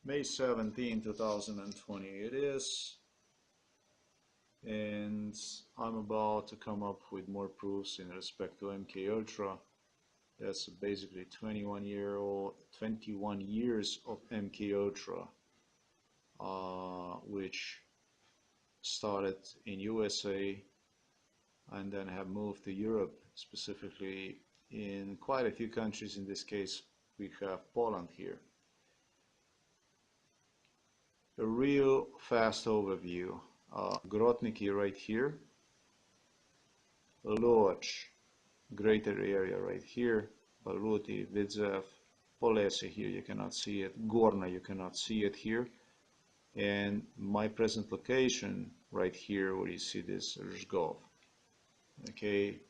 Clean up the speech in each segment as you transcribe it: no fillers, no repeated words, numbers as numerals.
May 17, 2020 it is, and I'm about to come up with more proofs in respect to MK Ultra. That's basically 21 years of MK Ultra, which started in USA and then have moved to Europe, specifically in quite a few countries. In this case, we have Poland here. A real fast overview. Grotniki right here, Lodz, greater area right here, Baluti, Rzgow, Polesy here, you cannot see it, Gorna, you cannot see it here, and my present location right here where you see this Rzgow. Okay,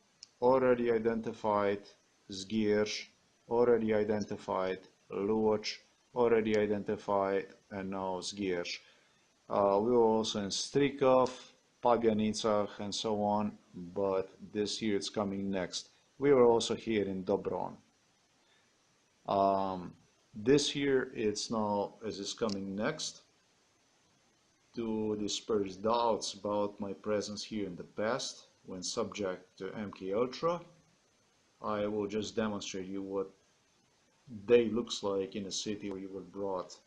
already identified Rzgow, already identified Lodz, already identified, and now Rzgow. We were also in Rzgow, Pabianicach, and so on, but this year it's coming next. We were also here in Dobron. This year it's now, as is coming next, to disperse doubts about my presence here in the past when subject to MK Ultra. I will just demonstrate you what day looks like in a city where you were brought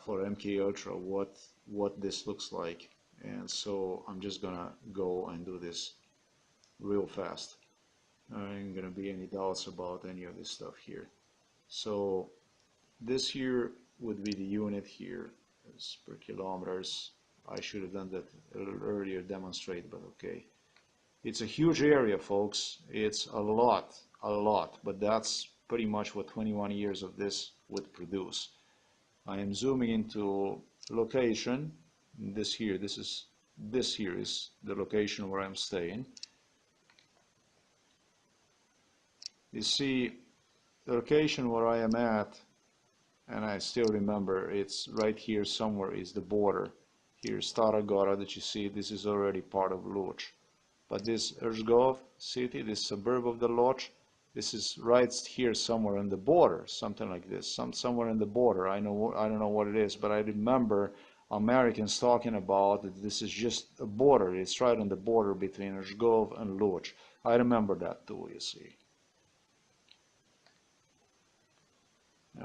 for MK Ultra, what this looks like. And so I'm just gonna go and do this real fast. There ain't gonna be any doubts about any of this stuff here. So this here would be the unit here, it's per kilometers. I should have done that a little earlier, demonstrate, but okay. It's a huge area, folks. It's a lot, but that's pretty much what 21 years of this would produce. I am zooming into location. This here is the location where I'm staying. You see, the location where I am at, and I still remember, it's right here somewhere is the border. Here's Stara Gora that you see, this is already part of Lodz. But this Rzgow city, this suburb of the Lodz, this is right here somewhere on the border, something like this, somewhere in the border. I don't know what it is, but I remember Americans talking about that this is just a border. It's right on the border between Rzgow and Lodz. I remember that too, you see.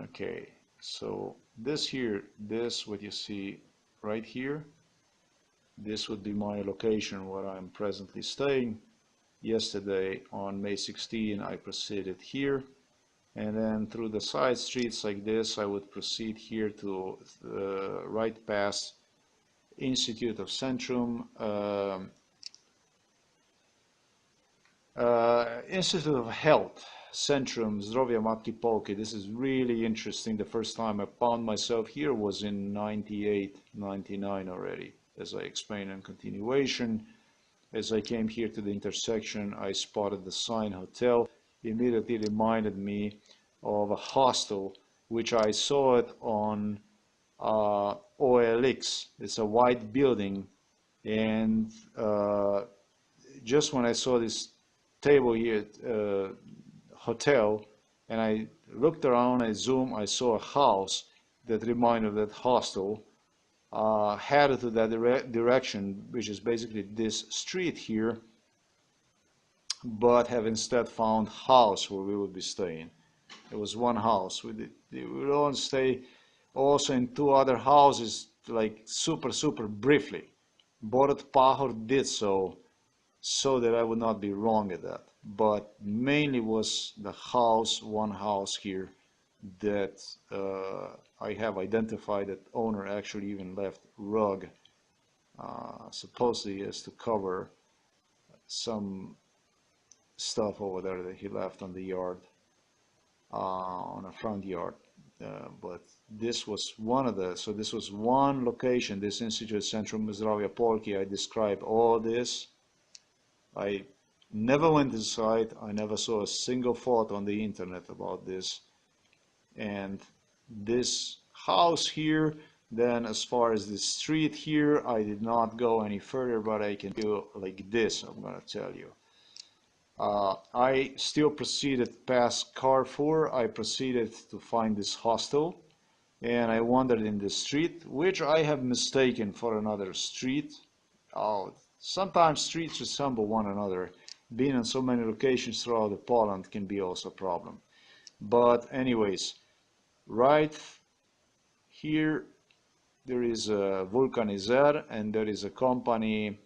Okay, so this here, this what you see right here, this would be my location where I'm presently staying. Yesterday on May 16 I proceeded here, and then through the side streets like this I would proceed here to right past Institute of Centrum, Institute of Health, Centrum Zdrowia Matki Polki. This is really interesting. The first time I found myself here was in 98, 99 already, as I explained in continuation. As I came here to the intersection, I spotted the sign hotel. Immediately reminded me of a hostel, which I saw it on OLX. It's a white building, and just when I saw this table here, hotel, and I looked around, I zoomed, I saw a house that reminded of that hostel. Headed to that direction, which is basically this street here, but have instead found house where we would be staying. It was one house. We would all stay also in two other houses, like super briefly. Borut Pahor did so that I would not be wrong at that. But mainly was the house, one house here, that I have identified that owner actually even left rug, supposedly as to cover some stuff over there that he left on the yard, on a front yard. But this was one of the, so this was one location, this Institute Centrum Zdrowia Polki. I described all this. I never went inside. I never saw a single thought on the internet about this. And this house here, then as far as the street here, I did not go any further, but I can do like this, I'm gonna tell you. I still proceeded past Carrefour. I proceeded to find this hostel. and I wandered in the street, which I have mistaken for another street. Oh, sometimes streets resemble one another. Being in so many locations throughout the Poland can be also a problem. But anyways, right here there is a vulcanizer, and there is a company.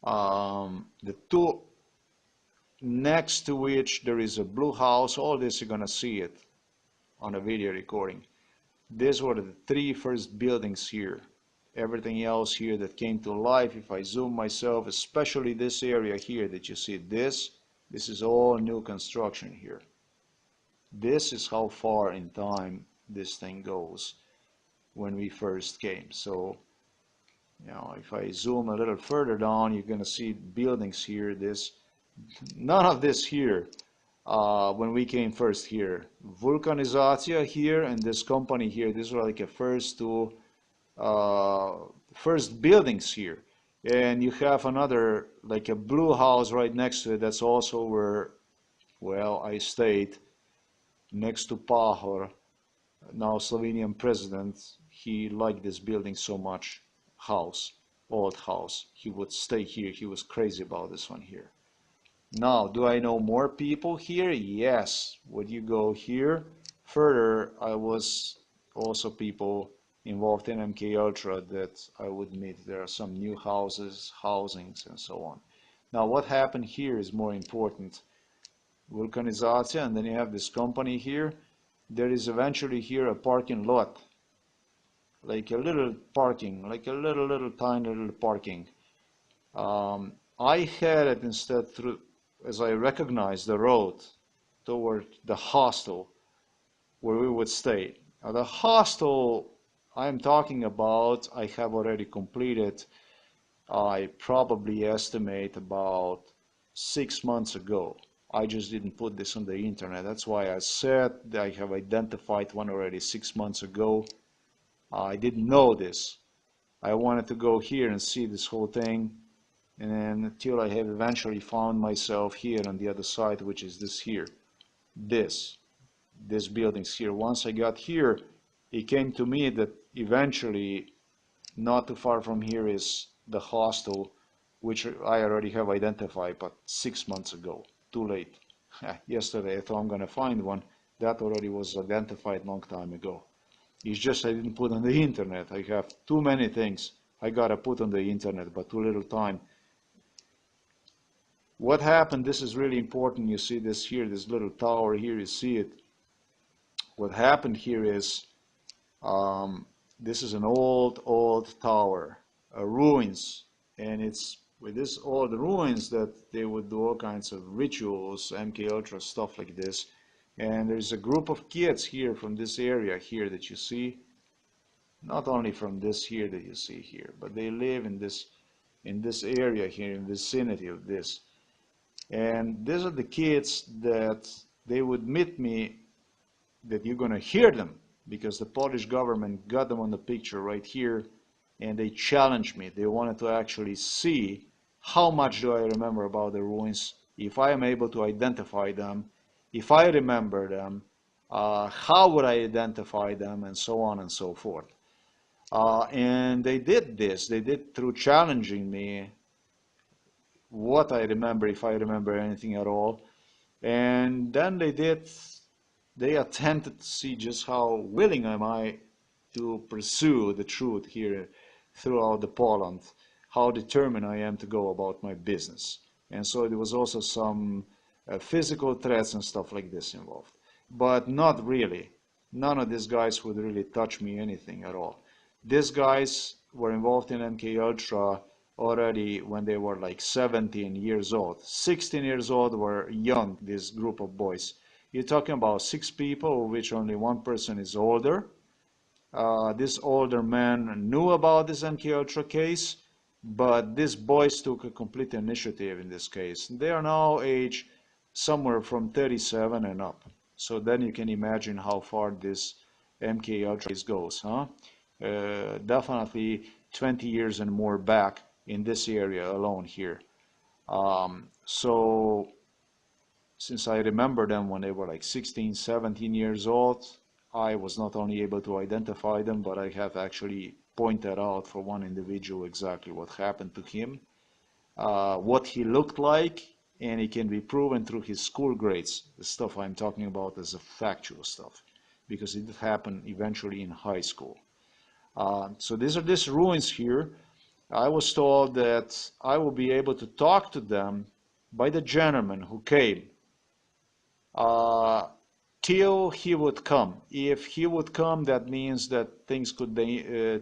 The two next to which there is a blue house. All this you're gonna see it on a video recording. These were the three first buildings here. Everything else here that came to life, if I zoom myself, especially this area here that you see, this is all new construction here. This is how far in time this thing goes when we first came. So, you know, if I zoom a little further down, you're gonna see buildings here. None of this here when we came first here. Vulkanizacja here and this company here, these were like the first two first buildings here. And you have another, like a blue house right next to it. That's also where, well, I stayed next to Pahor, now Slovenian president. He liked this building so much. House, old house. He would stay here. He was crazy about this one here. Now, do I know more people here? Yes. Would you go here? Further, I was also people involved in MK Ultra that I would meet. There are some new houses, housings, and so on. Now, what happened here is more important. Vulkanizacja, and then you have this company here. There is eventually here a parking lot, like a little parking, like a little tiny little parking. I had it instead through, as I recognized the road toward the hostel where we would stay. Now, the hostel I'm talking about, I have already completed. I probably estimate about 6 months ago. I just didn't put this on the internet. That's why I said that I have identified one already 6 months ago. I didn't know this. I wanted to go here and see this whole thing, and then until I have eventually found myself here on the other side, which is this here. This building's here. Once I got here, it came to me that eventually, not too far from here is the hostel, which I already have identified, but 6 months ago. Too late. Yesterday I thought I'm gonna find one. That already was identified long time ago. It's just I didn't put on the internet. I have too many things I gotta put on the internet, but too little time. What happened, this is really important. You see this here, this little tower here, you see it. What happened here is, this is an old tower, ruins, and it's with this old ruins that they would do all kinds of rituals, MK Ultra stuff like this. And there's a group of kids here from this area here that you see, not only from this here that you see here, but they live in this area here, in the vicinity of this. And these are the kids that they would meet me, that you're gonna hear them, because the Polish government got them on the picture right here, and they challenged me. They wanted to actually see how much do I remember about the ruins, if I am able to identify them, if I remember them, how would I identify them, and so on and so forth. And they did this. They did through challenging me what I remember, if I remember anything at all. And then they attempted to see just how willing am I to pursue the truth here throughout the Poland, how determined I am to go about my business. And so there was also some physical threats and stuff like this involved. But not really. None of these guys would really touch me anything at all. These guys were involved in MK Ultra already when they were like 17 years old. 16 years old were young, this group of boys. You're talking about 6 people, of which only 1 person is older. This older man knew about this MK Ultra case, but these boys took a complete initiative in this case. They are now aged somewhere from 37 and up. So then you can imagine how far this MK Ultra case goes, huh? Definitely 20 years and more back in this area alone here. So since I remember them when they were like 16, 17 years old, I was not only able to identify them, but I have actually pointed out for one individual exactly what happened to him, what he looked like, and it can be proven through his school grades. The stuff I'm talking about is the factual stuff, because it happened eventually in high school. So these ruins here. I was told that I will be able to talk to them by the gentleman who came uh, till he would come. If he would come, that means that things could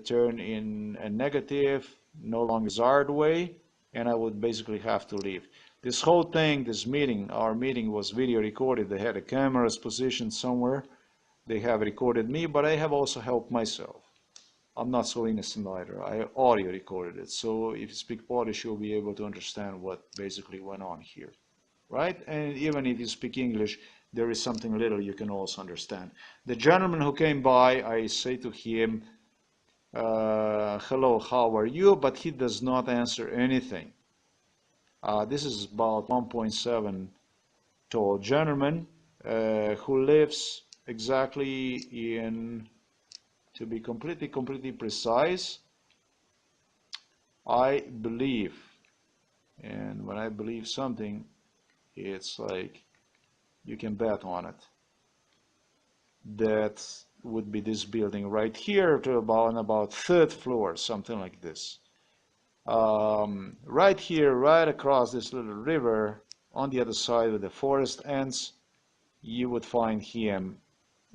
turn in a negative, no longer desired way, and I would basically have to leave. This whole thing, this meeting, our meeting was video recorded. They had the cameras positioned somewhere. They have recorded me, but I have also helped myself. I'm not so innocent either. I audio recorded it. So if you speak Polish, you'll be able to understand what basically went on here, right? And even if you speak English, there is something little you can also understand. The gentleman who came by, I say to him, hello, how are you? But he does not answer anything. This is about 1.7 tall gentleman who lives exactly in, to be completely precise, I believe, and when I believe something, it's like you can bet on it. That would be this building right here to about third floor, something like this. Right here, right across this little river, on the other side where the forest ends, you would find him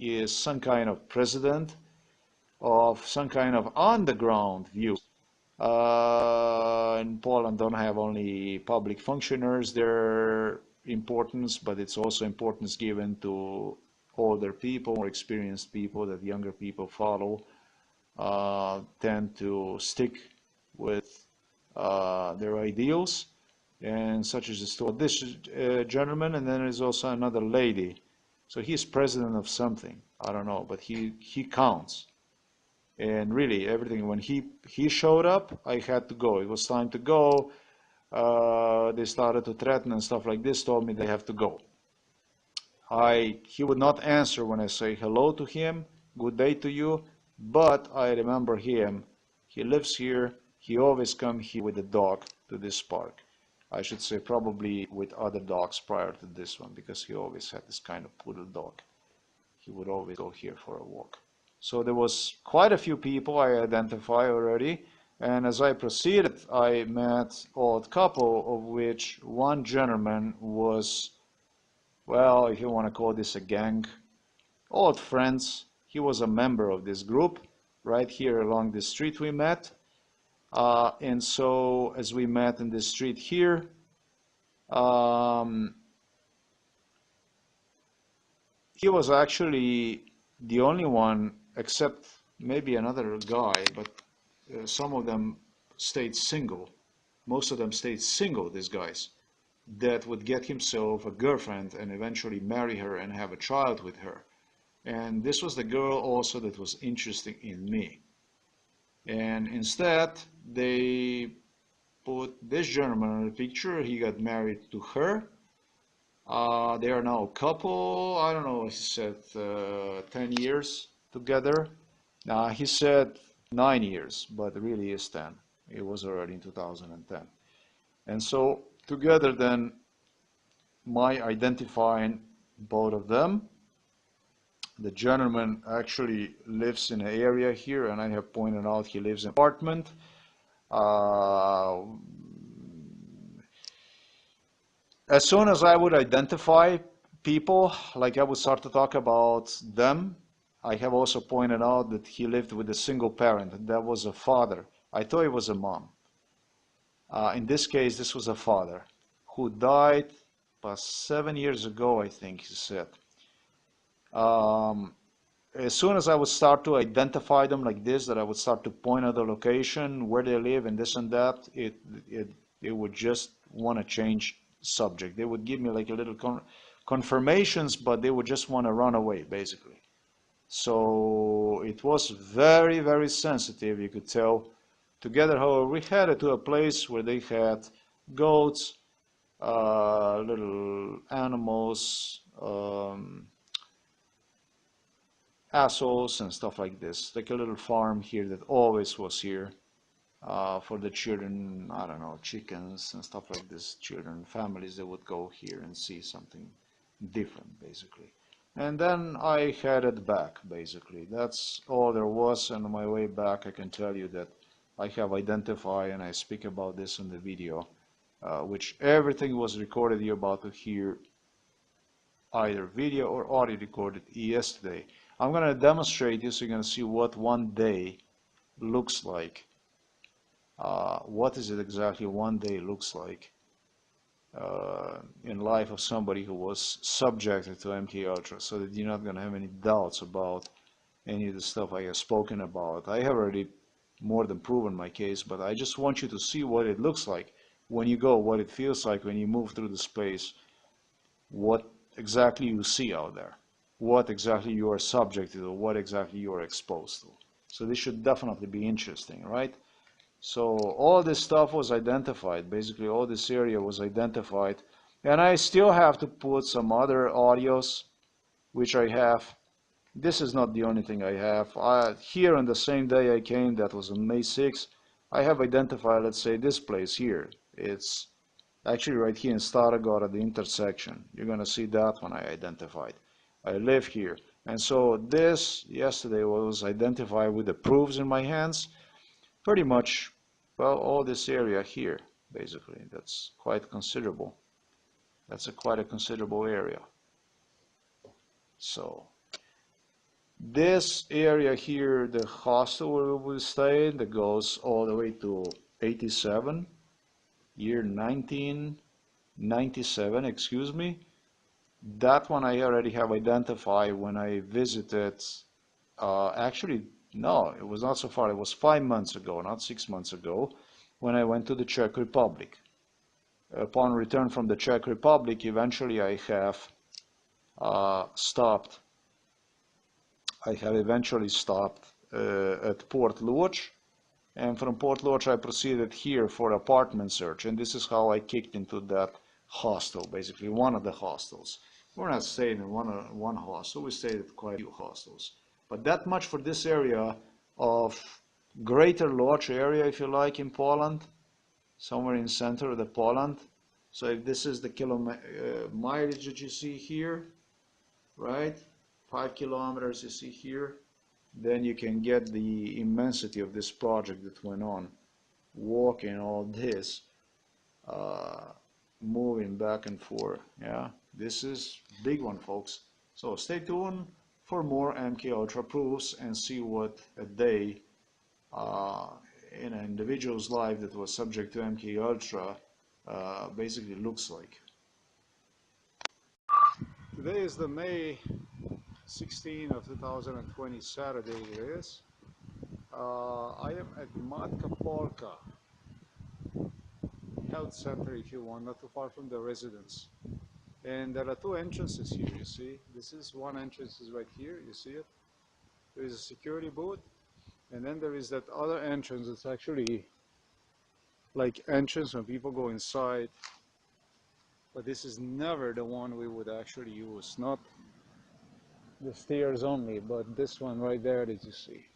is some kind of president of some kind of underground view. In Poland don't have only public functionaries, their importance, but it's also importance given to older people, more experienced people that younger people follow, tend to stick with their ideals, and such as the story. This gentleman, and then there's also another lady. So he's president of something, I don't know, but he counts. And really, everything, when he showed up, I had to go. It was time to go. They started to threaten and stuff like this, told me they have to go. He would not answer when I say hello to him, good day to you, but I remember him. He lives here. He always comes here with a dog to this park. I should say probably with other dogs prior to this one, because he always had this kind of poodle dog. He would always go here for a walk. So there was quite a few people I identify already, and as I proceeded, I met old couple, of which one gentleman was, well, if you want to call this a gang, old friends. He was a member of this group. Right here along this street we met, and so as we met in this street here, he was actually the only one, except maybe another guy, but some of them stayed single. Most of them stayed single, these guys, that would get himself a girlfriend and eventually marry her and have a child with her. And this was the girl also that was interested in me. And instead, they put this gentleman in the picture. He got married to her. They are now a couple, I don't know, he said 10 years together. He said 9 years, but really is 10. It was already in 2010. And so together then, my identifying both of them. The gentleman actually lives in an area here, and I have pointed out he lives in an apartment. As soon as I would identify people, like I would start to talk about them, I have also pointed out that he lived with a single parent. That was a father. I thought it was a mom. In this case, this was a father who died about 7 years ago, I think he said. As soon as I would start to identify them like this, that I would start to point out the location, where they live, and this and that, it would just want to change subject. They would give me like a little confirmations, but they would just want to run away, basically. So it was very, very sensitive, you could tell. Together, however, we headed to a place where they had goats, little animals, assholes and stuff like this, like a little farm here that always was here for the children. I don't know, chickens and stuff like this. Children, families that would go here and see something different, basically. And then I headed back, basically. That's all there was. And on my way back, I can tell you that I have identified, and I speak about this in the video, which everything was recorded. You're about to hear either video or audio recorded yesterday. I'm going to demonstrate this so you're going to see what one day looks like. What is it exactly one day looks like in life of somebody who was subjected to MKUltra, so that you're not going to have any doubts about any of the stuff I have spoken about. I have already more than proven my case, but I just want you to see what it looks like when you go, what it feels like when you move through the space, what exactly you see out there, what exactly you are subjected to, what exactly you are exposed to. So this should definitely be interesting, right? So all this stuff was identified, basically all this area was identified, and I still have to put some other audios which I have. This is not the only thing I have. Here on the same day I came, that was on May 6th, I have identified, let's say, this place here. It's actually right here in Starogod at the intersection. You're going to see that one I identified. I live here. And so this yesterday was identified with the proofs in my hands. Pretty much, well, all this area here, basically. That's quite considerable. That's quite a considerable area. So this area here, the hostel where we will stay, that goes all the way to 87, year 1997, excuse me. That one I already have identified when I visited, actually, no, it was not so far. It was 5 months ago, not 6 months ago, when I went to the Czech Republic. Upon return from the Czech Republic, eventually I have stopped. I have eventually stopped at Port Lodz, and from Port Lodz I proceeded here for apartment search, and this is how I kicked into that hostel, basically one of the hostels. We're not staying in one hostel, we stayed at quite a few hostels. But that much for this area of Greater Lodz area, if you like, in Poland, somewhere in center of the Poland. So if this is the mileage that you see here, right, 5 kilometers you see here, then you can get the immensity of this project that went on. Walking all this, moving back and forth, yeah, this is big one, folks. So stay tuned for more MKUltra proofs and see what a day in an individual's life that was subject to MKUltra basically looks like. Today is the May 16 of 2020, Saturday it is. I am at Matka Polka Health Center, if you want, not too far from the residence. And there are two entrances here, you see. This is one entrance is right here, you see it. There is a security booth, and then there is that other entrance. It's actually like entrance when people go inside, but this is never the one we would actually use, not the stairs only, but this one right there that you see.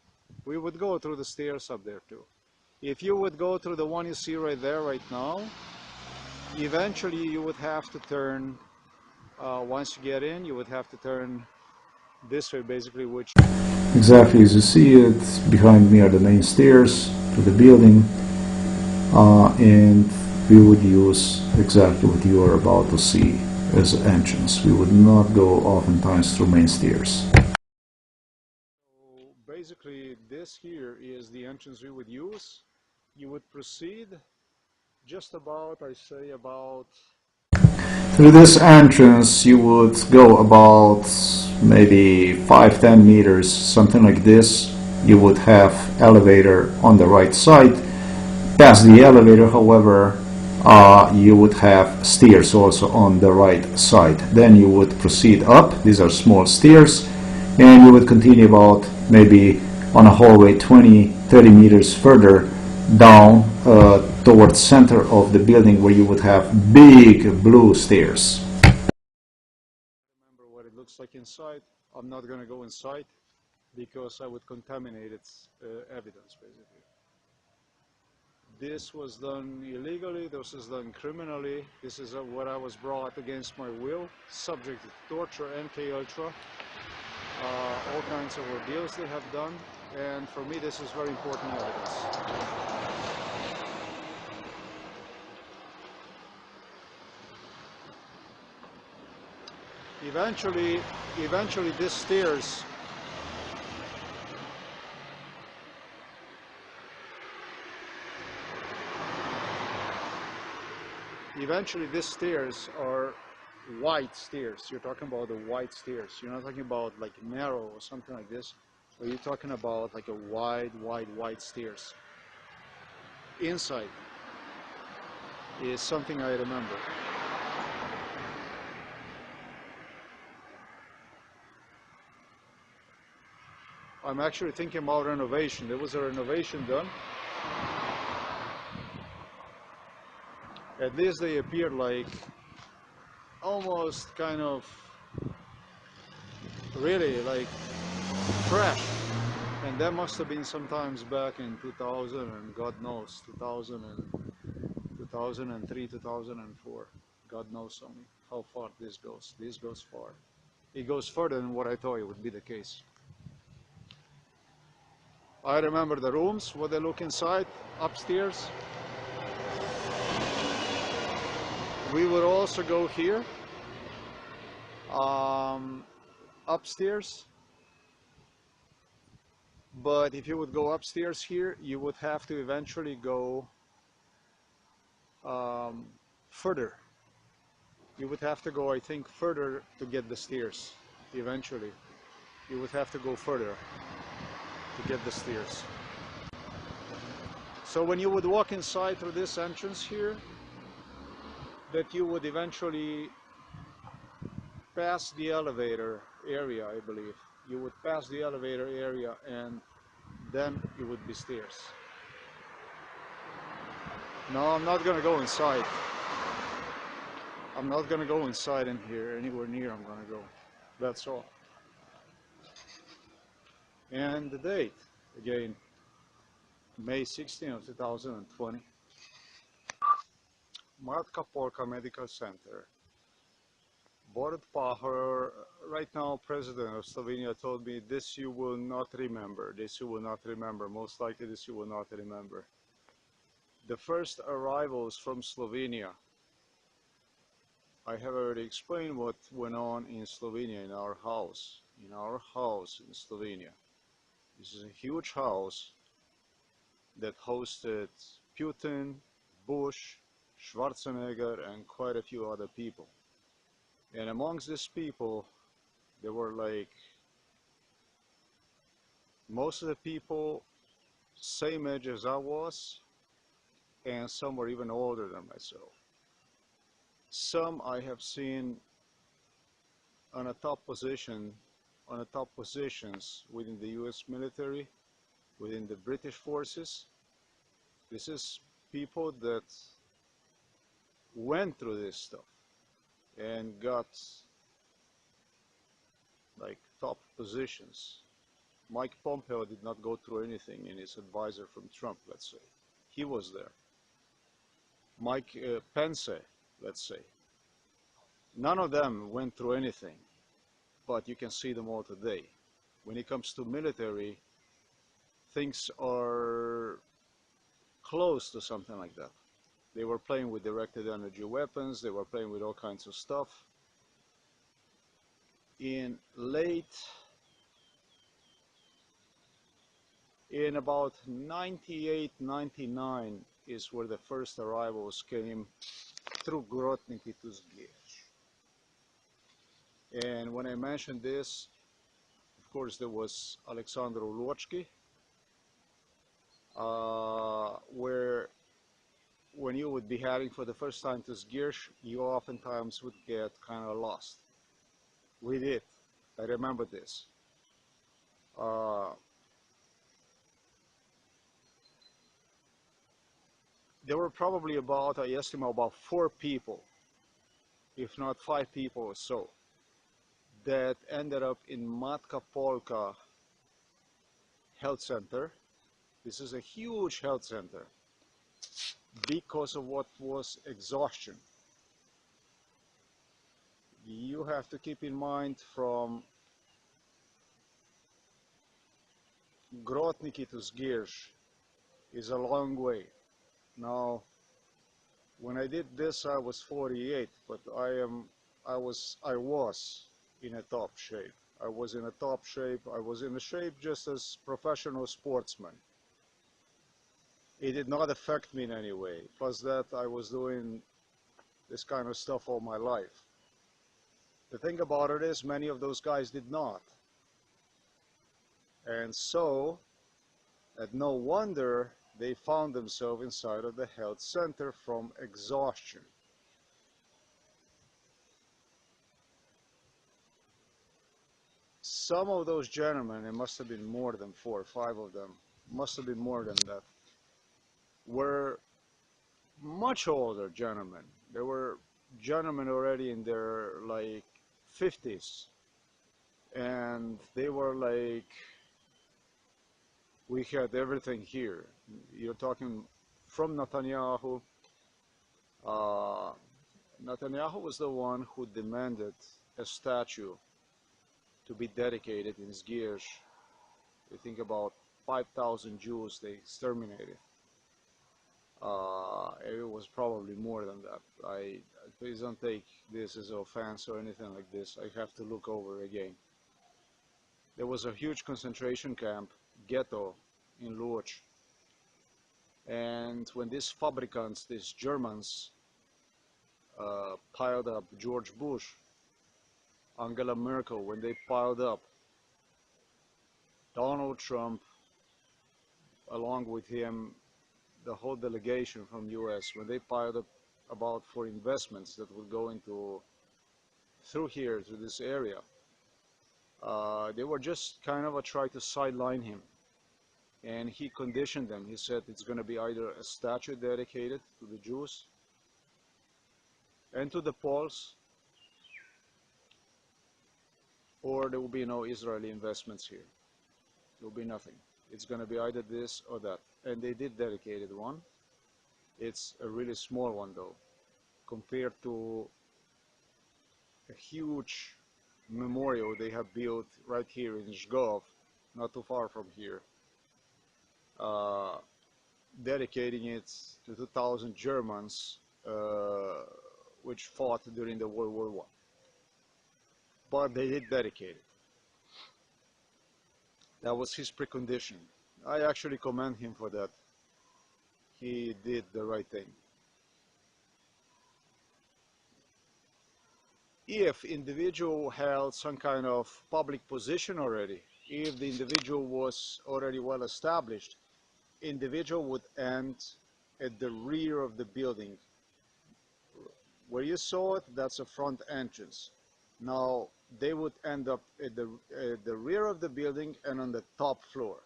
We would go through the stairs up there too. If you would go through the one you see right there right now, eventually you would have to turn, once you get in, you would have to turn this way basically, which exactly as you see it, behind me are the main stairs to the building, and we would use exactly what you are about to see as an entrance. We would not go oftentimes through main stairs. So basically this here is the entrance we would use. You would proceed just about, I say about, through this entrance you would go about maybe 5-10 meters, something like this. You would have elevator on the right side. Past the elevator, however, you would have stairs also on the right side. Then you would proceed up. These are small stairs, and you would continue about maybe on a hallway 20-30 meters further down towards center of the building where you would have big blue stairs. Remember what it looks like inside. I'm not going to go inside because I would contaminate its evidence, basically. This was done illegally, this was done criminally. This is what I was brought against my will, subject to torture, MK Ultra, all kinds of ordeals they have done, and for me this is very important evidence. Eventually this stairs are wide stairs. You're talking about the wide stairs. You're not talking about like narrow or something like this. But you're talking about like a wide stairs. Inside is something I remember. I'm actually thinking about renovation. There was a renovation done. At least they appeared like almost kind of really like fresh. And that must have been sometimes back in 2000 and God knows, 2003, 2004. God knows only how far this goes. This goes far. It goes further than what I thought it would be the case. I remember the rooms, what they look inside, upstairs. We would also go here, upstairs. But if you would go upstairs here, you would have to eventually go further. You would have to go, I think, further to get the stairs. Eventually, you would have to go further to get the stairs. So when you would walk inside through this entrance here, that you would eventually pass the elevator area, I believe. You would pass the elevator area and then it would be stairs. No, I'm not gonna go inside. I'm not gonna go inside in here, anywhere near I'm gonna go. That's all. And the date, again, May 16 of 2020. Matka Porka Medical Center. Borut Pahor, right now President of Slovenia, told me this you will not remember, this you will not remember, most likely this you will not remember. The first arrivals from Slovenia, I have already explained what went on in Slovenia, in our house in Slovenia. This is a huge house that hosted Putin, Bush, Schwarzenegger and quite a few other people. And amongst these people, there were like, most of the people same age as I was, and some were even older than myself. Some I have seen on a top positions within the US military, within the British forces. This is people that went through this stuff and got like top positions. Mike Pompeo did not go through anything, and his advisor from Trump, let's say. He was there. Mike Pence, let's say. None of them went through anything, but you can see them all today. When it comes to military, things are close to something like that. They were playing with directed energy weapons, they were playing with all kinds of stuff. In about 98, 99 is where the first arrivals came through Grotniki to Rzgow. And when I mentioned this, of course there was Alexander Ulochki, where when you would be heading for the first time to Rzgow, you oftentimes would get kind of lost. We did. I remember this. there were probably about, I estimate, about 4 people, if not 5 people or so, that ended up in Matka Polka Health Center. This is a huge health center because of what was exhaustion. You have to keep in mind from Grotniki to Zgierz is a long way. Now, when I did this, I was 48, but I was in a top shape. I was in a top shape. I was in a shape just as professional sportsman. It did not affect me in any way. Plus that, I was doing this kind of stuff all my life. The thing about it is, many of those guys did not. And so, and no wonder they found themselves inside of the health center from exhaustion. Some of those gentlemen, it must have been more than 4 or 5 of them, must have been more than that, were much older gentlemen. They were gentlemen already in their like 50s, and they were like, we had everything here. You're talking from Netanyahu. Uh, Netanyahu was the one who demanded a statue to be dedicated in Zgierz. You think about 5,000 Jews they exterminated. It was probably more than that. Please don't take this as an offense or anything like this. I have to look over again. There was a huge concentration camp, ghetto, in Lodz. And when these fabricants, these Germans, piled up George Bush, Angela Merkel, when they piled up Donald Trump, along with him, the whole delegation from US, when they piled up about for investments that would go into through here, through this area, they were just kind of try to sideline him. And he conditioned them. He said it's going to be either a statue dedicated to the Jews and to the Poles, or there will be no Israeli investments here. There will be nothing. It's going to be either this or that. And they did dedicate one. It's a really small one though, compared to a huge memorial they have built right here in Rzgow, not too far from here, dedicating it to 2,000 Germans which fought during the World War I. But they did dedicate it. That was his precondition. I actually commend him for that. He did the right thing. If individual held some kind of public position already, if the individual was already well established, individual would end at the rear of the building. Where you saw it, that's a front entrance. Now, they would end up at the rear of the building and on the top floor.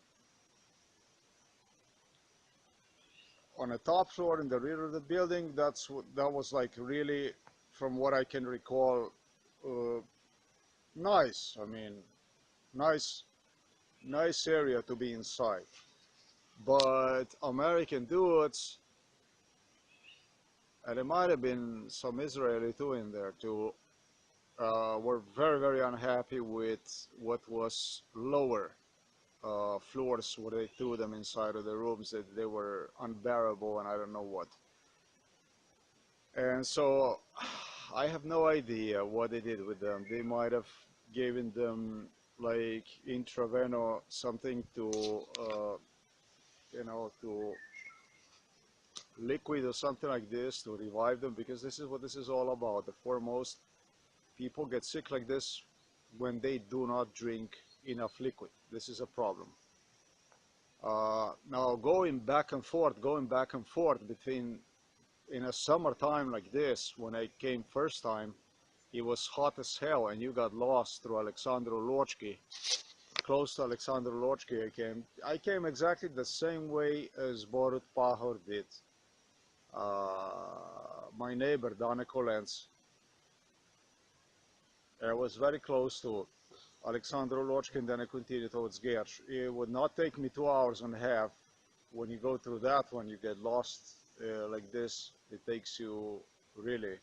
On the top floor in the rear of the building, that was like really, from what I can recall, nice. I mean, nice area to be inside. But American dudes, and there might have been some Israeli too in there too, were very unhappy with what was lower floors where they threw them inside of the rooms, that they were unbearable and I don't know what. And so I have no idea what they did with them. They might have given them like intraveno something to to liquid or something like this to revive them, because this is what this is all about. The foremost people get sick like this when they do not drink enough liquid. This is a problem. Now going back and forth between, in a summertime like this, when I came first time, it was hot as hell and you got lost through Alexander Lochki. Close to Alexander Lochki I came exactly the same way as Borut Pahor did. my neighbor, Dane Kolenz, I was very close to Alexandru Lochkin, then I continued towards Gersh. It would not take me 2 hours and a half. When you go through that one, you get lost like this. It takes you really,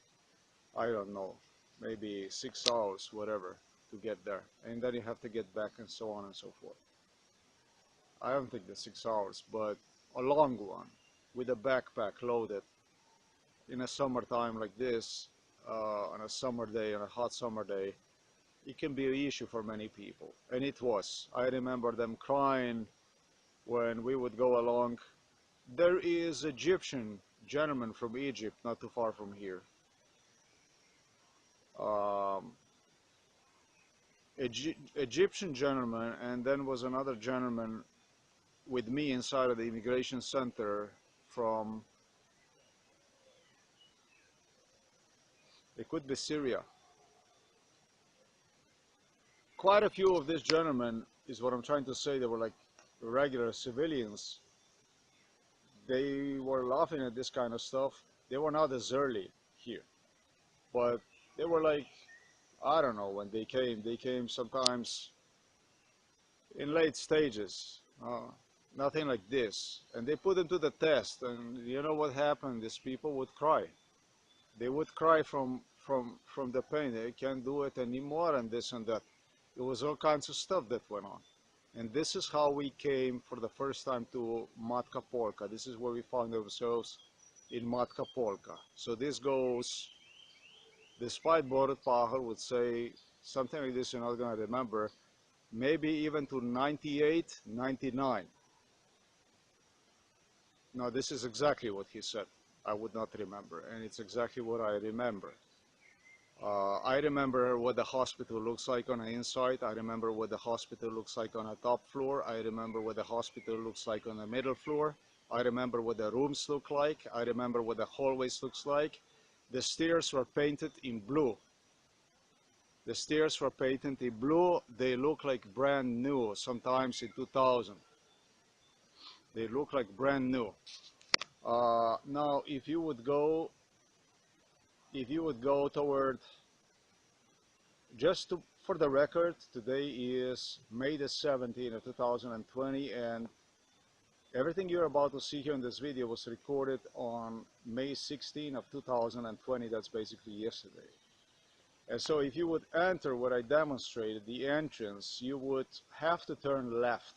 I don't know, maybe 6 hours, whatever, to get there. And then you have to get back and so on and so forth. I don't think the 6 hours, but a long one with a backpack loaded in a summertime like this, on a summer day, on a hot summer day, it can be an issue for many people. And it was. I remember them crying when we would go along. There is Egyptian gentleman from Egypt, not too far from here. Um, Egyptian gentleman, and then was another gentleman with me inside of the immigration center from, it could be Syria. Quite a few of these gentlemen, is what I'm trying to say, they were like regular civilians. They were laughing at this kind of stuff. They were not as early here, but they were like, I don't know when they came sometimes in late stages, nothing like this. And they put them to the test, and you know what happened? These people would cry. They would cry from the pain. They can't do it anymore, and this and that. It was all kinds of stuff that went on. And this is how we came for the first time to Matka Polka. This is where we found ourselves, in Matka Polka. So this goes, despite Borut Pahar would say something like this, you're not going to remember, maybe even to 98, 99. Now this is exactly what he said. I would not remember, and it's exactly what I remember. I remember what the hospital looks like on the inside. I remember what the hospital looks like on the top floor. I remember what the hospital looks like on the middle floor. I remember what the rooms look like. I remember what the hallways looks like. The stairs were painted in blue. The stairs were painted in blue. They look like brand new, sometimes in 2000. They look like brand new. Now, if you would go toward, just to, for the record, today is May the 17th of 2020, and everything you're about to see here in this video was recorded on May 16th of 2020. That's basically yesterday. And so if you would enter what I demonstrated, the entrance, you would have to turn left.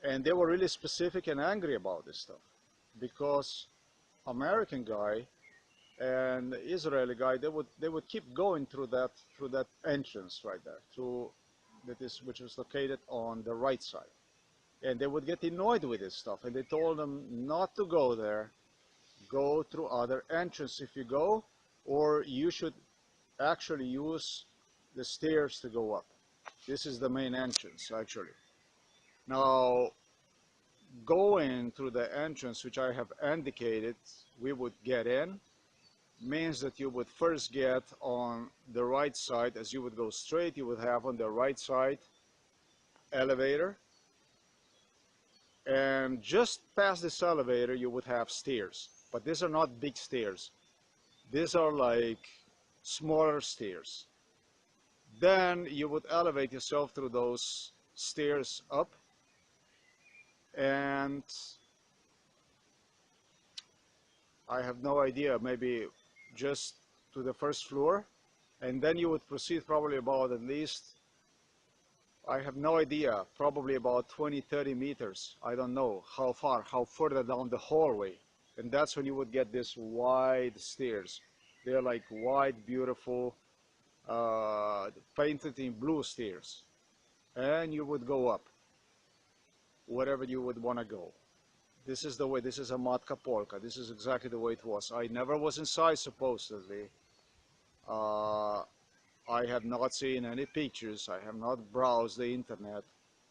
And they were really specific and angry about this stuff, because American guy and Israeli guy, they would keep going through that entrance right there, which was located on the right side, and they would get annoyed with this stuff, and they told them not to go there, go through other entrance if you go, or you should actually use the stairs to go up. This is the main entrance actually. Now, going through the entrance which I have indicated we would get in, means that you would first get on the right side. As you would go straight, you would have on the right side elevator, and just past this elevator you would have stairs, but these are not big stairs, these are like smaller stairs. Then you would elevate yourself through those stairs up, and I have no idea, maybe just to the first floor, and then you would proceed probably about, at least, I have no idea, probably about 20-30 meters. I don't know how far, how further down the hallway, and that's when you would get these wide stairs. They're like wide, beautiful, painted in blue stairs, and you would go up wherever you would want to go. This is the way. This is a Matka Polka. This is exactly the way it was. I never was inside, supposedly. I have not seen any pictures. I have not browsed the internet,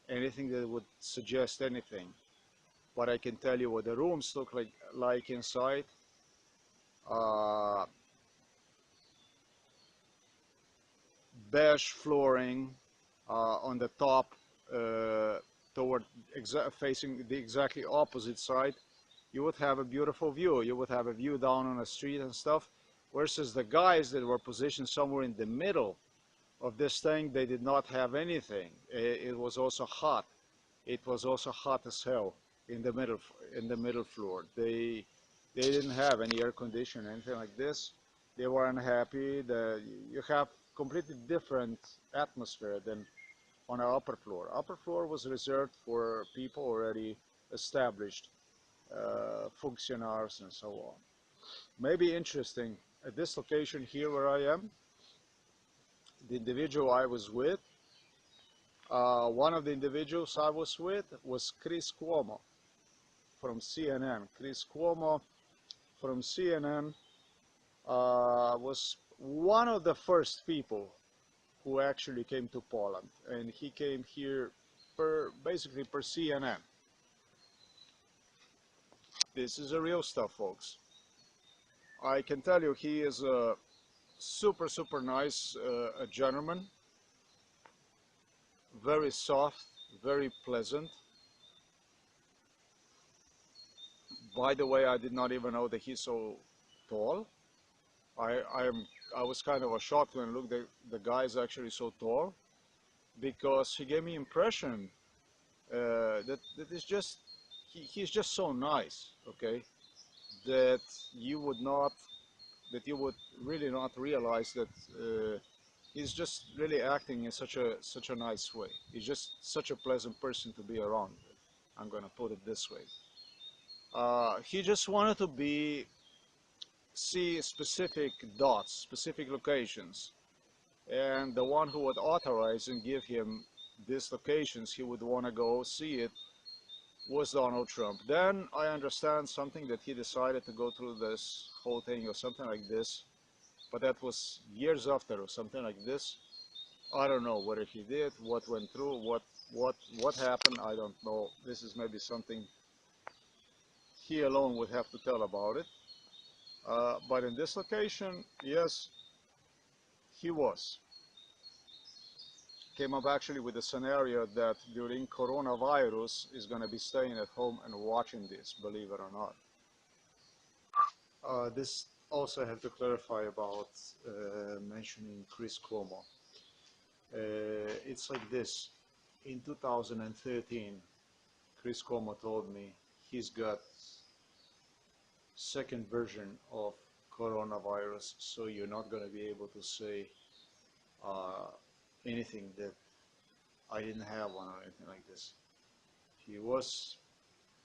anything that would suggest anything. But I can tell you what the rooms look like inside. Beige flooring on the top, toward facing the exactly opposite side. you would have a beautiful view. You would have a view down on the street and stuff, versus the guys that were positioned somewhere in the middle of this thing, they did not have anything. It was also hot. It was also hot as hell in the middle floor. They didn't have any air conditioning, anything like this. They were unhappy. You have completely different atmosphere than on our upper floor. Upper floor was reserved for people already established, functionaries and so on. Maybe interesting, at this location here where I am, the individual I was with, one of the individuals I was with was Chris Cuomo from CNN. Chris Cuomo from CNN was one of the first people who actually came to Poland, and he came here basically per CNN. This is the real stuff, folks. I can tell you he is a super nice a gentleman, very soft, very pleasant. By the way, I did not even know that he's so tall. I was kind of shocked when I looked at the guy is actually so tall, because he gave me impression that is just he's just so nice, okay, that you would really not realize that he's just really acting in such a nice way. He's just such a pleasant person to be around. I'm gonna put it this way. He just wanted to see specific dots, specific locations, and the one who would authorize and give him these locations he would want to go see it was Donald Trump. Then I understand something that he decided to go through this whole thing or something like this, but that was years after or something like this. I don't know whether he did, what went through, what happened, I don't know. This is maybe something he alone would have to tell about it. But in this location, yes, he was. Came up actually with a scenario that during coronavirus is going to be staying at home and watching this, believe it or not. This also I have to clarify about mentioning Chris Cuomo. It's like this. In 2013, Chris Cuomo told me he's got second version of coronavirus, so you're not going to be able to say anything that I didn't have one or anything like this. He was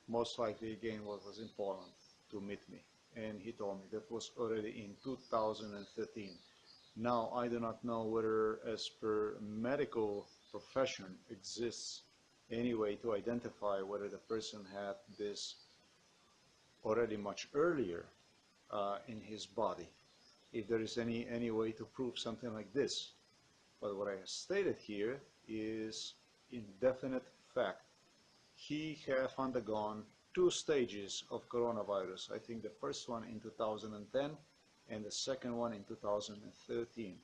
most likely again what was in Poland to meet me, and he told me that was already in 2013. Now I do not know whether, as per medical profession, exists any way to identify whether the person had this already much earlier in his body, if there is any way to prove something like this. But what I have stated here is indefinite fact. He have undergone 2 stages of coronavirus. I think the first one in 2010 and the second one in 2013.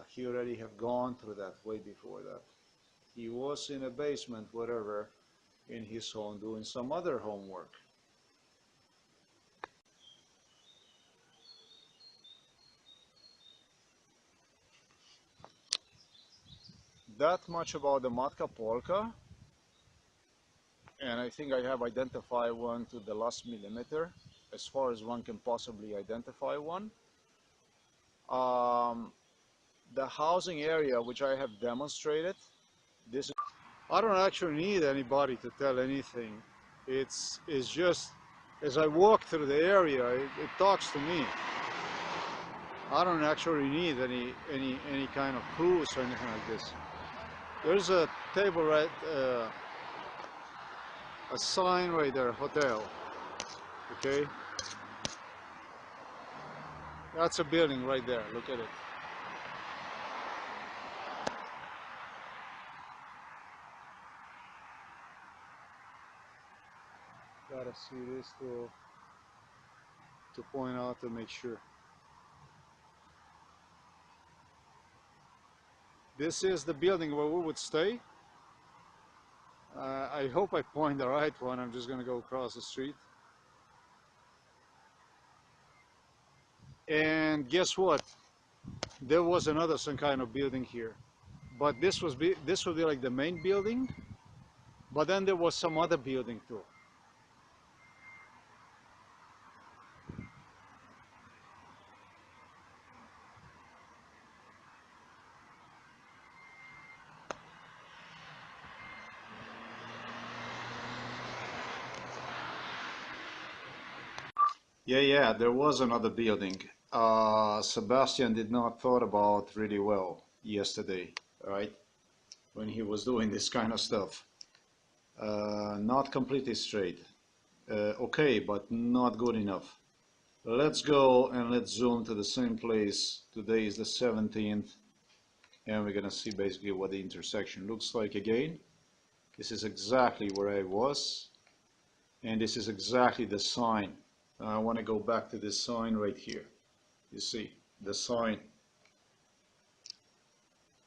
He already have gone through that way before that. He was in a basement, whatever, in his home doing some other homework. That much about the Matka Polka, and I think I have identified one to the last millimeter, as far as one can possibly identify one. The housing area which I have demonstrated, this is, I don't actually need anybody to tell anything. It's just, as I walk through the area, it talks to me. I don't actually need any kind of clues or anything like this. There's a table right, a sign right there, hotel. Okay, that's a building right there. Look at it. Gotta see this to point out to make sure. This is the building where we would stay. I hope I point the right one. I'm just gonna go across the street. And guess what? There was another some kind of building here, but this would be like the main building. But then there was some other building too. Yeah, there was another building. Sebastian did not thought about really well yesterday, right? When he was doing this kind of stuff. Not completely straight. Okay, but not good enough. Let's go and let's zoom to the same place. Today is the 17th, and we're gonna see basically what the intersection looks like again. This is exactly where I was, and this is exactly the sign. I want to go back to this sign right here. You see, the sign.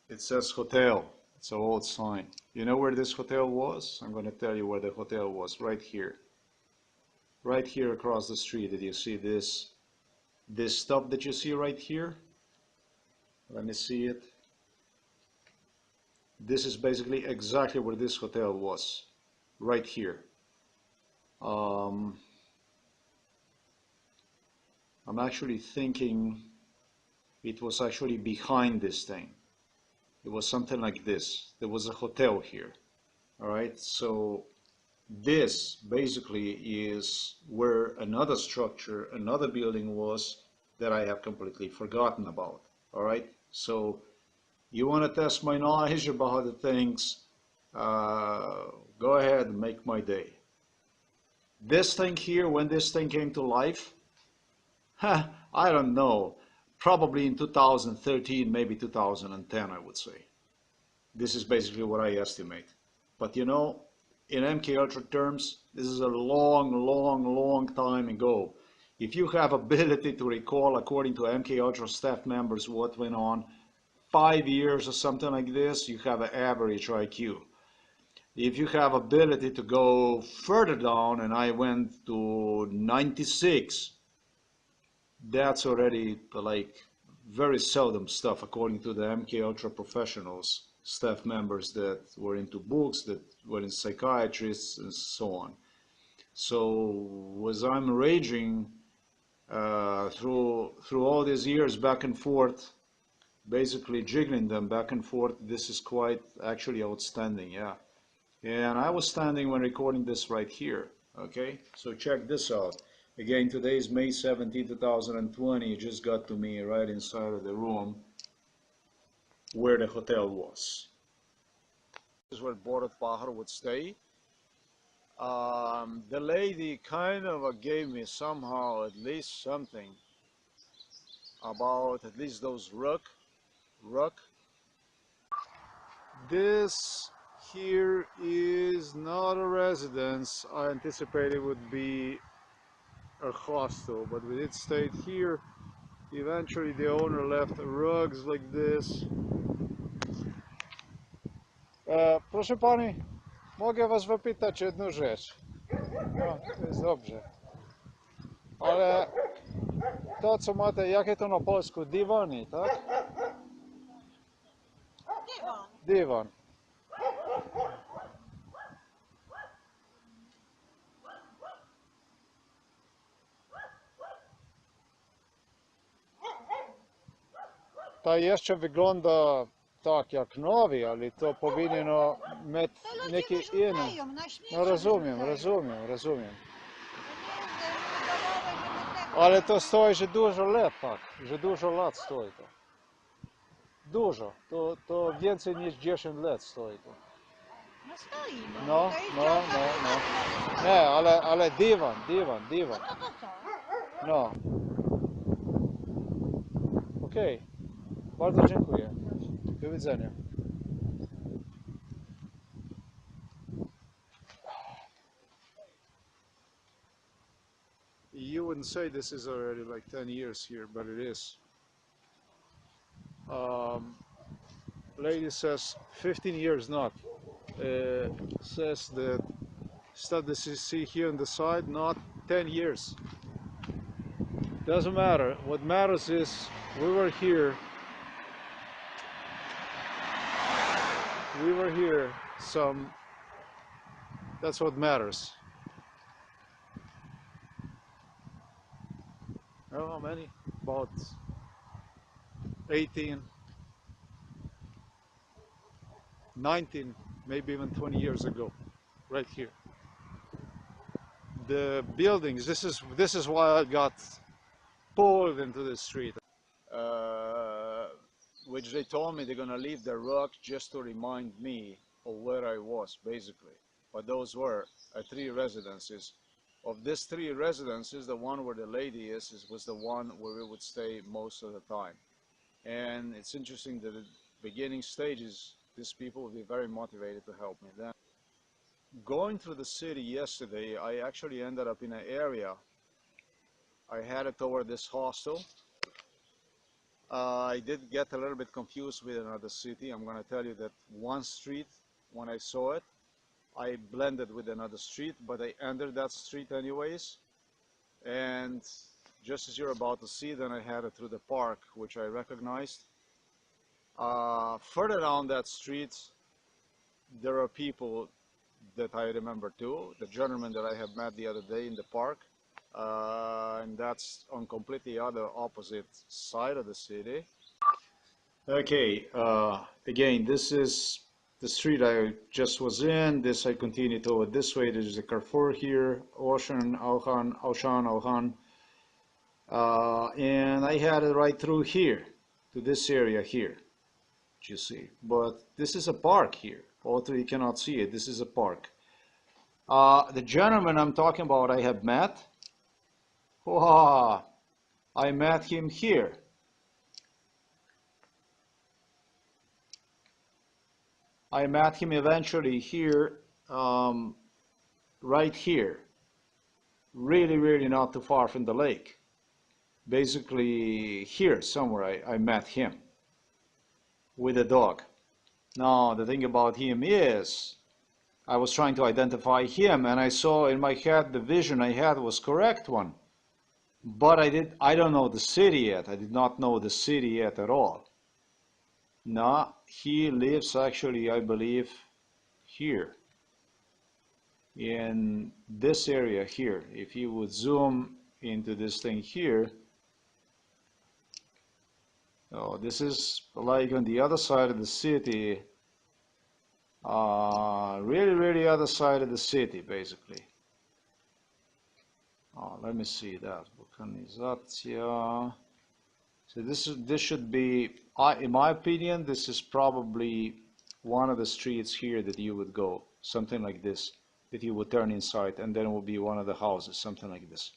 It says hotel. It's an old sign. You know where this hotel was? I'm going to tell you where the hotel was, right here. Right here across the street. Did you see this stuff that you see right here? Let me see it. This is basically exactly where this hotel was, right here. I'm actually thinking it was actually behind this thing. It was something like this. There was a hotel here. All right, so this basically is where another structure, another building was that I have completely forgotten about. All right, so you want to test my knowledge about the things, go ahead and make my day. This thing here, when this thing came to life, I don't know, probably in 2013, maybe 2010, I would say. This is basically what I estimate. But you know, in MK Ultra terms, this is a long time ago. If you have ability to recall, according to MK Ultra staff members, what went on 5 years or something like this, you have an average IQ. If you have ability to go further down, and I went to 96, that's already like very seldom stuff according to the MK Ultra professionals, staff members that were into books, that were in psychiatrists and so on. So as I'm raging through all these years back and forth, basically jiggling them back and forth, this is quite actually outstanding, yeah. And I was standing when recording this right here, okay? So check this out. Again, today is May 17, 2020. It just got to me right inside of the room where the hotel was. This is where Borat Pahar would stay. The lady kind of gave me somehow at least something about at least those rook. This here is not a residence. I anticipated it would be a hostel, but we did stay here. Eventually the owner left rugs like this. Proszę pani, mogę was wypytać jedną rzecz. No, to jest dobrze. Ale to co máte, jakie to na polsku? Dywany, tak? Dywan. Dywan. Ta jeszcze wygląda tak jak nowy, ale to powinno mieć To ludzie neki inny. wyrzucają na śmieci. No rozumiem. To nie jest domowe, żeby tego. Ale to stoi, że dużo lat, tak, że dużo lat stoi to. Dużo, to więcej niż 10 lat stoi to. No stoi, No, to jest no, działka no, no. prywatna. Nie, ale dywan. No to co? No. Okej, bardzo dziękuję. Do widzenia. You wouldn't say this is already like 10 years here, but it is. Lady says 15 years not. says that stuff that you see here on the side, not 10 years. Doesn't matter. What matters is we were here. We were here some. That's what matters. How many? About 18, 19, maybe even 20 years ago, right here. The buildings. This is why I got pulled into the street. Which they told me they're gonna leave the rock just to remind me of where I was, basically. But those were three residences. Of these three residences, the one where the lady was the one where we would stay most of the time. And it's interesting that at the beginning stages, these people would be very motivated to help me. Then, going through the city yesterday, I actually ended up in an area. I headed toward this hostel. I did get a little bit confused with another city. I'm going to tell you that one street, when I saw it, I blended with another street, but I entered that street anyways. And just as you're about to see, then I headed through the park, which I recognized. Further down that street, there are people that I remember too. The gentleman that I have met the other day in the park. And that's on completely other opposite side of the city. Okay, again, this is the street I just was in. This I continue toward this way. There's a Carrefour here, Ocean, Auchan. And I had it right through here, to this area here, you see. But this is a park here. Although you cannot see it, this is a park. The gentleman I'm talking about I have met. I met him here. I met him eventually here, right here. Really not too far from the lake. Basically here somewhere I met him with a dog. Now the thing about him is I was trying to identify him and I saw in my head the vision I had was correct one. But I don't know the city yet. I did not know the city yet at all. No, he lives actually, I believe, here. In this area here. If you would zoom into this thing here, oh, this is like on the other side of the city, really other side of the city, basically. Oh, let me see that. Vulkanizacja. So this should be, in my opinion, this is probably one of the streets here that you would go, something like this, that you would turn inside, and then it will be one of the houses, something like this.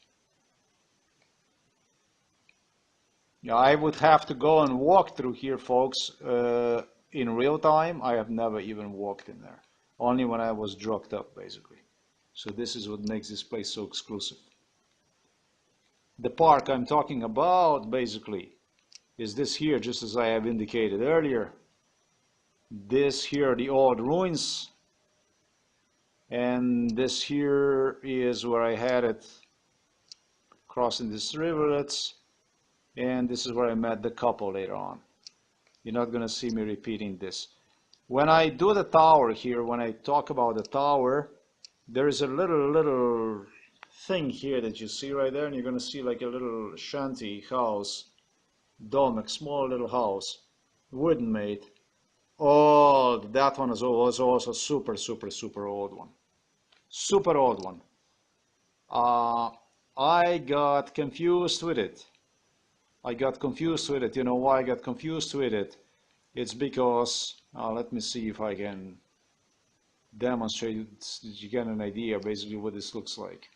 Yeah, I would have to go and walk through here, folks. In real time, I have never even walked in there, only when I was drugged up, basically. So this is what makes this place so exclusive. The park I'm talking about, basically, is this here, just as I have indicated earlier. This here are the old ruins, and this here is where I had it, crossing these riverlets, and this is where I met the couple later on. You're not going to see me repeating this. When I do the tower here, when I talk about the tower, there is a little thing here that you see right there, and you're going to see like a little shanty house, domek, small little house, wooden made. Oh, that one was also super old one. Super old one. I got confused with it. You know why I got confused with it? It's because, let me see if I can demonstrate so you get an idea basically what this looks like.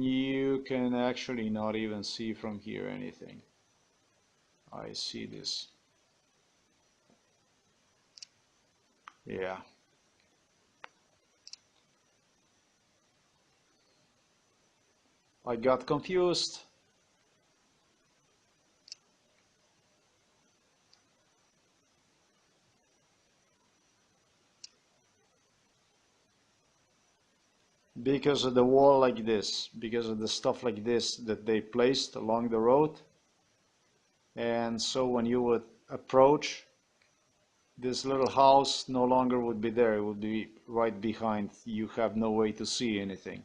You can actually not even see from here anything. I see this. Yeah. I got confused. because of the wall like this, because of the stuff like this that they placed along the road. And so when you would approach, this little house no longer would be there. It would be right behind. You have no way to see anything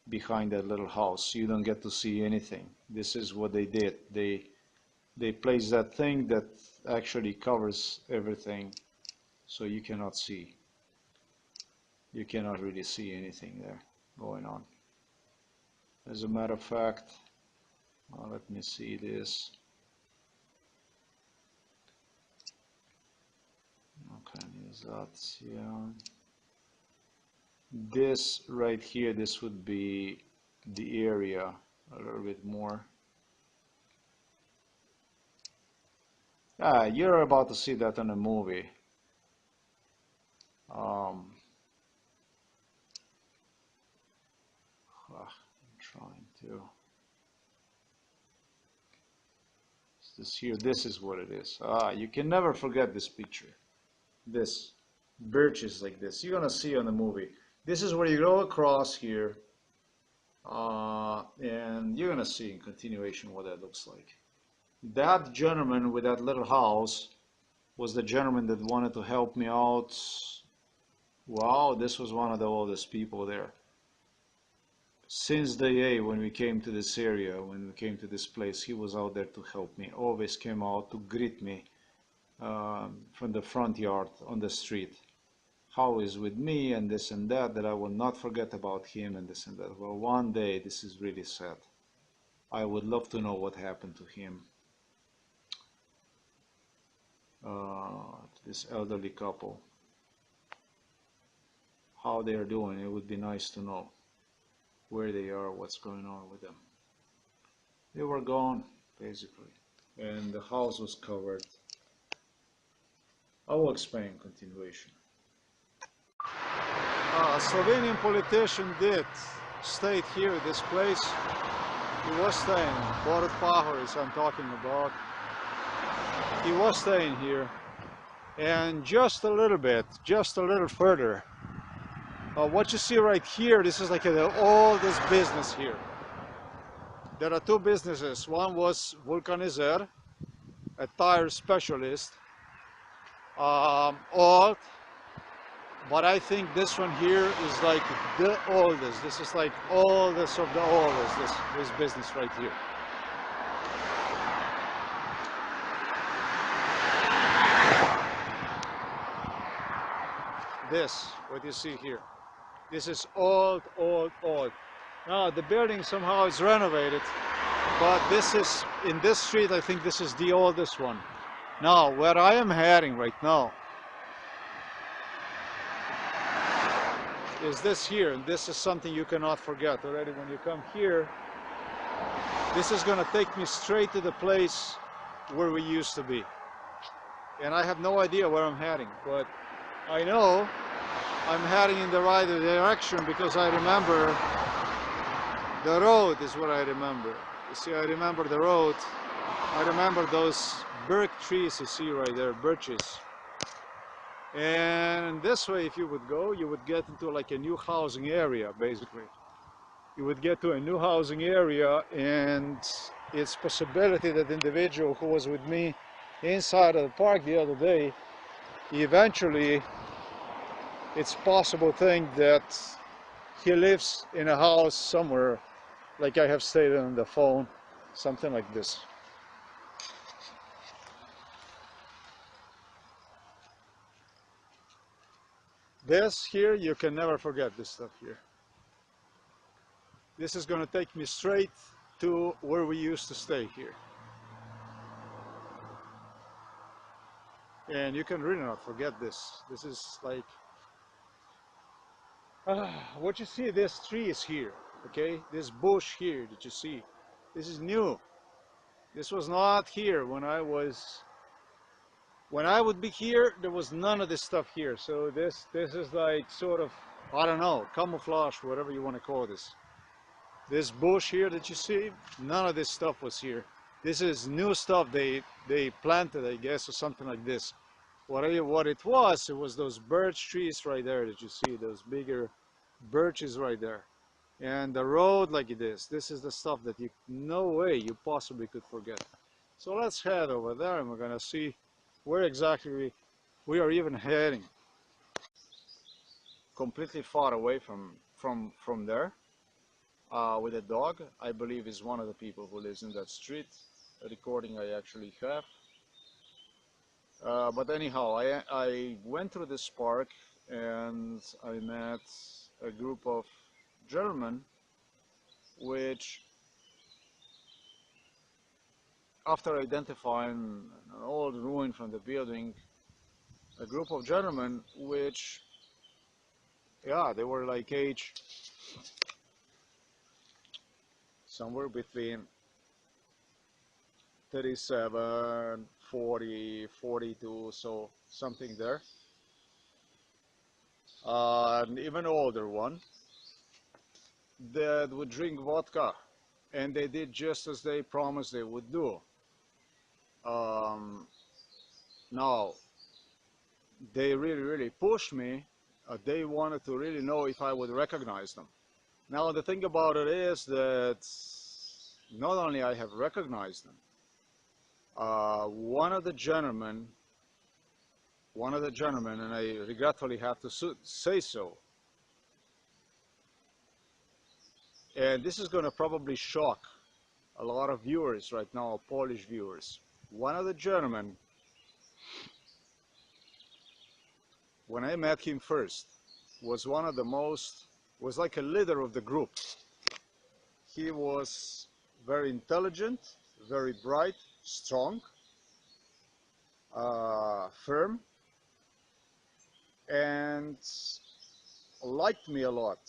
behind that little house. You don't get to see anything. This is what they did. They placed that thing that actually covers everything, so you cannot see. You cannot really see anything there going on. As a matter of fact, let me see this. Okay, is that, yeah. This right here, this would be the area a little bit more. You're about to see that in a movie. I'm trying to. Is this here? This is what it is. You can never forget this picture. This birches like this. You're gonna see on the movie. This is where you go across here, and you're gonna see in continuation what that looks like. That gentleman with that little house was the gentleman that wanted to help me out. Wow, this was one of the oldest people there. Since day A, when we came to this area, when we came to this place, he was out there to help me. Always came out to greet me from the front yard on the street. How is with me and this and that, that I will not forget about him and this and that. Well, one day, this is really sad. I would love to know what happened to him. This elderly couple. How they are doing, it would be nice to know where they are, what's going on with them. They were gone, basically, and the house was covered. I will explain in continuation. A Slovenian politician did stayed here at this place. He was staying, Borut Pahor is I'm talking about. He was staying here, and just a little bit, just a little further. What you see right here, this is like the oldest business here. There are two businesses. One was Vulcanizer, a tire specialist, old, but I think this one here is like the oldest. This is like oldest of the oldest, this business right here. This, what you see here. This is old, old, old. Now the building somehow is renovated, but this is, in this street, I think this is the oldest one. Now, where I am heading right now is this here, and this is something you cannot forget. Already when you come here, this is gonna take me straight to the place where we used to be. And I have no idea where I'm heading, but I know I'm heading in the right direction because I remember the road is what I remember. You see, I remember the road. I remember those birch trees you see right there, birches. And this way, if you would go, you would get into like a new housing area, basically. You would get to a new housing area, and it's possibility that the individual who was with me inside of the park the other day, eventually, it's possible thing that he lives in a house somewhere, like I have stated on the phone, something like this. This here, you can never forget this stuff here. This is going to take me straight to where we used to stay here. And you can really not forget this. This is like, what you see, this tree is here, okay? This bush here that you see, this is new. This was not here when I would be here, there was none of this stuff here. So this is like sort of, I don't know, camouflage, whatever you want to call this. This bush here that you see, none of this stuff was here. This is new stuff they planted, I guess, or something like this. What it was those birch trees right there that you see, those bigger birch is right there. And the road like this is the stuff that you, no way you possibly could forget. So let's head over there and we're gonna see where exactly we are even heading. Completely far away from there, with a dog. I believe is one of the people who lives in that street. A recording I actually have. But anyhow, I went through this park and I met a group of German, which, after identifying an old ruin from the building, a group of gentlemen which, yeah, they were like age somewhere between 37, 40, 42, so something there. An even older one that would drink vodka, and they did just as they promised they would do. Um, Now, they really pushed me. They wanted to really know if I would recognize them. Now, the thing about it is that not only I have recognized them, one of the gentlemen, and I regretfully have to say so, and this is going to probably shock a lot of viewers right now, Polish viewers. One of the gentlemen, when I met him first, was one of the most, was like a leader of the group. He was very intelligent, very bright, strong, firm, and liked me a lot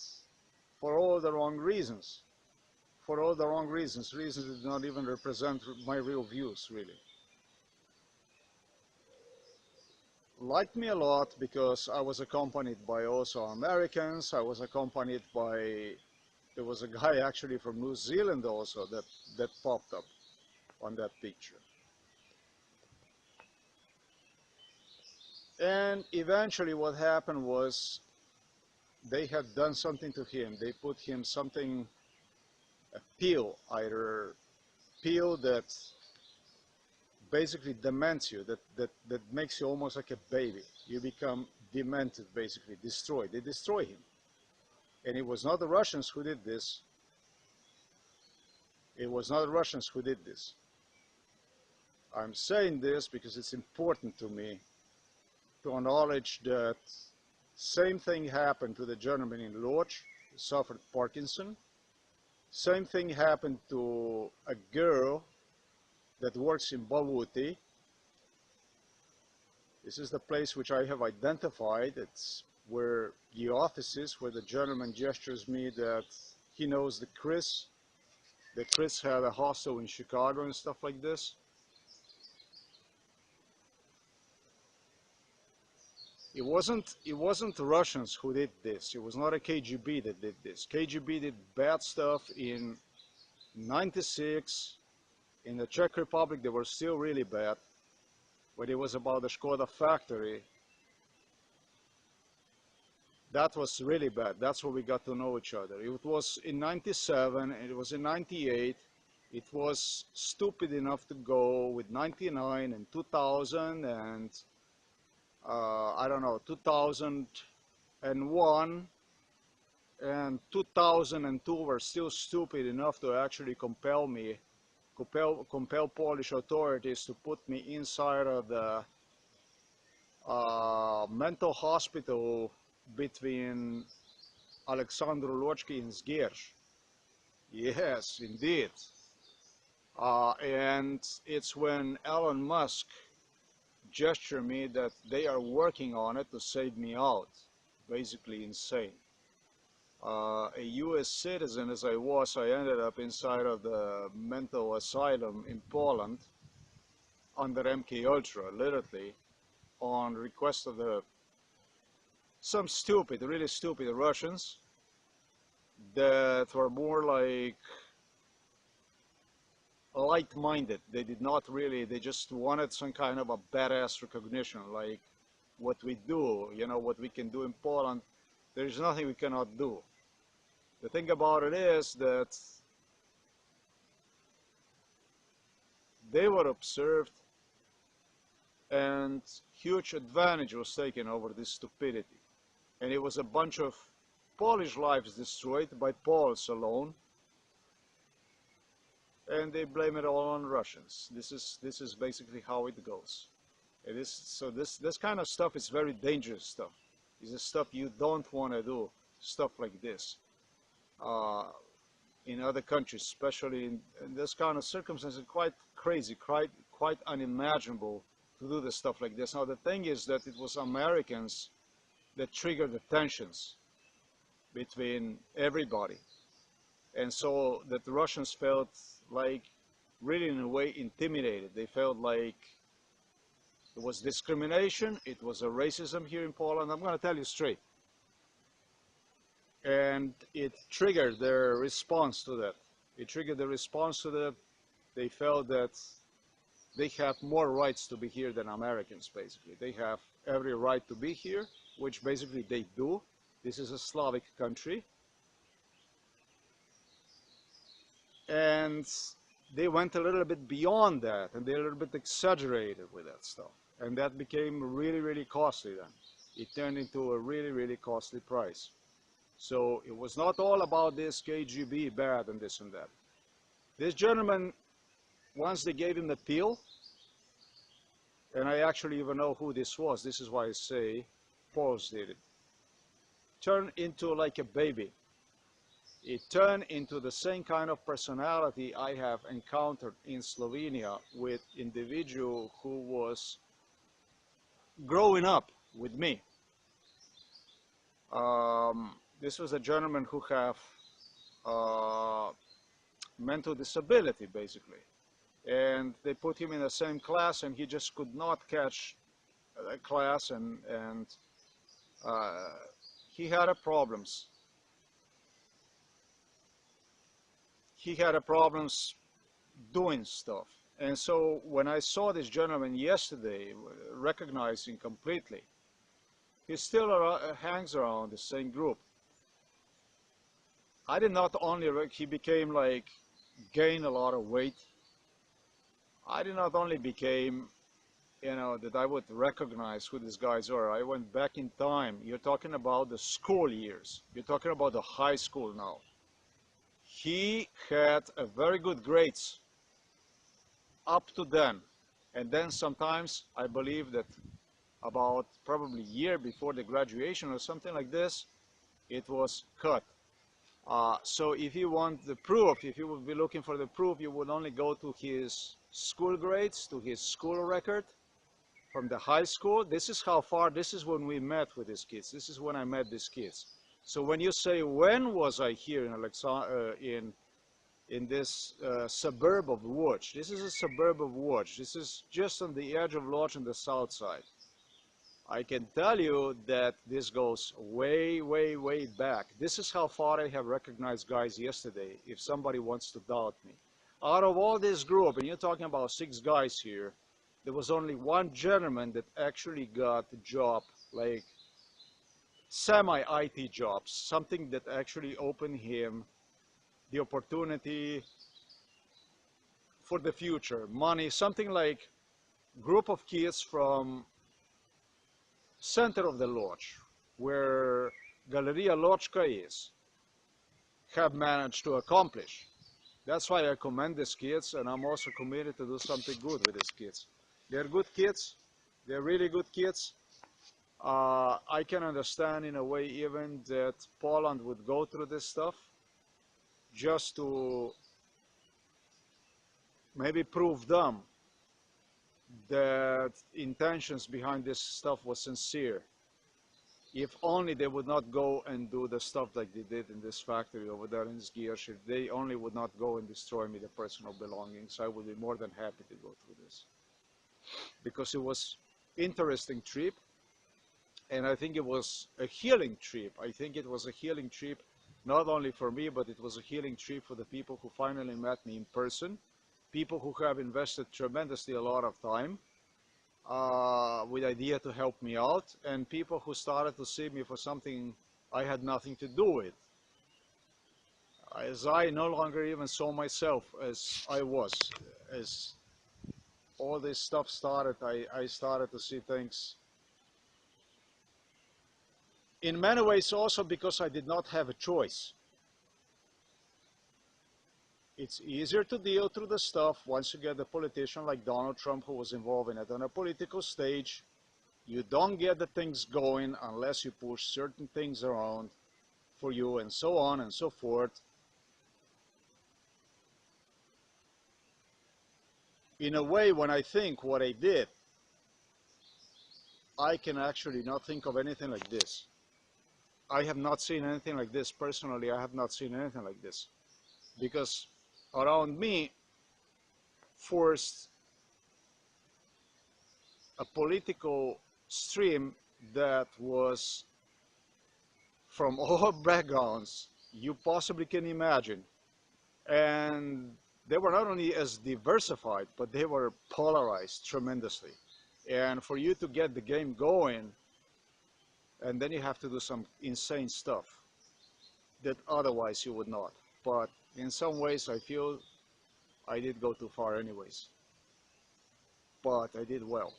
for all the wrong reasons. For all the wrong reasons, reasons that do not even represent my real views, really. Liked me a lot because I was accompanied by also Americans. I was accompanied by, there was a guy actually from New Zealand also that popped up on that picture. And eventually what happened was they had done something to him. They put him something, a pill, either pill that basically dements you, that makes you almost like a baby. You become demented, basically, destroyed. They destroy him. And it was not the Russians who did this. It was not the Russians who did this. I'm saying this because it's important to me to acknowledge that same thing happened to the gentleman in Lodz who suffered Parkinson. Same thing happened to a girl that works in Baluti. This is the place which I have identified. It's where the office is, where the gentleman gestures me that he knows the Chris. That Chris had a hostel in Chicago and stuff like this. It wasn't the Russians who did this. It was not a KGB that did this. KGB did bad stuff in 96. In the Czech Republic, they were still really bad. When it was about the Škoda factory, that was really bad. That's where we got to know each other. It was in 97, and it was in 98. It was stupid enough to go with 99 and 2000 and I don't know, 2001 and 2002 were still stupid enough to actually compel Polish authorities to put me inside of the mental hospital between Alexandru Lochki and Zgierz. Yes, indeed. And it's when Elon Musk gestured me that they are working on it to save me out. Basically insane. A US citizen as I was, I ended up inside of the mental asylum in Poland under MK Ultra, literally, on request of some stupid, really stupid Russians that were more like light-minded. They did not really, they just wanted some kind of a badass recognition, like what we do, you know, what we can do in Poland. There is nothing we cannot do. The thing about it is that they were observed and huge advantage was taken over this stupidity. And it was a bunch of Polish lives destroyed by Poles alone. And they blame it all on Russians. This is basically how it goes. It is, so this kind of stuff is very dangerous stuff. It's the stuff you don't want to do, stuff like this. In other countries, especially in this kind of circumstances, quite crazy, quite unimaginable to do this stuff like this. Now the thing is that it was Americans that triggered the tensions between everybody. And so that the Russians felt like really in a way intimidated. They felt like it was discrimination, it was a racism here in Poland. I'm going to tell you straight. And it triggered their response to that. It triggered the response to that. They felt that they have more rights to be here than Americans, basically. They have every right to be here, which basically they do. This is a Slavic country. And they went a little bit beyond that, and they a little bit exaggerated with that stuff. And that became really, really costly then. It turned into a really, really costly price. So it was not all about this KGB bad and this and that. This gentleman, once they gave him the pill, and I actually even know who this was, this is why I say Poles did it, turned into like a baby. It turned into the same kind of personality I have encountered in Slovenia with individual who was growing up with me. This was a gentleman who have mental disability, basically. And they put him in the same class, and he just could not catch a class, and he had problems. He had problems doing stuff. And so when I saw this gentleman yesterday, recognizing completely, he still hangs around the same group. I did not only, he became like, gain a lot of weight. I did not only became, you know, that I would recognize who these guys are. I went back in time. You're talking about the school years. You're talking about the high school now. He had a very good grades up to then. And then sometimes I believe that about probably a year before the graduation or something like this, it was cut. So if you want the proof, if you would be looking for the proof, you would only go to his school grades, to his school record from the high school. This is how far, this is when we met with these kids. This is when I met these kids. So when you say, when was I here in this suburb of Lodz? This is a suburb of Lodz. This is just on the edge of Lodz on the south side. I can tell you that this goes way, way, way back. This is how far I have recognized guys yesterday, if somebody wants to doubt me. Out of all this group, and you're talking about 6 guys here, there was only one gentleman that actually got a job, like semi-IT jobs, something that actually opened him the opportunity for the future, money, something like group of kids from center of the Lodz, where Galeria Lodzka is, have managed to accomplish. That's why I commend these kids, and I'm also committed to do something good with these kids. They're good kids, they're really good kids. I can understand in a way even that Poland would go through this stuff just to maybe prove them that intentions behind this stuff was sincere. If only they would not go and do the stuff like they did in this factory over there in Rzgow, if they only would not go and destroy me the personal belongings, I would be more than happy to go through this. Because it was interesting trip, and I think it was a healing trip. I think it was a healing trip not only for me, but it was a healing trip for the people who finally met me in person, people who have invested tremendously a lot of time with idea to help me out, and people who started to see me for something I had nothing to do with. As I no longer even saw myself as I was. As all this stuff started, I started to see things in many ways also because I did not have a choice. It's easier to deal through the stuff once you get a politician like Donald Trump who was involved in it on a political stage. You don't get the things going unless you push certain things around for you and so on and so forth. In a way, when I think what I did, I can actually not think of anything like this. I have not seen anything like this. Personally, I have not seen anything like this. Because around me forced a political stream that was from all backgrounds you possibly can imagine. And they were not only as diversified, but they were polarized tremendously. And for you to get the game going, and then you have to do some insane stuff that otherwise you would not. But in some ways, I feel I did go too far anyways. But I did well.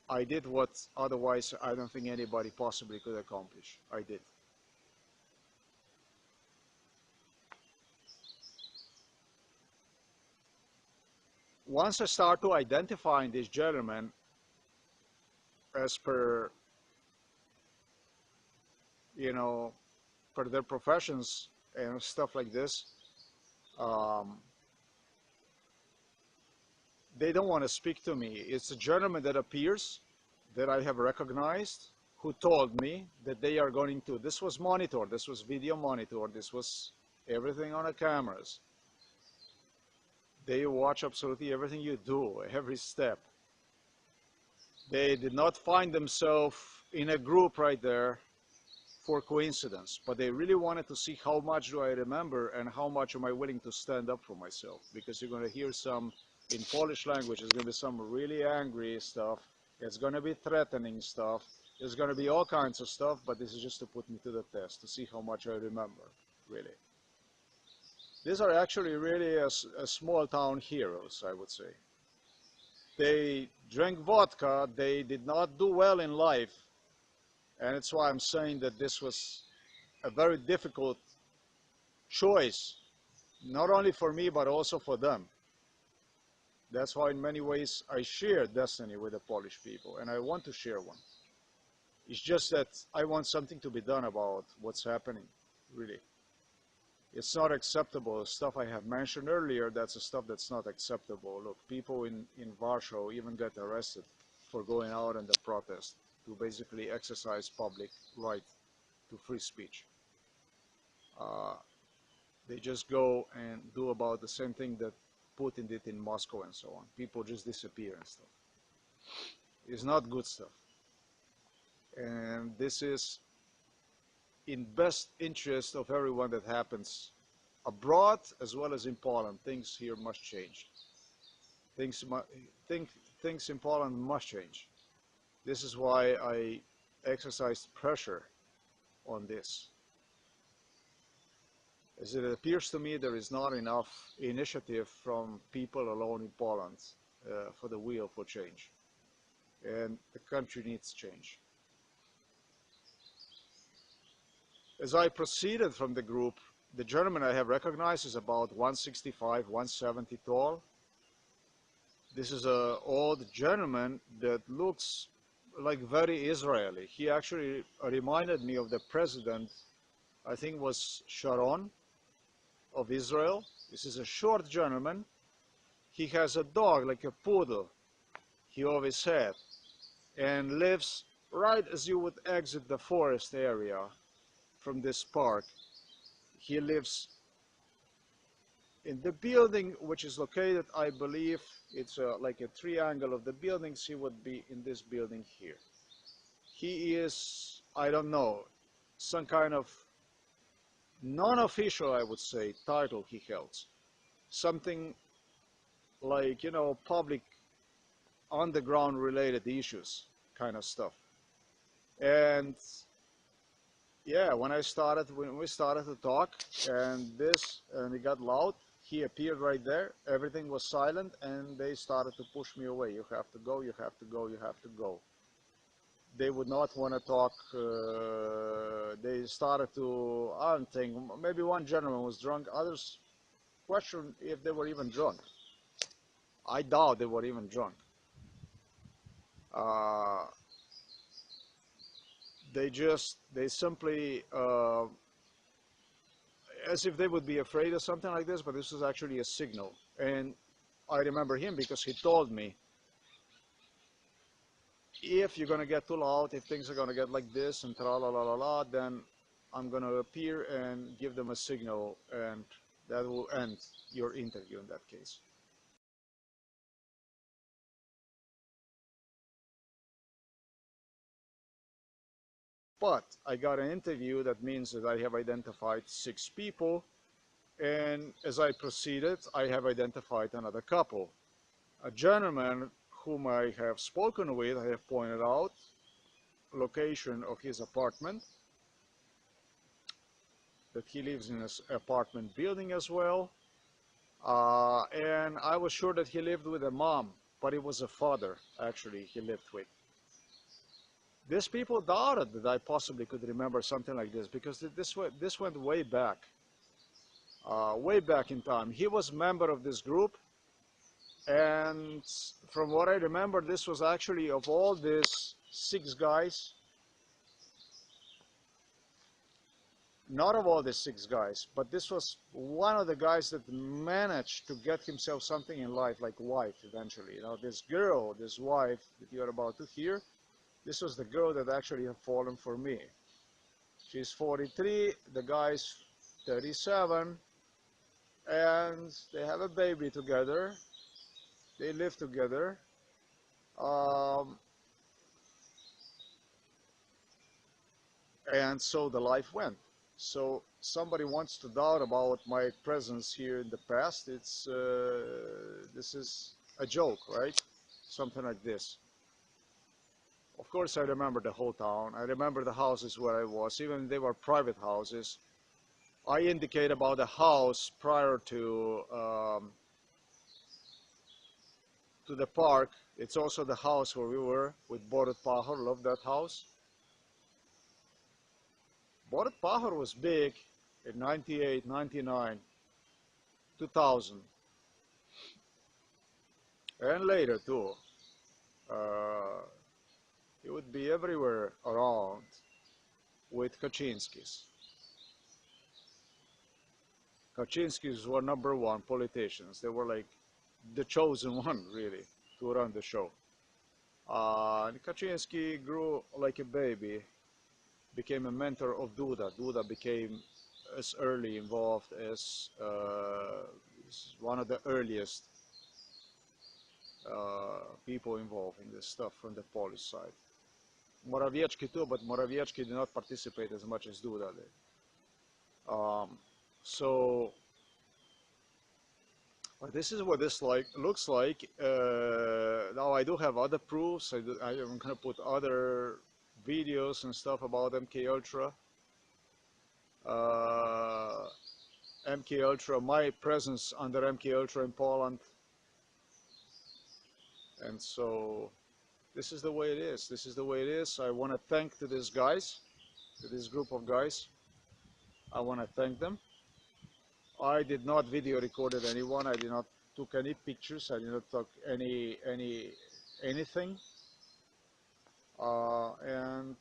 I did what otherwise I don't think anybody possibly could accomplish. I did. Once I start to identifying these gentlemen as per, you know, per their professions and stuff like this, they don't want to speak to me. It's a gentleman that appears that I have recognized who told me that they are going to, this was monitored, this was video monitored, this was everything on the cameras. They watch absolutely everything you do, every step. They did not find themselves in a group right there for coincidence, but they really wanted to see how much do I remember and how much am I willing to stand up for myself, because you're going to hear some in Polish language, there's going to be some really angry stuff, it's going to be threatening stuff, there's going to be all kinds of stuff, but this is just to put me to the test, to see how much I remember, really. These are actually really a small town heroes, I would say. They drank vodka, they did not do well in life, and it's why I'm saying that this was a very difficult choice, not only for me, but also for them. That's why in many ways I share destiny with the Polish people, and I want to share one. It's just that I want something to be done about what's happening, really. It's not acceptable. Stuff I have mentioned earlier, that's the stuff that's not acceptable. Look, people in Warsaw even get arrested for going out in the protest to basically exercise public right to free speech. They just go and do about the same thing that Putin did in Moscow and so on. People just disappear and stuff. It's not good stuff. And this is in best interest of everyone that happens abroad as well as in Poland. Things here must change. Things in Poland must change. This is why I exercised pressure on this. As it appears to me, there is not enough initiative from people alone in Poland for the wheel for change. And the country needs change. As I proceeded from the group, the gentleman I have recognized is about 165, 170 tall. This is an old gentleman that looks like very Israeli. He actually reminded me of the president, I think was Sharon of Israel. This is a short gentleman. He has a dog, like a poodle, he always had, and lives right as you would exit the forest area from this park. He lives in the building, which is located, I believe, it's like a triangle of the buildings. He would be in this building here. He is, I don't know, some kind of non-official, I would say, title he holds. Something like, you know, public underground related issues kind of stuff. And yeah, when we started to talk, and it got loud, he appeared right there. Everything was silent, and they started to push me away. You have to go. You have to go. You have to go. They would not want to talk. They started to, I don't think, maybe one gentleman was drunk. Others questioned if they were even drunk. I doubt they were even drunk. Uh, they simply, as if they would be afraid of something like this, but this was actually a signal. And I remember him because he told me, if you're going to get too loud, if things are going to get like this and tra la la la la, then I'm going to appear and give them a signal, and that will end your interview in that case. But I got an interview, that means that I have identified 6 people, and as I proceeded, I have identified another couple. A gentleman whom I have spoken with, I have pointed out location of his apartment, that he lives in an apartment building as well. And I was sure that he lived with a mom, but it was a father, actually, he lived with. These people doubted that I possibly could remember something like this, because this went way back in time. He was a member of this group, and from what I remember, this was actually, of all these 6 guys, not of all the 6 guys, but this was one of the guys that managed to get himself something in life, like wife eventually. You know, this girl, this wife that you're about to hear, this was the girl that actually had fallen for me. She's 43, the guy's 37, and they have a baby together. They live together. Um, and so the life went. So somebody wants to doubt about my presence here in the past. This is a joke, right? Something like this. Of course, I remember the whole town. I remember the houses where I was, even if they were private houses. I indicate about the house prior to the park. It's also the house where we were with Borut Pahor. Love that house. Borut Pahor was big in 98, 99, 2000, and later too. Uh, it would be everywhere around with Kaczynskis. Kaczynskis were #1 politicians. They were like the chosen one, really, to run the show. And Kaczynski grew like a baby, became a mentor of Duda. Duda became as early involved as one of the earliest people involved in this stuff from the Polish side. Morawiecki too, but Morawiecki did not participate as much as Duda did. So this is what this looks like. Now I do have other proofs. I am going to put other videos and stuff about MK Ultra. MK Ultra, my presence under MK Ultra in Poland. And so this is the way it is. This is the way it is. I want to thank to these guys, to this group of guys. I want to thank them. I did not video recorded anyone. I did not took any pictures. I did not took anything. And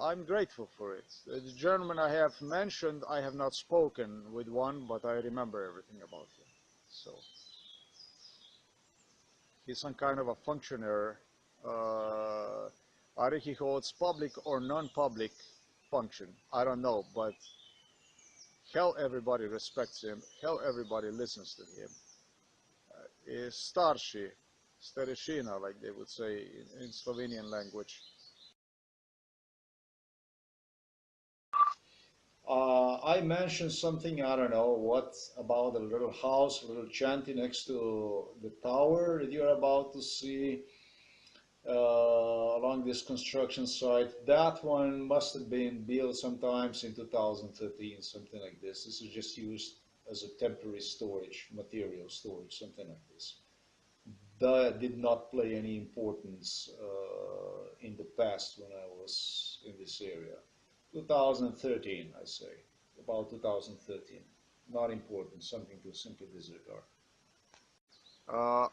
I'm grateful for it. The gentleman I have mentioned, I have not spoken with one, but I remember everything about him. So he's some kind of a functionary. Either he holds public or non-public function. I don't know, but hell, everybody respects him. Hell, everybody listens to him. Is starszy, stareshina, like they would say in Slovenian language. I mentioned something, I don't know what, about a little house, a little shanty next to the tower that you're about to see. along this construction site. That one must have been built sometimes in 2013, something like this. This is just used as a temporary storage, material storage, something like this. That did not play any importance in the past when I was in this area. 2013, I say, about 2013. Not important, something to simply disregard.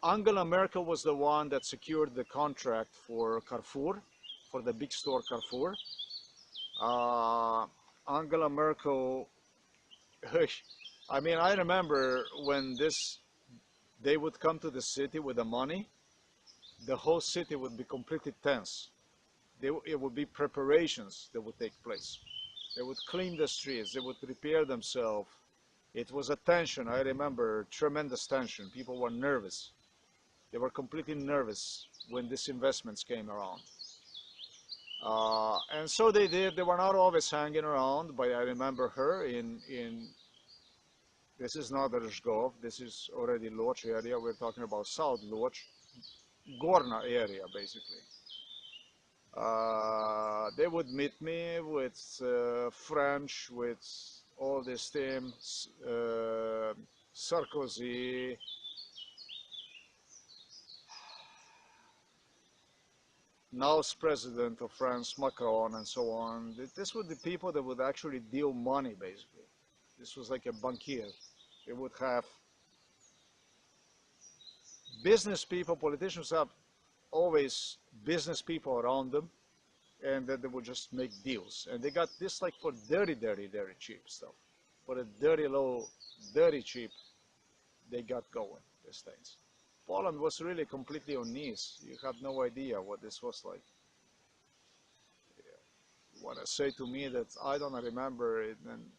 Angela Merkel was the one that secured the contract for Carrefour, for the big store Carrefour. Angela Merkel, I mean, I remember when they would come to the city with the money, the whole city would be completely tense. It would be preparations that would take place. They would clean the streets, they would prepare themselves. It was a tension, I remember, tremendous tension. People were nervous. They were completely nervous when these investments came around. And so they did. They were not always hanging around, but I remember her in this is not Rzgow, this is already Lodz area. We're talking about South Lodz, Gorna area, basically. They would meet me with French, with all these teams, Sarkozy, now's president of France, Macron, and so on. This were the people that would actually deal money, basically. This was like a bankier. They would have business people, politicians have always business people around them, and then they would just make deals. And they got this like for dirty, dirty, dirty cheap stuff. For a dirty low, dirty cheap, they got going, these things. Poland was really completely on knees. You had no idea what this was like. You want to say to me that I don't remember it, and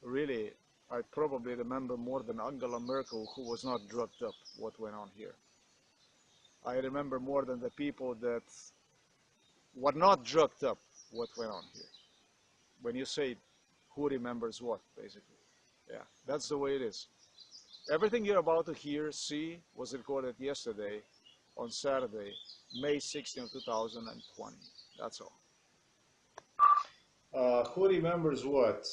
really, I probably remember more than Angela Merkel, who was not drugged up, what went on here. I remember more than the people that were not drugged up, what went on here. When you say who remembers what, basically. Yeah, that's the way it is. Everything you're about to hear, see, was recorded yesterday on Saturday, May 16, 2020. That's all. Who remembers what?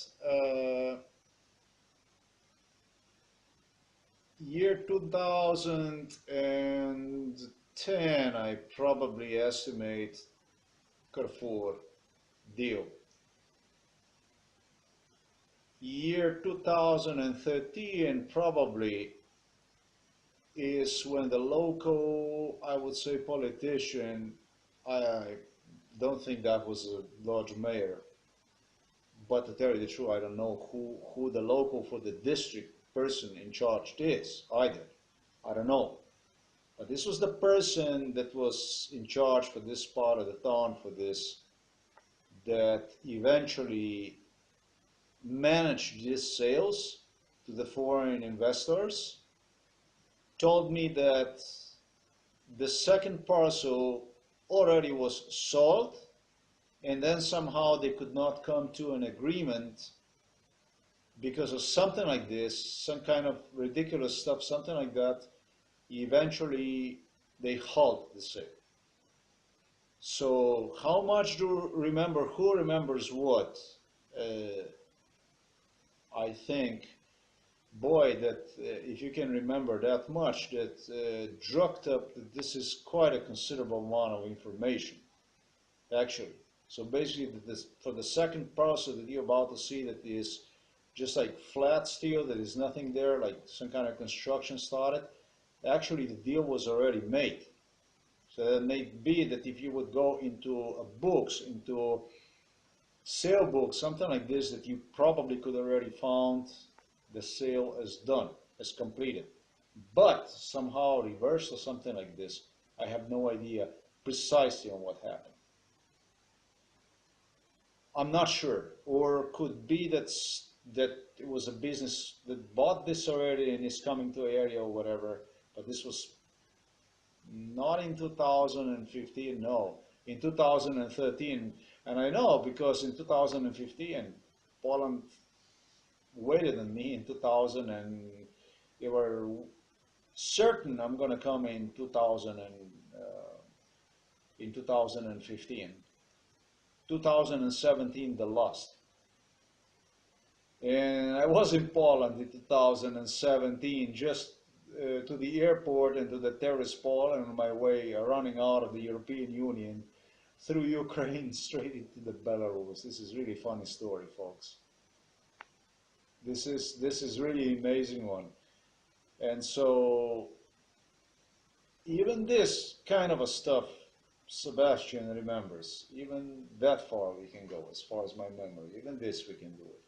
Year 2010, I probably estimate Carrefour deal. Year 2013 probably is when the local, I would say, politician, I don't think that was a Lodz mayor, but to tell you the truth, I don't know who the local for the district person in charge is either. I don't know. But this was the person that was in charge for this part of the town for this, that eventually managed these sales to the foreign investors, told me that the second parcel already was sold, and then somehow they could not come to an agreement because of something like this, some kind of ridiculous stuff, something like that. Eventually they halt the sale. So how much do you remember, who remembers what? I think, boy, that if you can remember that much, that drugged up, that this is quite a considerable amount of information, actually. So basically, this, for the second parcel that you're about to see, that is just like flat steel, there is nothing there, like some kind of construction started, actually the deal was already made. So it may be that if you would go into books, into sale books, something like this, that you probably could already found the sale as done, as completed. But somehow reversed or something like this, I have no idea precisely on what happened. I'm not sure, or could be that it was a business that bought this already and is coming to area or whatever, but this was not in 2015, no, in 2013. And I know because in 2015, Poland waited on me in 2000, and they were certain I'm going to come in 2011, in 2015. 2017, the Lodz. And I was in Poland in 2017, just to the airport and to the terrace Poland on my way, running out of the European Union through Ukraine straight into the Belarus. This is really funny story, folks. This is really amazing one. And so even this kind of a stuff, Sebastian remembers. Even that far we can go, as far as my memory. Even this we can do it.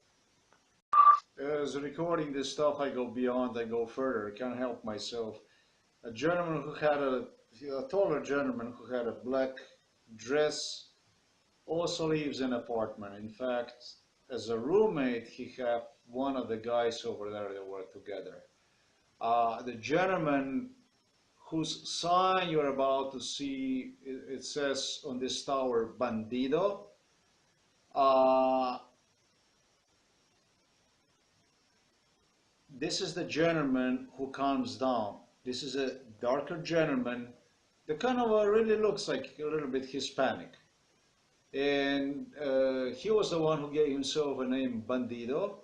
As recording this stuff, I go beyond, I go further. I can't help myself. A gentleman who had a taller gentleman who had a black dress also lives in an apartment. In fact, as a roommate, he had one of the guys over there that were together. The gentleman whose sign you're about to see, it says on this tower, Bandido. This is the gentleman who comes down. This is a darker gentleman that kind of really looks like a little bit Hispanic. And he was the one who gave himself a name Bandido,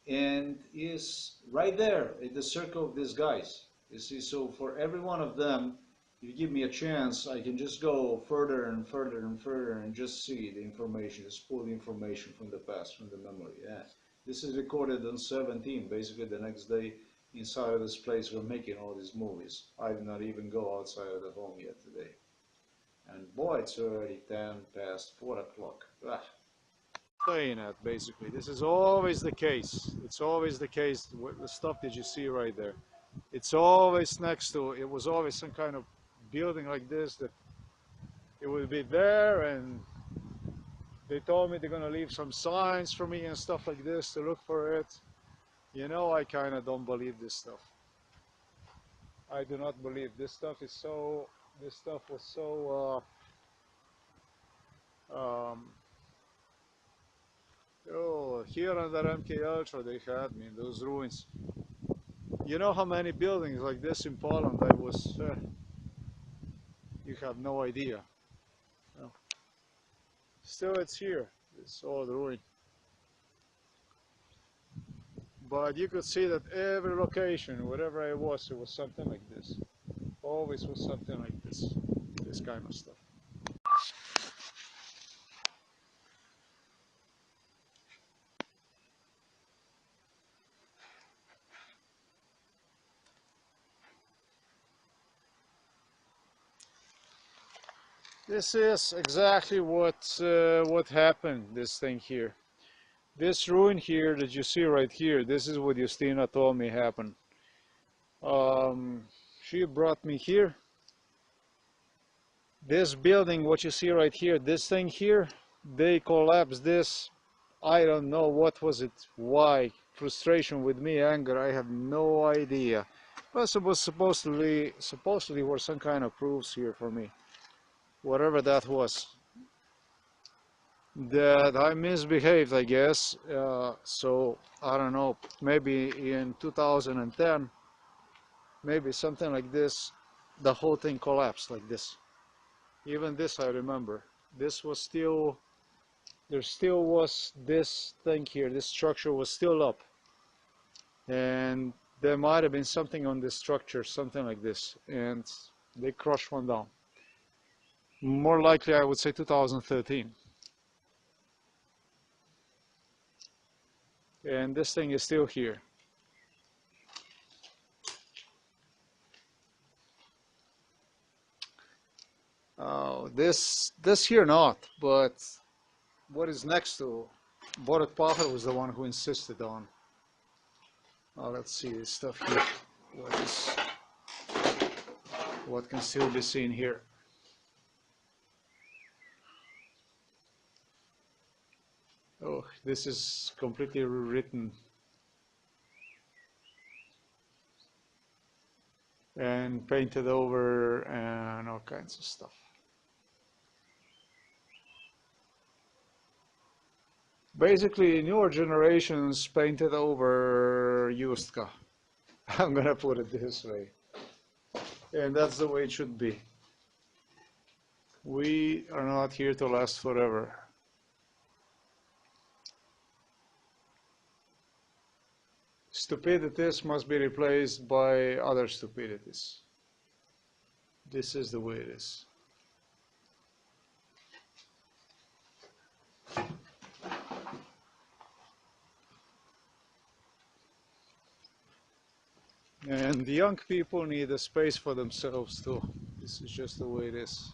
and is right there in the circle of these guys. You see, so for every one of them, if you give me a chance, I can just go further and further and further and just see the information, just pull the information from the past, from the memory. Yeah. This is recorded on 17, basically the next day inside of this place we're making all these movies. I did not even go outside of the home yet today. And boy, it's already 10 past 4 o'clock. Ah. Playing at basically. This is always the case. It's always the case with the stuff that you see right there. It's always next to, it was always some kind of building like this that it would be there, and they told me they're gonna leave some signs for me and stuff like this to look for it. You know, I kind of don't believe this stuff. I do not believe this stuff is so, this stuff was so oh, here under MK Ultra they had me in those ruins. You know how many buildings like this in Poland I was, you have no idea. No. Still it's here, this old ruin. But you could see that every location, wherever I was, it was something like this. Always was something like this kind of stuff. This is exactly what happened, this thing here. This ruin here that you see right here, this is what Justina told me happened. She brought me here. This building, what you see right here, this thing here, they collapsed this. I don't know what was it, why. Frustration with me, anger, I have no idea. But it was supposedly were some kind of proofs here for me. Whatever that was. That I misbehaved, I guess. So, I don't know, maybe in 2010, maybe something like this, the whole thing collapsed like this. Even this I remember. This was still, there still was this thing here, this structure was still up. And there might have been something on this structure, something like this. And they crushed one down. More likely I would say 2013. And this thing is still here. This here not, but what is next to Borut Pavel was the one who insisted on. Let's see this stuff here. What can still be seen here? Oh, this is completely rewritten and painted over and all kinds of stuff. Basically, newer generations painted over Justka. I'm gonna put it this way. And that's the way it should be. We are not here to last forever. Stupidities must be replaced by other stupidities. This is the way it is. And the young people need a space for themselves too. This is just the way it is.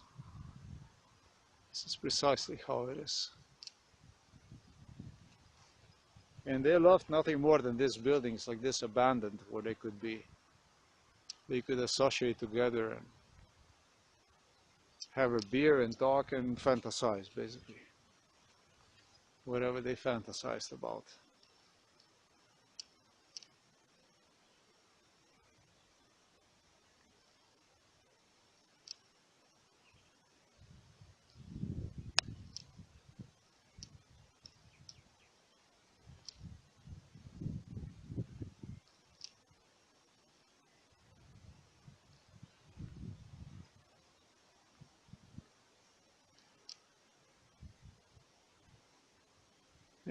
This is precisely how it is. And they loved nothing more than these buildings like this abandoned where they could be. They could associate together and have a beer and talk and fantasize, basically. Whatever they fantasized about.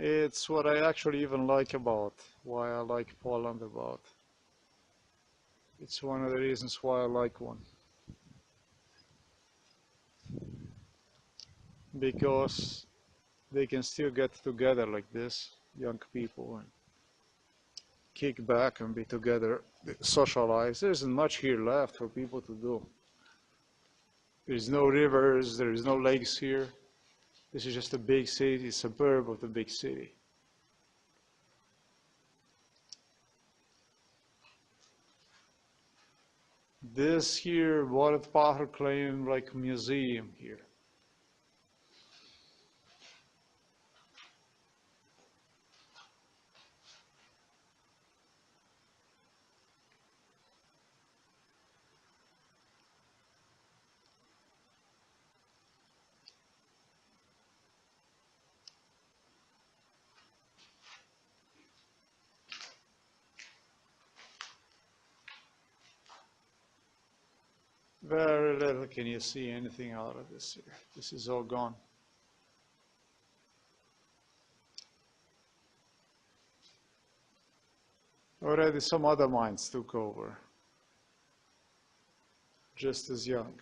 It's what I actually even like about, why I like Poland about. It's one of the reasons why I like one. Because they can still get together like this, young people, and kick back and be together, socialize. There isn't much here left for people to do. There's no rivers, there is no lakes here. This is just a big city, suburb of the big city. This here, Waterpacher claim like museum here. Very little can you see anything out of this here. This is all gone. Already some other minds took over, just as young.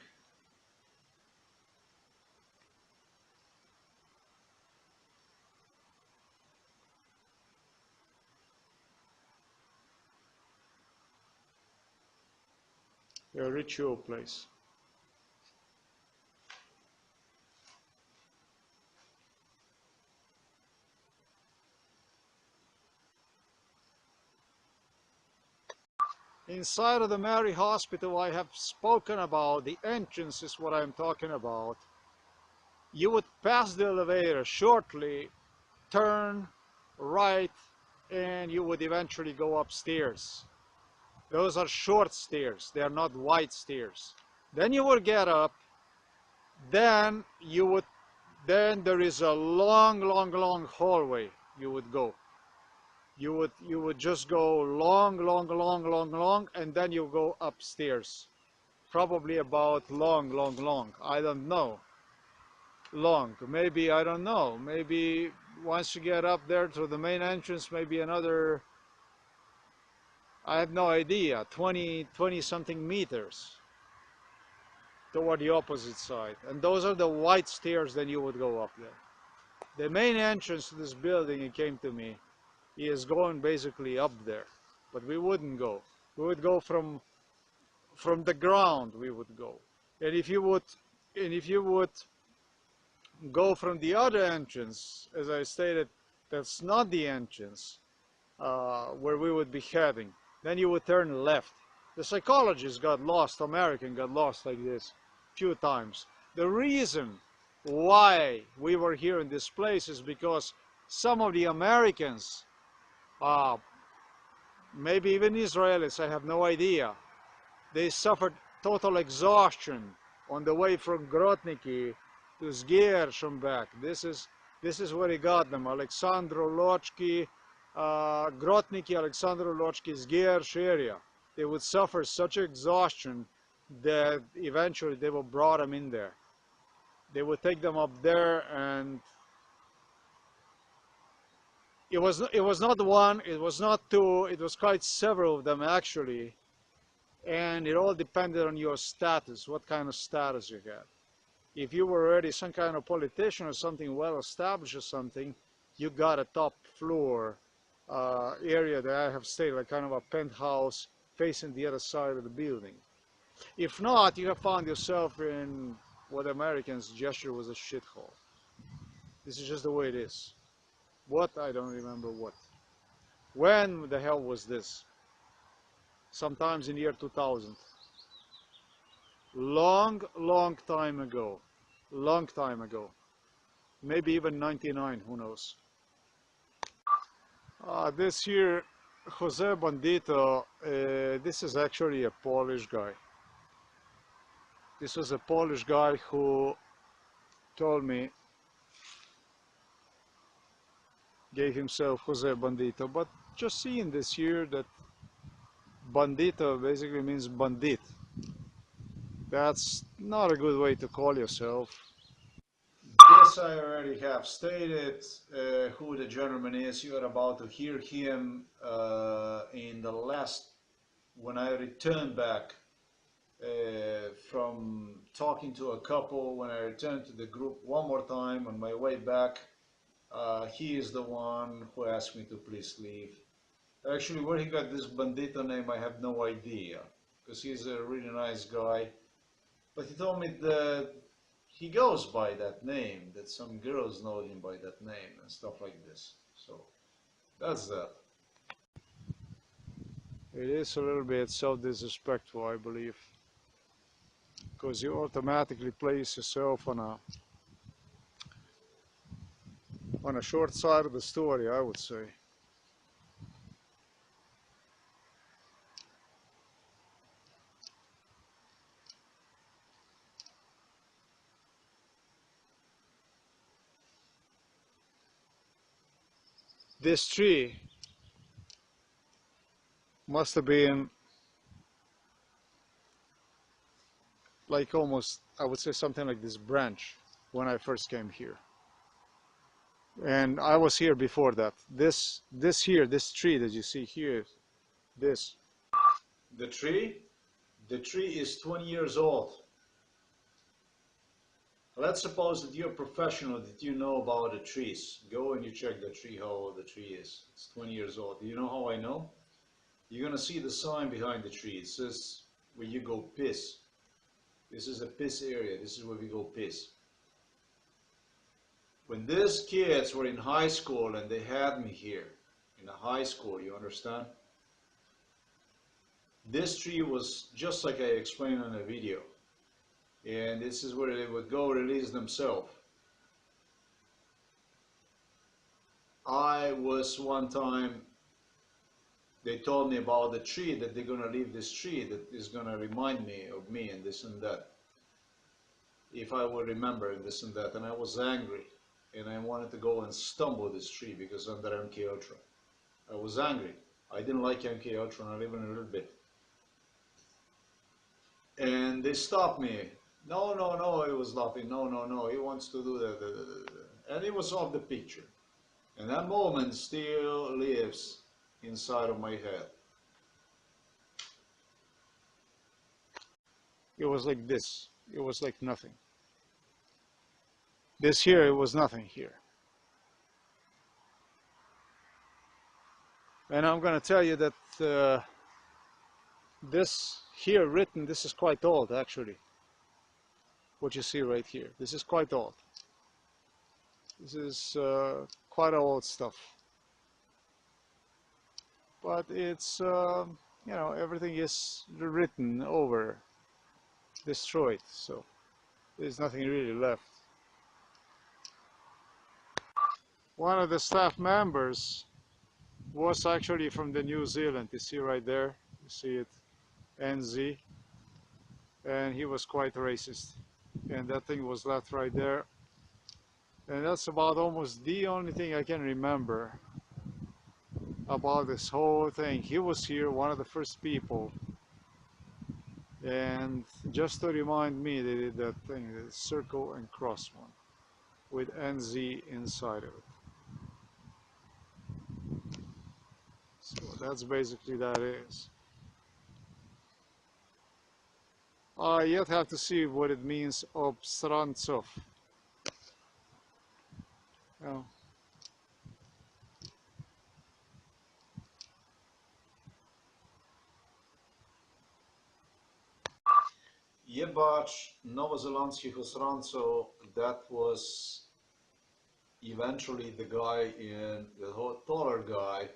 A ritual place. Inside of the Mary Hospital, I have spoken about the entrance is what I'm talking about. You would pass the elevator shortly, turn right, and you would eventually go upstairs. Those are short stairs, they are not wide stairs. Then you would get up, then there is a long hallway you would go. You would just go long, and then you go upstairs. Probably about long. I don't know. Long, maybe, I don't know. Maybe once you get up there to the main entrance, maybe another, I have no idea, 20 something meters toward the opposite side. And those are the wide stairs, then you would go up there. The main entrance to this building, it came to me, he is going basically up there, but we wouldn't go. We would go from the ground. We would go, and if you would go from the other entrance, as I stated, that's not the entrance where we would be heading. Then you would turn left. The psychologist got lost. American got lost like this a few times. The reason why we were here in this place is because some of the Americans, maybe even Israelis, I have no idea, they suffered total exhaustion on the way from Grotniki to Rzgow back. This is where he got them. Alexandro Lochki, Grotniki, Alexandro Lochki, Rzgow area. They would suffer such exhaustion that eventually they were brought them in there. They would take them up there, and it was not one, it was not two, it was quite several of them actually, and it all depended on your status, what kind of status you had. If you were already some kind of politician or something well established or something, you got a top floor area that I have stayed, like kind of a penthouse facing the other side of the building. If not, you have found yourself in what Americans gesture was a shithole. This is just the way it is. What? I don't remember what. When the hell was this? Sometimes in the year 2000. Long time ago. Long time ago. Maybe even 99, who knows. This here, Jose Bandito, this is actually a Polish guy. This was a Polish guy who told me, gave himself Jose Bandito, but just seeing this here that Bandito basically means bandit. That's not a good way to call yourself. This I already have stated, who the gentleman is. You are about to hear him in the last, when I returned back from talking to a couple, when I returned to the group one more time on my way back. He is the one who asked me to please leave. Actually, where he got this Bandito name, I have no idea, because he's a really nice guy. But he told me that he goes by that name, that some girls know him by that name and stuff like this. So that's that. It is a little bit self-disrespectful, I believe, because you automatically place yourself on a short side of the story, I would say. This tree must have been like almost, I would say something like this branch when I first came here. And I was here before that. This tree that you see here, this. The tree is 20 years old. Let's suppose that you're a professional, that you know about the trees. Go and you check the tree, how old the tree is. It's 20 years old. Do you know how I know? You're gonna see the sign behind the tree. It says where you go piss. This is a piss area. This is where we go piss. When these kids were in high school and they had me here, in a high school, you understand? This tree was just like I explained on the video. And this is where they would go release themselves. I was one time, they told me about the tree, that they're gonna leave this tree that is gonna remind me of me and this and that. If I would remember and this and that, and I was angry. And I wanted to go and stumble this tree because under MK Ultra. I was angry. I didn't like MK Ultra, not even a little bit. And they stopped me. No, it was nothing. No, he wants to do that. And it was off the picture. And that moment still lives inside of my head. It was like this. It was like nothing. This here, it was nothing here. And I'm going to tell you that this here written, this is quite old actually. What you see right here. This is quite old. This is quite old stuff. But it's, you know, everything is written over, destroyed. So there's nothing really left. One of the staff members was actually from the New Zealand. You see right there, you see it, NZ, and he was quite racist. And that thing was left right there. And that's about almost the only thing I can remember about this whole thing. He was here, one of the first people, And just to remind me, they did that thing, the circle and cross one, with NZ inside of it. So that's basically that is. I yet have to see what it means obstrantsov. Oh. Jebacz Nowozelandskich Osranco, that was eventually the guy in the taller guy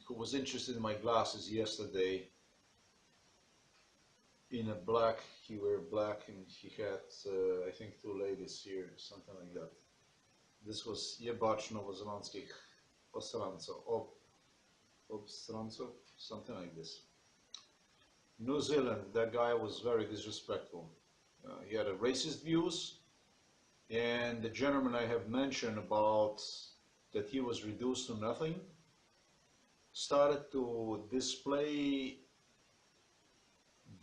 who was interested in my glasses yesterday. In a black, he wore black, and he had I think two ladies here, something like that. This was Jebacz Nowozelandskich Osranco, Obstranco, something like this. New Zealand, that guy was very disrespectful. He had a racist views, and the gentleman I have mentioned about that he was reduced to nothing started to display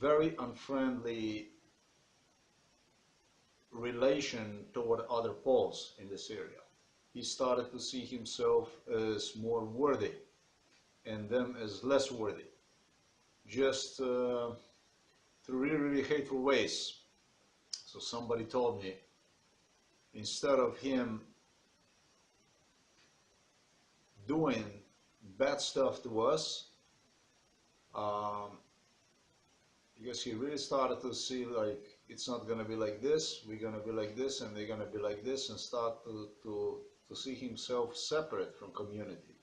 very unfriendly relation toward other Poles in this area. He started to see himself as more worthy and them as less worthy, just through really, really hateful ways. So somebody told me, instead of him doing bad stuff to us, because he really started to see like it's not going to be like this, we're going to be like this, and they're going to be like this, and start to see himself separate from community.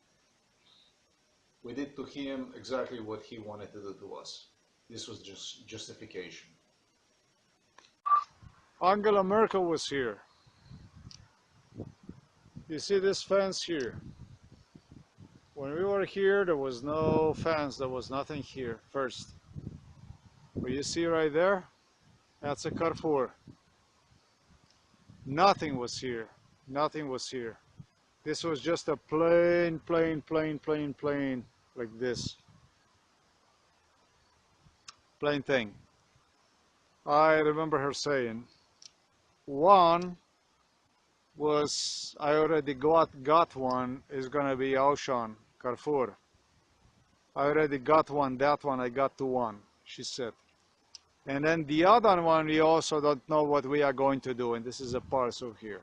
We did to him exactly what he wanted to do to us. This was just justification. Angela Merkel was here. You see this fence here? When we were here, there was no fence, there was nothing here first. But you see right there, that's a Carrefour. Nothing was here, nothing was here. This was just a plain, like this. Plain thing. I remember her saying, one was, I already got one, is gonna be Auchan, Carrefour. I already got one, that one I got to one, she said. And then the other one, we also don't know what we are going to do, and this is a parcel here.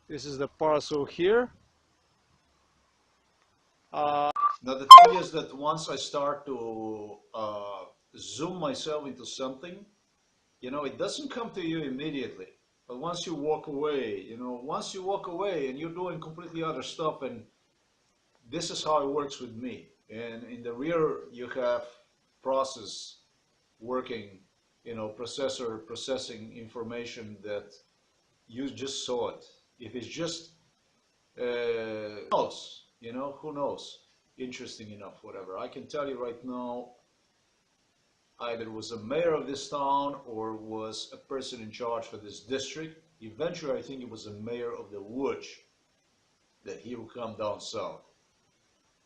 This is the parcel here. Now the thing is that once I start to zoom myself into something, you know, it doesn't come to you immediately. But once you walk away, you know, once you walk away and you're doing completely other stuff, and this is how it works with me. And in the rear, you have process working, you know, processor processing information that you just saw it. If it's just, who knows, you know, who knows? Interesting enough, whatever. I can tell you right now, either was a mayor of this town or was a person in charge for this district. Eventually, I think it was a mayor of the Łódź that he will come down south.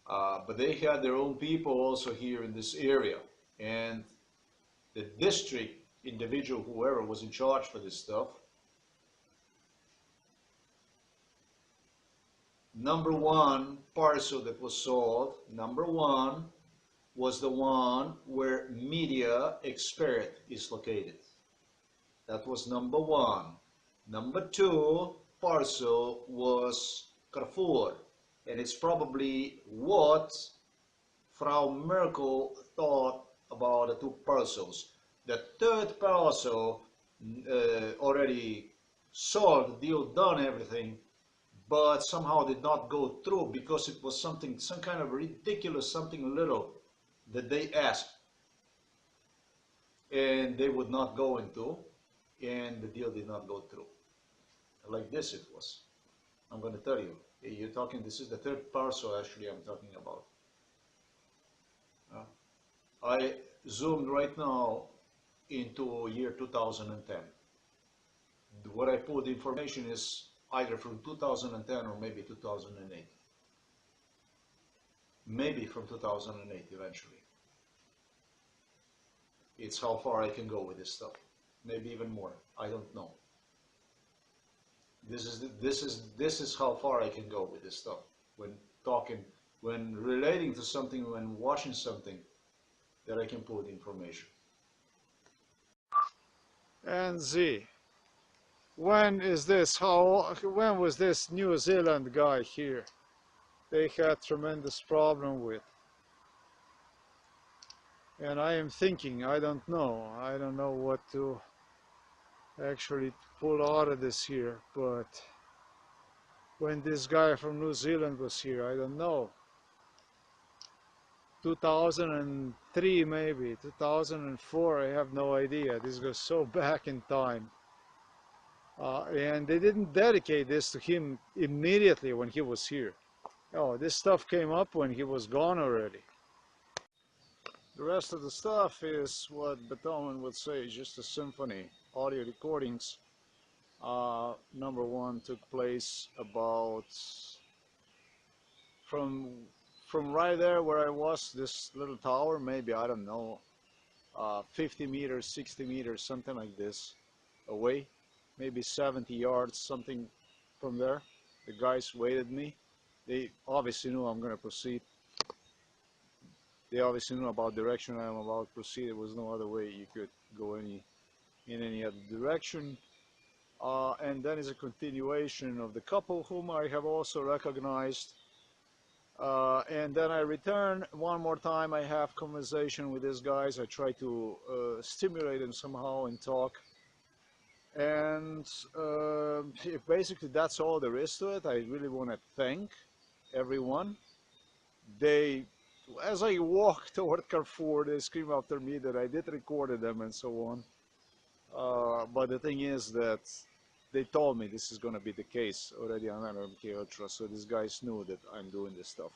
But they had their own people also here in this area. And the district individual, whoever was in charge for this stuff, number one parcel that was sold, number one, was the one where Media Expert is located. That was number one. Number two parcel was Carrefour, and it's probably what Frau Merkel thought about the two parcels. The third parcel already sold, deal done, everything, but somehow did not go through because it was something, some kind of ridiculous, something little that they asked and they would not go into, and the deal did not go through. Like this it was. I'm going to tell you, you're talking, this is the third parcel actually I'm talking about. I zoomed right now into year 2010. What I put information is either from 2010 or maybe 2008. Maybe from 2008 eventually. It's how far I can go with this stuff. Maybe even more. I don't know. This is how far I can go with this stuff. When talking, when relating to something, when watching something, that I can put information. And Z, when was this New Zealand guy here? They had tremendous problem with. And I am thinking, I don't know what to actually pull out of this here, but when this guy from New Zealand was here, I don't know, 2003 maybe, 2004, I have no idea. This goes so back in time. And they didn't dedicate this to him immediately when he was here. Oh, this stuff came up when he was gone already. The rest of the stuff is what Beethoven would say, just a symphony. Audio recordings. Number one took place about from right there where I was, this little tower, maybe, I don't know, 50 meters, 60 meters, something like this away, maybe 70 yards, something from there. The guys waited me. They obviously knew I'm going to proceed. They obviously knew about direction I'm about to proceed. There was no other way you could go in any other direction. And then is a continuation of the couple whom I have also recognized. And then I return one more time. I have conversation with these guys. I try to stimulate them somehow and talk. And basically that's all there is to it. I really want to thank everyone. They, as I walk toward Carrefour, they scream after me that I did record them and so on. But the thing is that they told me this is going to be the case already on MK Ultra, so these guys knew that I'm doing this stuff.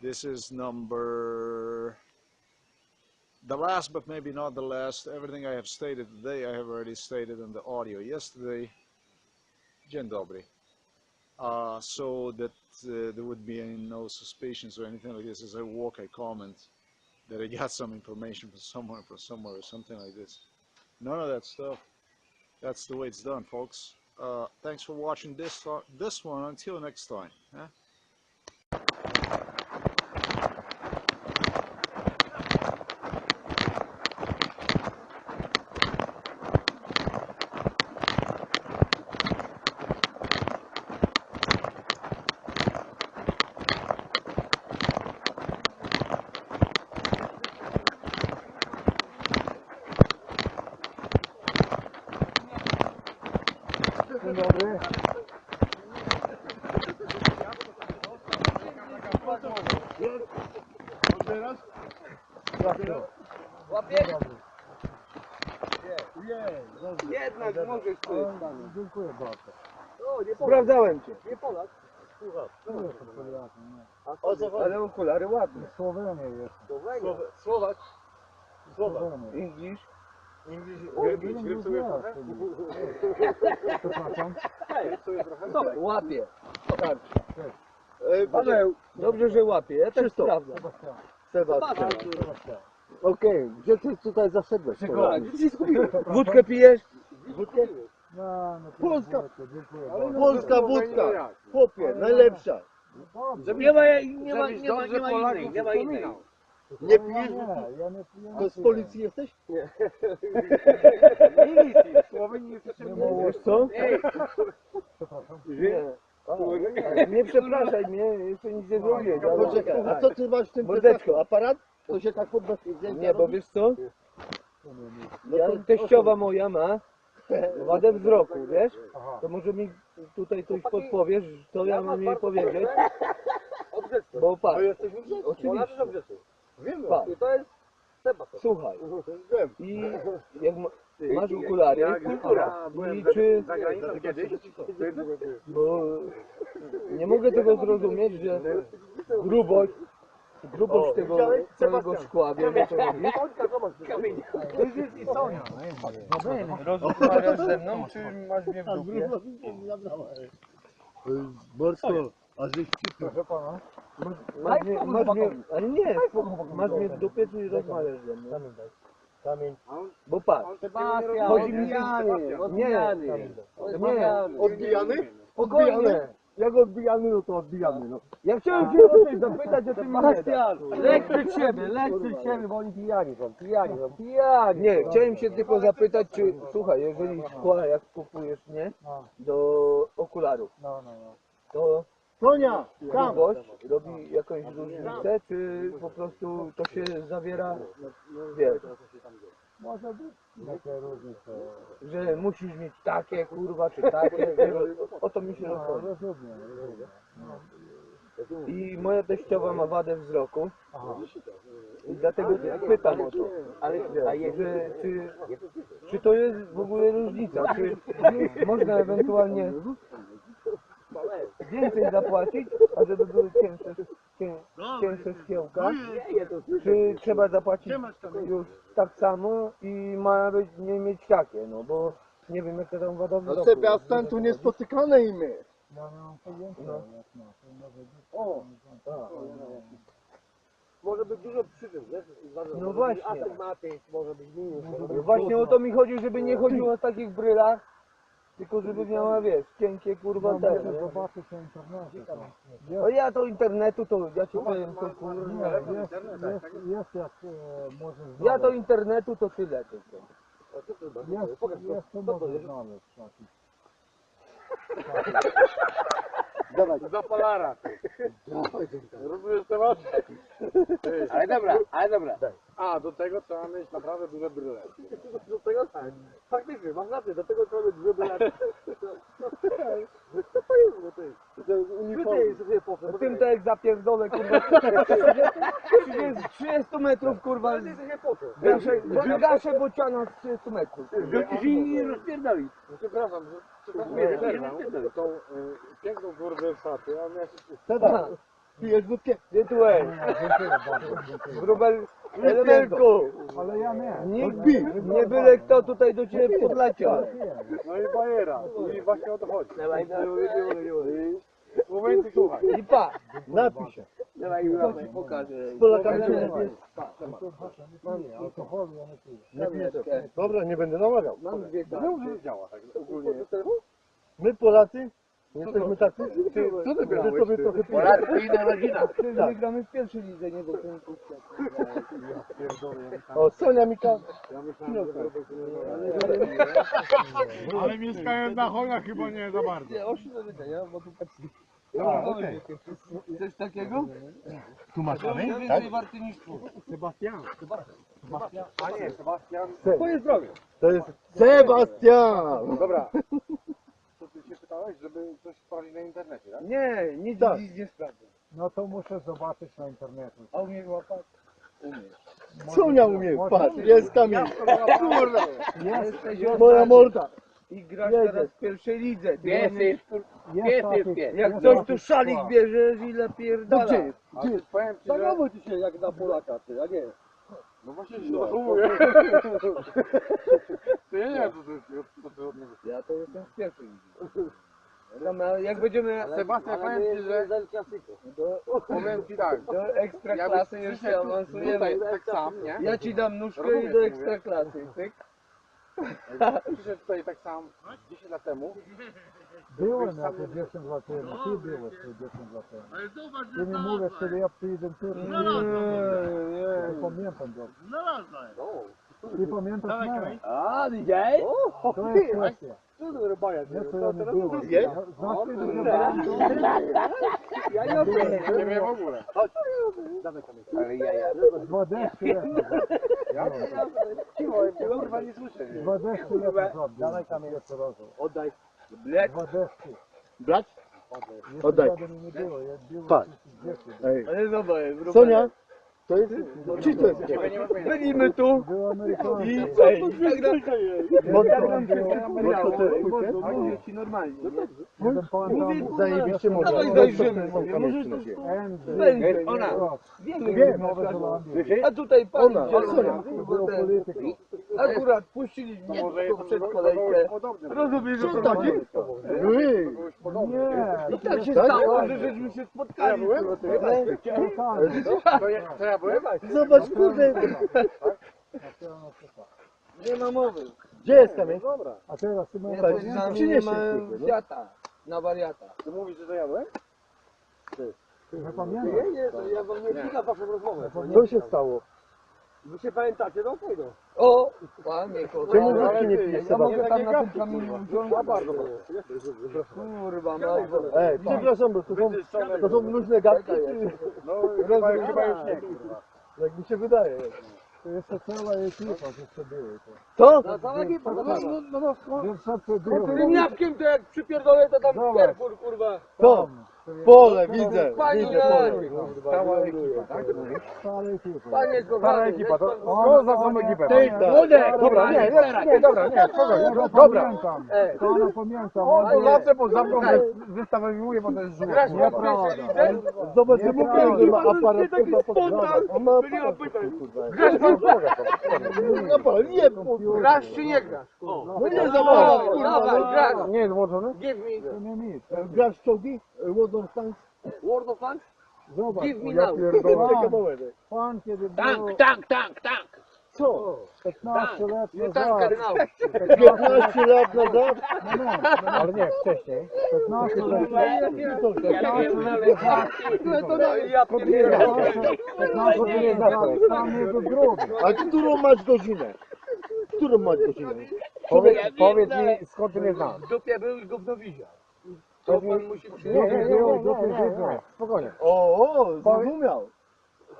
This is the last, but maybe not the last. Everything I have stated today, I have already stated in the audio yesterday. Dzień dobry. So that there would be no suspicions or anything like this. As I walk, I comment that I got some information from somewhere or something like this. None of that stuff. That's the way it's done, folks. Thanks for watching this one. Until next time. Dzień dobry. Teraz? Łapiesz? Nie, Jednak możesz tu. dziękuję bardzo. Sprawdzałem cię. Nie Polak? O co chodzi? Ale okulary ładne. Słowenia jest. Słowak. English. Przepraszam. Dobra, Łapie. Paweł, dobrze, że łapie. Ja też sprawdzam. Sebastian. Okej, gdzie ty tutaj zaszedłeś? Wódkę pijesz? Wódkę? Polska. Polska wódka. Chłopie, najlepsza. Nie ma innej. Nie pijesz? To z policji jesteś? Nie. Wiesz co? Nie przepraszaj mnie, jeszcze nic nie zrobię. Poczekaj, a co ty masz w tym plecaku? Aparat? To się tak pod nie, bo wiesz co? Teściowa moja ma wadę wzroku, wiesz? To może mi tutaj coś podpowiesz, co ja mam jej powiedzieć? Bo patrz, oczywiście. Patrz, słuchaj, i jak masz okulary, i czy, bo nie mogę tego zrozumieć, że grubość tego całego szkła, wiem o co chodzi. Rozmawiasz ze mną, czy masz mnie w dupie? Borsko, a żeś proszę pana. Ale nie, masz mnie w dupie, czy rozmawiasz ze mną? Kamień. Bo patrz, chodzi mi Odbijany? spokojnie. Jak odbijany, no to odbijany, no. Ja chciałem cię o coś zapytać, a ty mi nie dasz. Leć przed siebie, bo oni pijani są. Nie, chciałem się tylko zapytać, czy, słuchaj, jeżeli szkła, jak kupujesz, nie, do okularów, to Sonia, tam! długość robi jakąś różnicę, czy po prostu to się zawiera, wiesz, Może być takie różnice. że musisz mieć takie, kurwa, czy takie, wiesz, o to mi się rozchodzi. Rozumiem. I moja teściowa ma wadę wzroku, i dlatego pytam o to, że czy to jest w ogóle różnica, czy można ewentualnie więcej zapłacić, a żeby były cięższe szkiełka, czy trzeba zapłacić już tak samo i ma być, nie mieć takie, no bo nie wiem jak to tam wada wzroku. Sebastian tu niespotykane imię. Może być dużo przyczyn, wiesz? No właśnie. Astygmatyzm, może być minus. No właśnie o to mi chodzi, żeby nie chodziło o takich brylach, tylko żeby miała, wiesz, cienkie kurwa te, nie? Zobaczyć na internecie. O ja to internetu, to ja ci powiem, to kurwa. Jest jak może Ja to internetu, to tyle tylko. Jest to może znaleźć taki. Dawaj, za polara. Rozumiesz temat? Ale dobra. A, do tego trzeba mieć naprawdę duże bryle. Do tego tak. Faktycznie, masz rację, do tego trzeba mieć wybrać. Co to jest, bo to jest? To jest uniform. W tym to jak zapierdolę, kurwa, 30 metrów, kurwa, gaszę bociana z 30 metrów. I rozpierdoli. Przepraszam, że tą piękną konwersację, a miałem Aha. Pijesz wódkę? Gdzie tu jest? Wróbel, elementku. Ale ja nie. Nie byle kto tutaj do ciebie podleciał. no i bajera. I właśnie o to chodzi. I momenty słuchaj. I pa. Napij się. Co ci pokażę? Z Polakami się nie pije. Alkoholu ja nie piję. Nie piję. Dobra, nie będę namawiał. Wiem, że działa tak ogólnie. My Polacy jesteśmy tacy, że sobie trochę pijemy. My gramy w pierwszej lidze, nie do końca. O, Sonia Mika. Ale mieszkając na Chojach chyba nie za bardzo. Coś takiego? Tu masz kamień? Tak? Więcej warty niż tu. Sebastian. A nie, Sebastian. Twoje zdrowie. To jest Sebastian! Dobra. Co ty się pytałeś, żeby coś sprawdzić na internecie, tak? Nie, nic nie sprawdzę. No to muszę zobaczyć na internecie. A umiesz łapać? Sonia umie, patrz, jest kamień. Kurde. Moja morda. I grasz teraz w pierwszej lidze. Jest Jak ktoś tu szalik bierze, ile pierdala. Gdzie jest? Gdzie jest? Powiem ci, że... Zachowuj ci się jak na Polaka, ty, a nie. No właśnie się zachowuję. To ja nie wiem, co ty od mnie. Ja to jestem w pierwszej lidze. Jak będziemy Sebastian, powiem ci, że... Powiem ci tak. do ekstraklasy jeszcze awansujemy. Tutaj tak sam, nie? Ja ci dam nóżkę i Rozumiesz, do mówię? ekstraklasy. Tyk. Przyszedł tutaj tak sam 10 lat temu. Byłem ja te 10 lat temu, ty byłeś te 10 lat temu. Ty mi mówisz, kiedy ja przyjdę tu, nie pamiętam go. Ty pamiętasz mnie? A, widziałeś? To jest kwestia. Co to robaja? Nie, to ja nie byłem. Jest? Znasz ty, że Ja nie wiem. Nie wiem w ogóle. Ale ja. 20 lat. Ja? Cicho, kurwa nie słyszę. 20 lat zrobił. Dawaj kamień jeszcze raz. Oddaj. Blek. 20. Blek? Jeszcze Oddaj. wtedy mi nie było, ja byłem Patrz. 10. Ale zobacz. Sonia, to jest... Czy to jest? Byliśmy tu. Był Amerykanin. I tak nam mówię ci normalnie. Jeden pamiętam. Zajebiście może. Dawaj zajrzymy. Możesz tu wejść. Ona. Wiemy. A tutaj pan Był polityką. akurat puścili mnie przed kolejkę. Rozumiesz, że to chodzi? Nie. I tak się stało, że żeśmy się spotkali. To ja byłem? Amerykanin. Tak. To ja byłem? Zobacz, kurde. specjalna przypa. Nie ma mowy. Gdzie jest kamień? Dobra. A teraz ty Nie, możesz czy nie ma świata na wariata. Ty mówisz, że to ja byłem? nie pamiętasz? Nie, to ja wam nie słucham waszą rozmowę. Co się stało? Wy się pamiętacie, to pójdą. O, panie kochany. Czemu wódki nie pijesz? Ja mogę tam na tym kamieniu wziąć. Bardzo kurwa, no. Ej, przepraszam, bo to są luźne gadki? No, chyba już nie, kurwa. Jak mi się wydaje. To jeszcze cała ekipa, że były. Co? Cała ekipa, Wiesz co ty było? Tym jabłkiem to jak przypierdolę, to tam Zobacz. Pierkur, kurwa. To! Pole, widzę. Pani Widzę pole. Cała ekipa, tak? Cała ekipa. Panie Stara kochany. ekipa, to On- za on- tą ekipę. Ty, młodek! Dobra, nie, dobra, nie, Ja spokojnie. go Dobra. pamiętam. Ej. To ono pamiętam. On On zawsze pod zamką wystawuje, bo to jest żółt. Grasz Nieprawda. Zobacz, Nie mówię, prawda. że ma aparat. Taki spontan. On ma Nie mam pytań. Grasz pan? Nie, Grasz czy nie grasz? O. no nie za Dawaj, mało. dawaj, grasz. Nie jest włączony? Give me To nie nic. Grasz w czołgi? World of Tanks? World of Tanks? Zobacz. Give me Ja now. pierdolę. Pan kiedy było Tank. Co? 15 lat Nie tank, nazad. now. 15 lat nazad? Ale nie, wcześniej. 15 lat. 15 lat. Tam jego drogi. A którą masz godzinę? Którą masz godzinę? Powiedz mi, skąd ty mnie znasz? W dupie był i gówno widział. To pan musi przyjąć. Spokojnie. O, zrozumiał.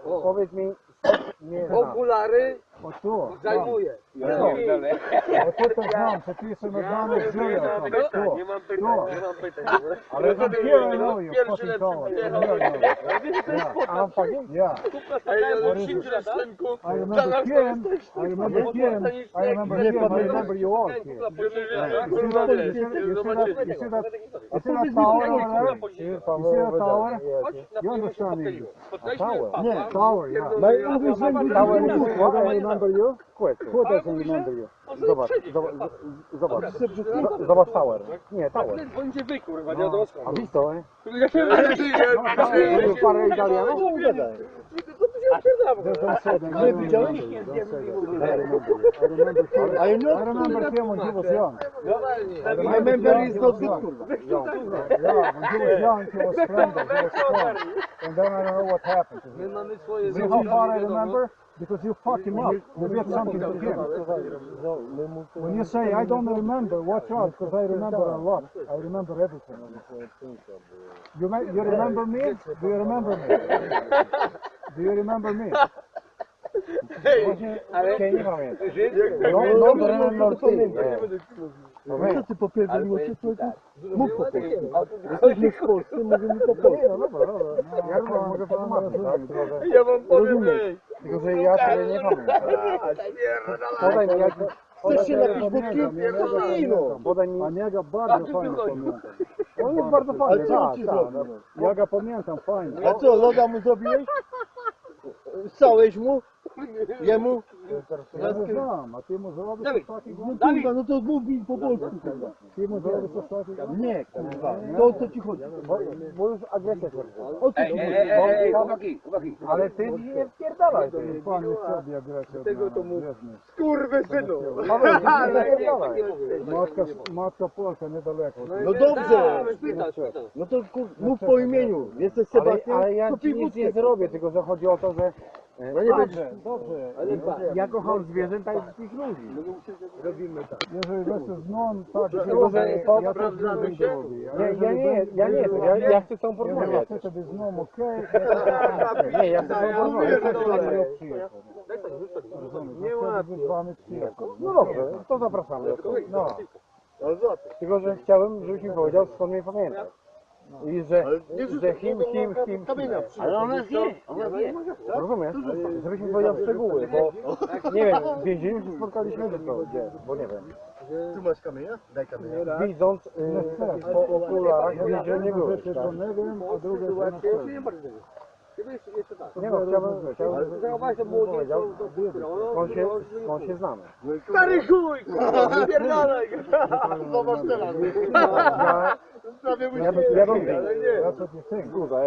Powiedz mi, okulary O tu. zajmuje. O tu to znam, że ty jestem oddany w życiu. Tu. Nie mam Tu. pytań, nie mam pytań. Ale to here I know you Pierwszy fucking lepszy coward. przyjechał. Yeah. I remember him. I remember him. I remember him. I remember you all here. You see that tower over there? You see that tower? You understand English? Nie. Tower, yeah. Tower What I remember you? Who doesn't remember you? Zobacz tower. Nie, tower. Będzie wy, kurwa, nie odrosła. A visto, eh? Parę Italianów? Nie gadaj. Don't say that. Nie widziałeś? Don't say that. I remember him when he was young. My memory is not good, kurwa. Yeah, when he was young, he was splendid, he was strong. And then I don't know what happened to him. See how far I remember? Because you fuck him up. You did something to him. When you say, I don't remember, watch out, because I remember a lot. I remember everything. You remember me? Do you remember me? Do you remember me? Ale nie pamiętam. No, remember Co ty popierdoliło się, człowieku? Mów po polsku. Jesteśmy w Polsce, mówimy po polsku. Ja mogę potłumaczyć, tak? Ja wam powiem, Tylko, że ja sobie nie pamiętam. Podaj mi jakiś... Chcesz się napić wódki? No. Podaj mi... A ja go bardzo fajnie pamiętam. On jest bardzo Ale fajny, co on tak, ci tak. zrobił? Ja go pamiętam, fajnie. A co, loda mu zrobiłeś? Ssałeś mu? Jemu? Ja nie znam, a ty mu zrobisz coś takiego? No kurwa, no to mów mi po polsku, kurwa. Ty mu zrobisz coś takiego? Nie, kurwa. To o co ci chodzi? Bo już agresja się O co ci chodzi? chłopaki. Ale ty nie wpierdalaj. Pan jest sobie agresję. Tego to mów. Skurwysynu. Matka Polska niedaleko. No dobrze. Spytasz. No to mów po imieniu. Jesteś Sebastian? Ale ja to ci nic nie wódkę. zrobię, tylko że chodzi o to, że No nie będzie. Dobrze. ja kocham zwierzęta i wszystkich ludzi. Robimy tak. Jeżeli jesteś znam, tak, Tylko, że ja też sprawdzamy nie się. Ja chcę z tą Ja porozmawiać. chcę sobie znam, okej? Nie, ja chcę z tą porozmawiać. Nie łapie. No dobrze, to zapraszamy. No. Ale za to. Tylko, że chciałem, żebyś mi powiedział, skąd mnie pamiętasz. I że him. Ale ona wie. Rozumiesz? Żebyś mi powiedział szczegóły, bo nie wiem, w więzieniu się spotkaliśmy, czy co? Gdzie? Bo nie wiem. Tu masz kamienia? Daj kamienia. Widząc po okularach, widzę, że nie było. To nie wiem, a drugie to na pewno. Nie no, chciałbym Zachowaj to młodzież, skąd się znamy. Stary chuj, kurwa, wypierdalaj. Zobacz teraz. Ja co ci chcę, kurwa,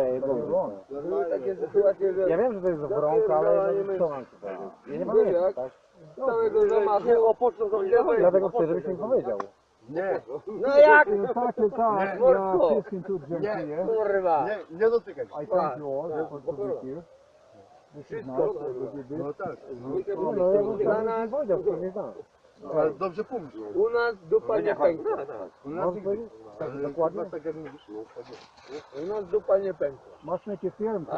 Takie sytuacje, że ja wiem, że to jest wrąg, ale co mam tutaj? Ja nie pamiętam, tak? całego zamachu opoczną Dlatego chcę, żebyś mi powiedział. Nie, No jak? Tak, ja wszystkim tu dziękuję. Kurwa. nie dotykaj. I thank you all for being here. This is nice, what you did. No tak, No, ja bym nie powiedział, co nie znam. ale dobrze pomyśl. U nas dupa nie pęka. Możesz powiedzieć? Tak, dokładnie? Tak jak mówisz. U nas dupa nie pęka. Masz jakiś film, co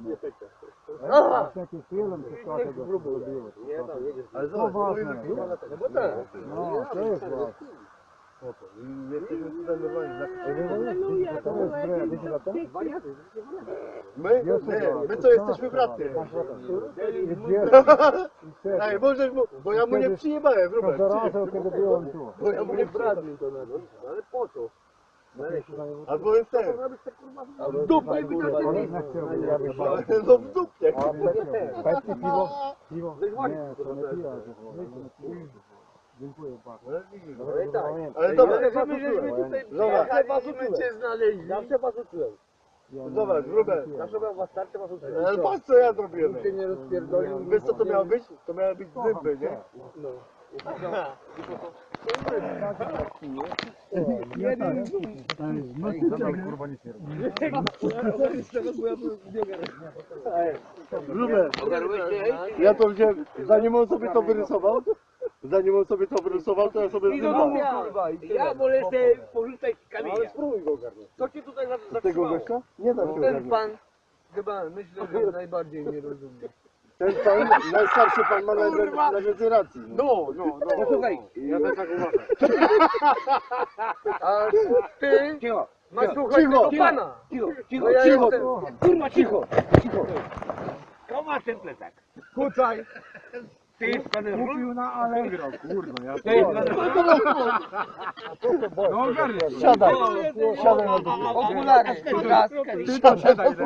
Nie tego? Aha. Masz jakiś film, co tego zrobiłeś? Ale To zobacz, ważne. No bo tak. No, to jest ważne. jesteśmy tutaj normalni. To jest bre, wiecie za to? My to jesteśmy braty. Ej, możesz mu, bo ja mu nie przyjebałem, Robert. Każdy razem, kiedy byłem tu. Bo ja mu nie przyjebałem. Ale po co? Albo jest ten. W dupę by to On nie nie chciał, ja bym bał. No w dupie. Pepsi, piwo? Piwo? Nie, to nie piwa. Dziękuję bardzo. Ale dobra, żeśmy cię znaleźli. Zawsze was uczyłem. zobacz, Robert. Zawsze byłem was starczy, was uczyłem. Ale patrz co ja zrobiłem. Nikt się nie rozpierdolił. Wiesz co to miało być? To miały być zęby, nie? No. Robert, ja to wziąłem, zanim on sobie to wyrysował, to ja sobie zrywałem. Ja wolę sobie porzucać kamienia. spróbuj go ogarnąć. Co cię tutaj Tego zatrzymało? gościa? Nie da się Ten ogarnąć. pan chyba myślę, że najbardziej nie rozumie. Ten pan, najstarszy pan ma najwięcej racji. No słuchaj, Ja też tak uważam. a ty masz słuchać Cicho, tego pana. Cicho, Bo ja cicho. jestem... kurwa, cicho. Kto ma ten plecak? Kucaj. Ty jest panem Kupił na Allegro, kurwa, ja Ty jest panem No ogarnij. Siadaj, siadaj na dupie. Okulary. Ty tam siadaj.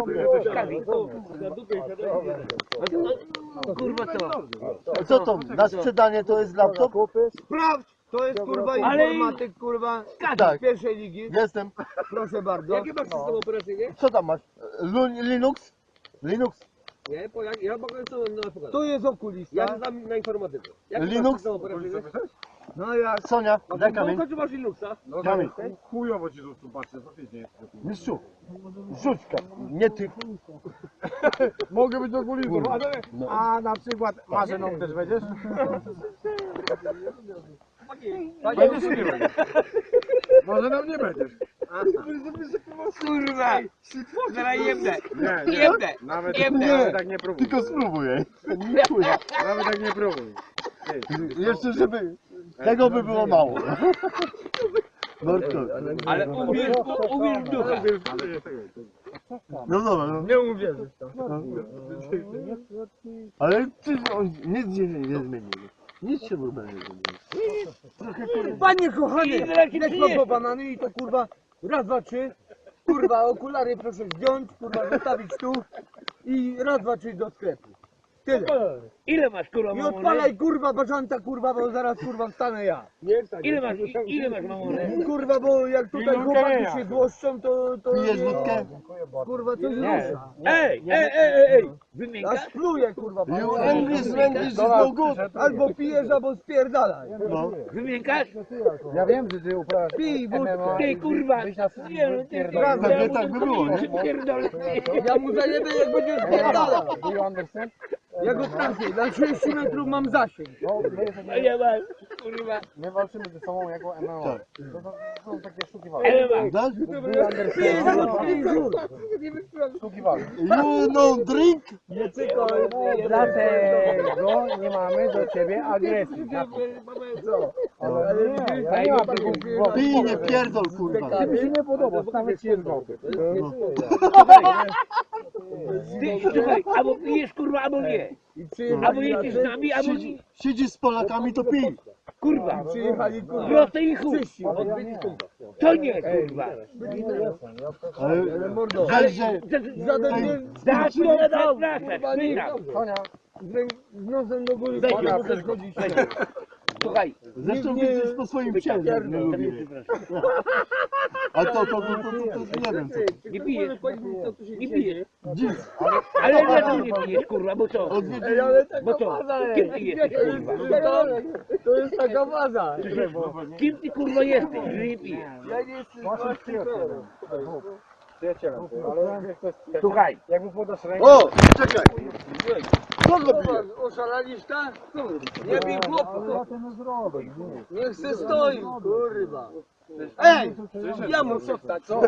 Kurwa co? A co to? Na sprzedanie to jest laptop? Sprawdź. To jest kurwa Ale- informatyk kurwa Tak. pierwszej ligi. Jestem. Proszę bardzo. Jaki masz system operacyjny? Co tam masz? Linux? Linux? Nie, ja mogę sobie na pokazać. Tu jest okulista. Ja znam na informatyce. Jaki masz Linux? system operacyjny? No jak? Sonia, daj kamień. Czy masz Linuxa? Kamień. Chujowo ci tu patrzę, faktycznie. Mistrzu, rzuć nie ty. Mogę być okulistą, a na przykład marzeną też będziesz? Będziesz czy nie będziesz? Może nam nie będziesz. Kurwa! Zaraz jebnę! Nie, Jebnę! Nawet, Jebnę! nawet tak nie próbuj. Tylko spróbuj. Nawet tak nie próbuj. Jeszcze żeby tego by było mało. Ale uwierz w ducha! No dobra, no. Nie uwierzysz to. Ale ty, nic nie zmienił. Nic się w ogóle nie zmieniło. Panie kochany, Ile ci lecz przynieść? po banany i to kurwa raz, dwa, trzy. Kurwa okulary proszę zdjąć, kurwa zostawić tu i raz, dwa, trzy do sklepu. Tyle. Ile masz kurwa I mamony? odpalaj kurwa bażanta kurwa, bo zaraz kurwa wstanę ja. Ile masz mamony? Kurwa, bo jak tutaj chłopaki się złoszczą, to Pijesz wódkę? kurwa coś rusza. Ej! A Wymiękasz? spluję kurwa. You English is no good. Albo pijesz, albo spierdalaj. No. Wymiękasz? Ja wiem, że ty uprawiasz Pij wódkę. Ty kurwa! Nie no, ty Pewnie tak by było, nie? pierdolę! Ja mu zajebę jak będzie spierdalał. Do you understand? Ja go trafię, na 30 metrów mam zasięg. No, my jesteśmy, A ja mam, kurwa! my walczymy ze sobą jako MMO. Tak. To są takie sztuki walki. Ale mam! Dasz? Do you understand? Sztuki walki. You no drink? Nie cykaj. Dlatego nie mamy do ciebie agresji. Ale nie, ja nie mam tego Pij, nie pierdol, kurwa. mi się nie podoba, nawet ci jest głowy. Ty, słuchaj, albo pijesz kurwa, albo nie! Albo jedziesz z nami, albo nie! Siedzisz z Polakami, to pij. Kurwa, Przyjechali, kurwa. proste i chuj. Ale ja nie. To nie, kurwa. Ja nie jestem. Ja to Ale mordo, Ale żaden nie zacznij nie dał, przepraszać, kurwa, nie wygrał. Konia. z nosem do góry, Weź pana go. też chodzi się. Słuchaj, Zresztą widzisz po swoim ciele, nie lubię. A to nie wiem co. nie pijesz, nie pijesz. Dziś. Ale dlaczego nie pijesz, kurwa, bo co? Ej, ale Bo co? Kim ty jesteś, kurwa? to jest taka waza. Kim ty, kurwa, jesteś, że nie pijesz? Ja nie jestem Waszym przyjacielem. Przyjacielem, ale jak to jest przyjaciel? Słuchaj, Jak mu podasz rękę... O, czekaj. Co robisz? Oszalaliś tak? Nie bij Ale chłopu, ja to nie zrobię. Nie. niech se stoi, kurwa. Ej, ja muszę wstać, co?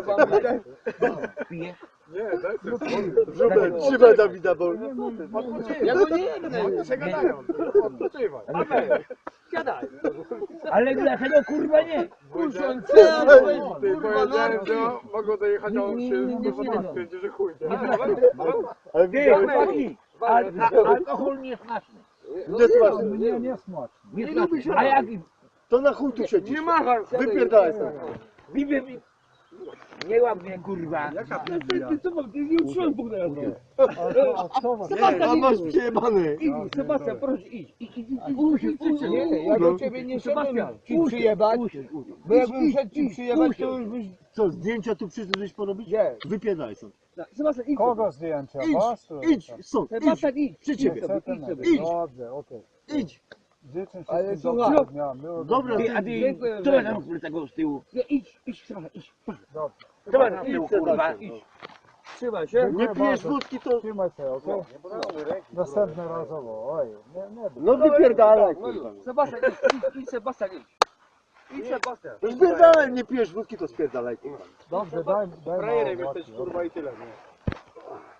pijesz? Trzymaj Dawida, bo... Ja go nie jednę. Siadaj. Ale dlaczego, kurwa, nie? Usiądź, kurwa, no. Mogą dojechać, a on się nie stwierdzi, że chuj. Ty, Ale widziałeś, chłopaki, alkohol nie smaczny. nie smaczny. Nie, nie smaczny. Nie smaczny. A jak To na chuj tu siedzisz. Nie machaj. Wypierdalaj stąd. nie łap mnie, kurwa. A co was? A masz przejebany. Sebastian, proszę, idź. Nie, Ja do ciebie nie szedłem ci przyjebać, bo jakbym szedł ci przyjebać, to już byś... Co, zdjęcia tu przyszedłeś porobić? Nie. Wypierdalaj stąd. Sebastian, idź. Kogo zdjęcia? Was? Idź stąd, Sebastian, idź. przy ciebie. Idź. Dobrze, okej. Idź. Życzę Ale wszystkim słuchaj. dobrego dnia. Miłego Dobra, dnia. Ty, a ty, Dziękuję co bardzo. masz tego z tyłu? Nie, idź, Sebastian, idź. Dobrze. Co masz z tyłu, kurwa? Trzymaj się. Nie pijesz wódki, to... Trzymaj się, okej? Następnym razowo. Oj, nie. No wypierdalaj, kurwa. Sebastian, idź, Sebastian, idź. Idź, Sebastian. No spierdalaj, nie pijesz wódki, to spierdalaj, kurwa. Dobrze, daj mało wody. kurwa, i tyle, nie?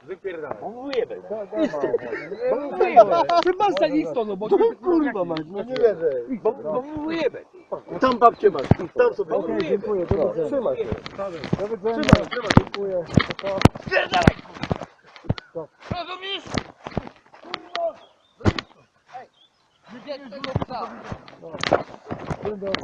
Wypierdalaj. Mówię, Daj mało wody. Sebastian, idź to, no bo... To kurwa mać, no nie wierzę. bo mówię. Tam babcię masz, tam sobie. Okej, dziękuję, do widzenia. Trzymaj się. Do widzenia. Dziękuję. Pa. Rozumiesz? Dzień dobry.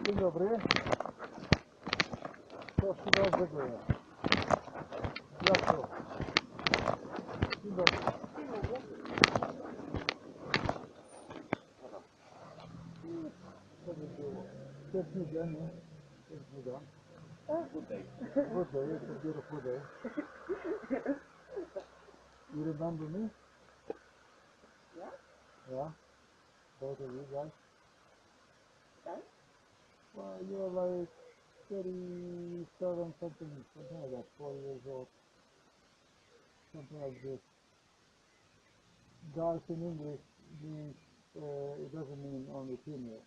Dzień dobry. Co się dobrze dzieje? Jak to? Dzień dobry. Co by było? Piękny dzień, nie? Piękny dzień. Good day, it's a beautiful day. You remember me? Yeah. Yeah? Both of you guys? Well, you're like 37 something like that, 4 years old. Something like this. Guys in English means, it doesn't mean only female.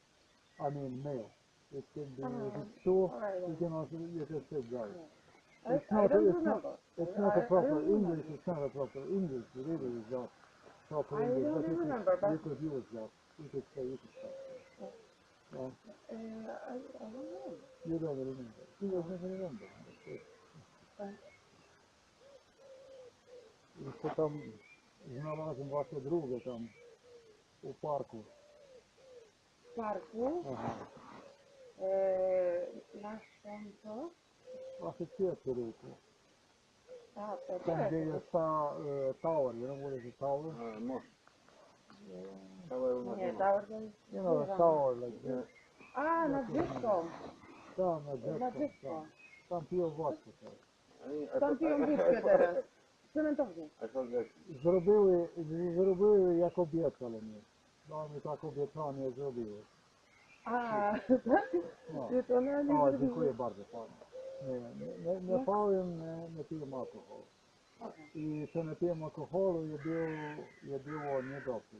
I mean male. It can be, if it's two, you can also, you can say guys. It's not a proper English, it's not a proper English, really is not proper English, but you could use that. You could say, you could say. Yeah. You don't remember. He doesn't remember. Jeszcze tam znalazłem właśnie drugie tam u parku. W parku? Aha. Masz tam to? Właśnie pierwszy ryku. A, to Tam gdzie jest ta tower, you know what is a tower? Nie, tower to jest... You know, a tower like this. A, nad rzeczką. Tam na Nad dziecko. rzeczką. Tam piją wodkę. Tam piją wódkę teraz. Cementownie. Zrobiły jak obiecali mi. No mi tak obiecanie zrobiły. A, No. to na nie O, zrobiły. dziękuję bardzo panu. Nie powiem, nie piję alkoholu. I co nie piję alkoholu, je było niedobrze.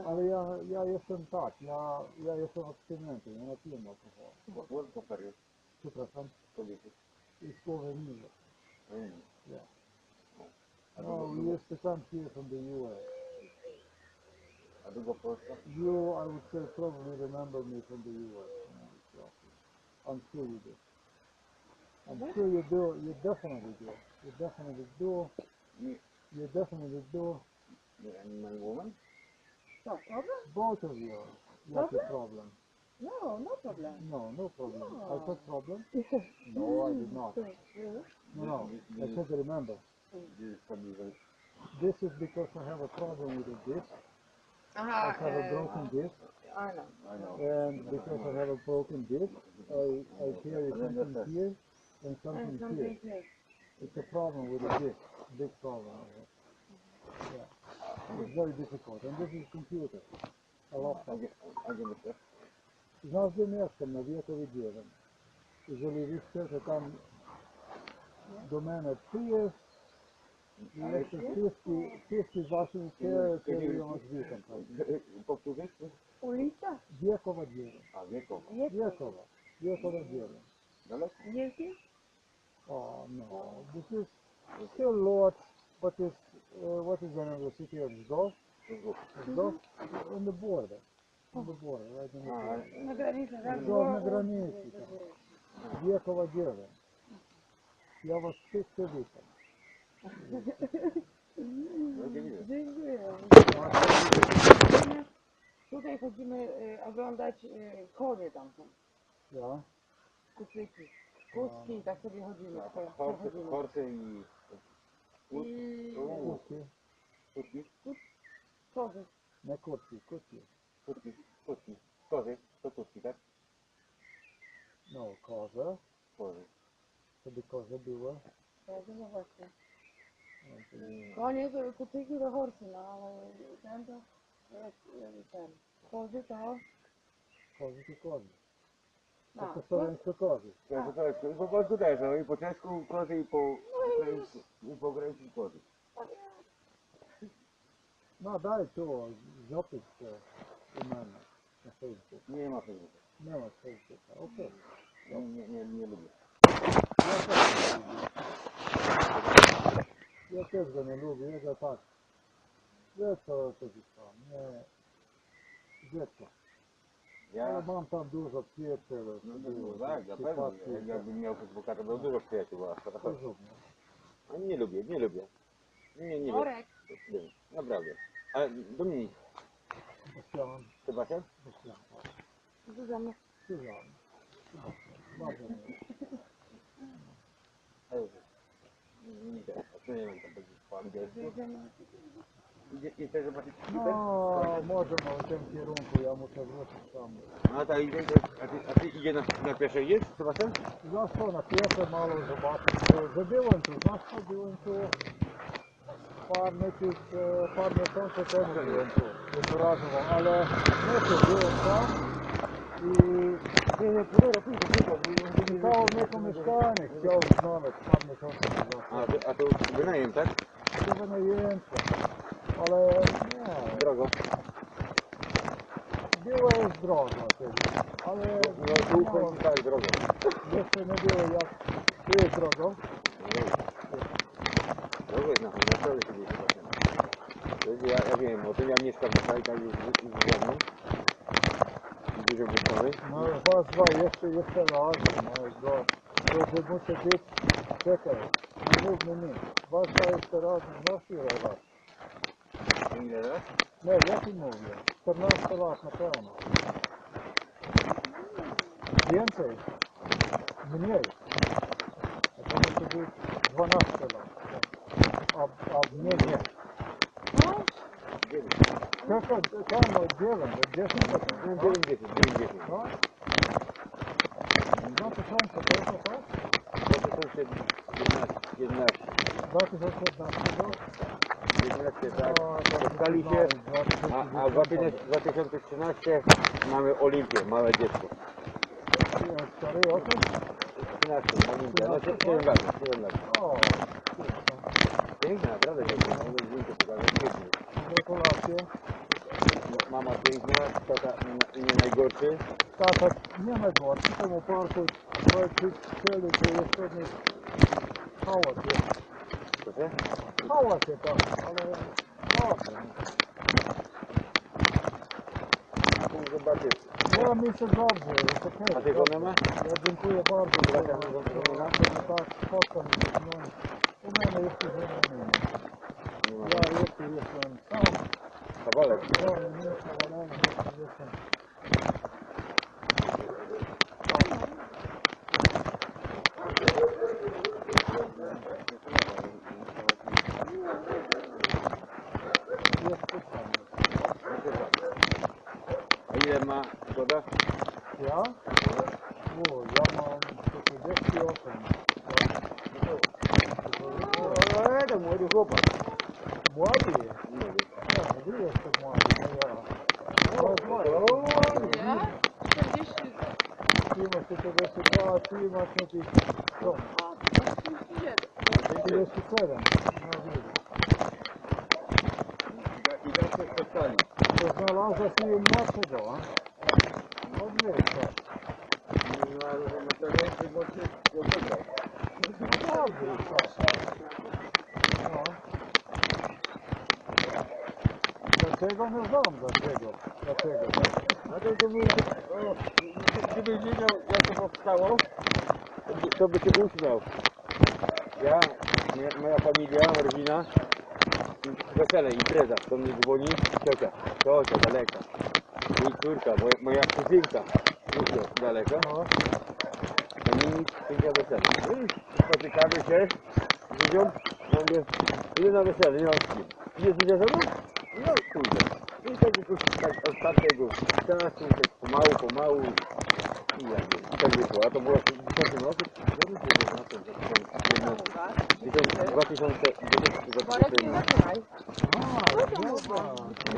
Ale ja jestem tak, ja jestem abstynentny, ja nie piję alkoholu. Przepraszam. I słowo miło. Yeah. No, we used to come here from the US. You, I would say, probably remember me from the US. I'm sure you do. I'm sure you do. You definitely do. You definitely do. You definitely do. And my woman? No problem? Both of you. What's the problem? No, no problem. No, no problem. No. I said problem? No, I did not. No, I said remember. This is because I have a problem with the disc. I have a broken disc. I know. And because I have a broken disc, I carry something here and something here. It's a problem with the disc. Big problem. Yeah. It's very difficult. And this is computer. A laptop. Znaš gdje mjestom na Vjekovi 1? Jeżeli vi chcete tam do mene prije, jeszcze wszyscy wasi kierują nas witam. Powtórzysz? Ulica? Wiekowa 1. A, Wiekowa. Wiekowa 1. Daleko? Wielki? Oh no, this is still Lodz, but it's, what is the name of the city of Rzgow? Rzgow? On the border. On the border, right on the border. Na granicy, tak? Rzgow na granicy tam. Wiekowa 9. Ja was wszyscy witam. Dziękuję. Tutaj chodzimy oglądać konie tam są. Ja? Kucyki. Kuski i tak sobie chodzimy. Horsy i... Kurki? Kozy. Nie kurki, kurki. Kutki. Kozy, to kutki, tak? No, koza. Kozy. Wtedy koza była. Kozy, no właśnie. Konie to kucyki to horsy, no ale ten to... ten. Kozy to... Kozy to kozy. To A, po słowiańsku kozy. I po polsku też, no i po czesku kozy i po granicy kozy. No daj to, zapisz u mnie na Facebooku. Nie ma Facebooka. Nie ma Facebooka, okej. Nie lubię. Ja też go nie lubię, ja tak. Wiesz co to jest tam, nie... Dziecko. Ale mam tam dużo przyjaciół. No tak, na pewno. Jakbym miał Facebooka, to było dużo przyjaciół. A nie lubię. Nie lubię. Naprawdę. Ale Dominik. Sebastian? Zuzanna. Bardzo miło. Nie wiem, a co nie wiem, tam będzie po angielsku. Idziecie zobaczyć No, może w tym kierunku, ja muszę wrócić tam. A tak idzie, a ty idzie na pierwsze idziesz, Sebastian? Znasz co, na pierwsze malo zobaczyć, że byłem tu, znasz co, byłem tu parę miesięcy temu byłem tu, jednorazowo, ale nie byłem tam i szukało mnie to mieszkanie, chciał znaleźć parę miesięcy temu. A to wynajem, tak? To wynajęcie, ale nie. Drogo. Było jest drogo, ale No tu chodzi tak drogo. jeszcze nie było jak, tu jest drogo. Drogo jest na pewno sobie Sebastian. Ja wiem, o tym ja mieszkam na sajtach już z żoną. Dużo wystawy. No was dwa, jeszcze raz, no to muszę być, czekaj, nie mów mi nic. Was dwa jeszcze raz, no ile raz? Ile raz? Nie, ja ci mówię, 14 lat na pewno. Więcej, mniej. A to musi być 12 lat. A mnie nie. Czekaj, tam 10 lat. 9. No? 2000, to tak? 2011. 2015 rok? 11, tak. Spotkali się, a w 2013 mamy Olimpię, małe dziecko. Stary okres? 13, Olimpia, no 7 lat. O, Piękna, naprawdę piękna, mogę zdjęcie pokazać, pięknie. gratulacje. Mama piękna, tata nie najgorszy. Tata nie najgorszy, temu parku celi, to jest pewnie hałas jest. Proszę? Hałas jest tam, ale dobrze. zobaczysz. Ja myślę dobrze, jest okej. A ty żonę ma? Ja dziękuję bardzo. Zobaczysz, żona? Tak, spokojnie. U mnie jeszcze żona nie ma. Ja jeszcze jestem sam. Kawalek. Żony nie kawalem, jestem. A ile ma zgoda? Ja? O, ja mam 48. No, to młody chłopak. Młody? Młody. Ja, wy jesteś młody, no ja. Ja? 40. Ty masz 42, a ty masz jakieś... Co? 47. No widzisz. I tak się spotkali. To znalazła się młodszego, a? No wiesz, co? No, ale to więcej mocy nie odegrał. No dobrze, co? No. Dlaczego? Nie znam dlaczego. Dlaczego? A to by, gdybyś wiedział, jak to powstało, to by się uśmiał. Ja, moja familia, rodzina, wesele, impreza, to mnie dzwoni ciocia daleka, mój córka, moja kuzynka, już daleko, No. to mi piękna wesele. Spotykamy się z ludzią, ja mówię, idę na wesele, nie mam z kim. Idziesz ze mną? No pójdę. I tak jakoś tak od tamtego czasu, tak pomału i tak wyszło. A to było w 10 roku? Marek, nie zaczynaj.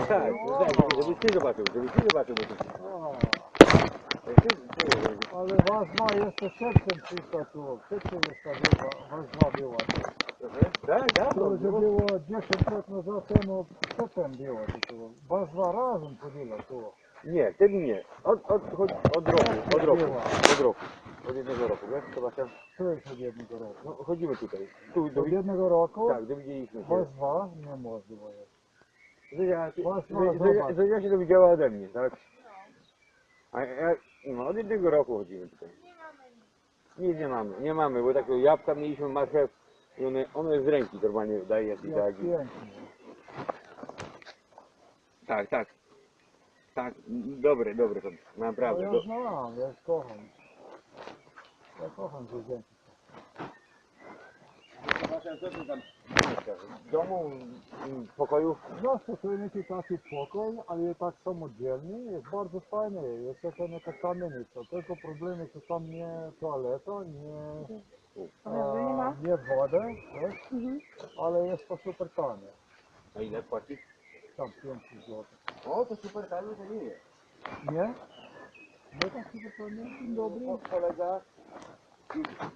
Tak, żebyś ty zobaczył, bo to... Ale was dwa jeszcze przedtem przyszła tu. Przedtem jeszcze was dwa była. Tak, To już było 10 lat nazad temu. Przedtem było tu. Was dwa razem chodziło tu. Nie, wtedy nie. Od roku. Od jednego roku, wiesz? Sebastian? Co jest od jednego roku? No, chodzimy tutaj. Tu, Od jednego roku? tak, dowiedzieliśmy się. Was dwa? Niemożliwe jest. Zresztą się dowiedziała ode mnie, tak? A ja, no, od jednego roku chodzimy tutaj. Nic nie mamy, bo tak jabłka mieliśmy, marchew i one z ręki normalnie daje jakiś Jak tak. pięknie. Tak, dobre to, naprawdę. No ja znam, ja kocham. Ja kocham zwierzęta. Co ty tam w domu, w pokoju? Zawsze to jest taki pokój, ale tak samodzielny, jest bardzo fajny, jest jaka kamienica, tylko problem jest, że tam nie toaleta, nie woda, wiesz? Ale jest to super tanie. A ile płacisz? Tam 500 zł. O, to super tanie to nie jest. Nie? Nie tak super tanie? Dzień dobry. Kolega,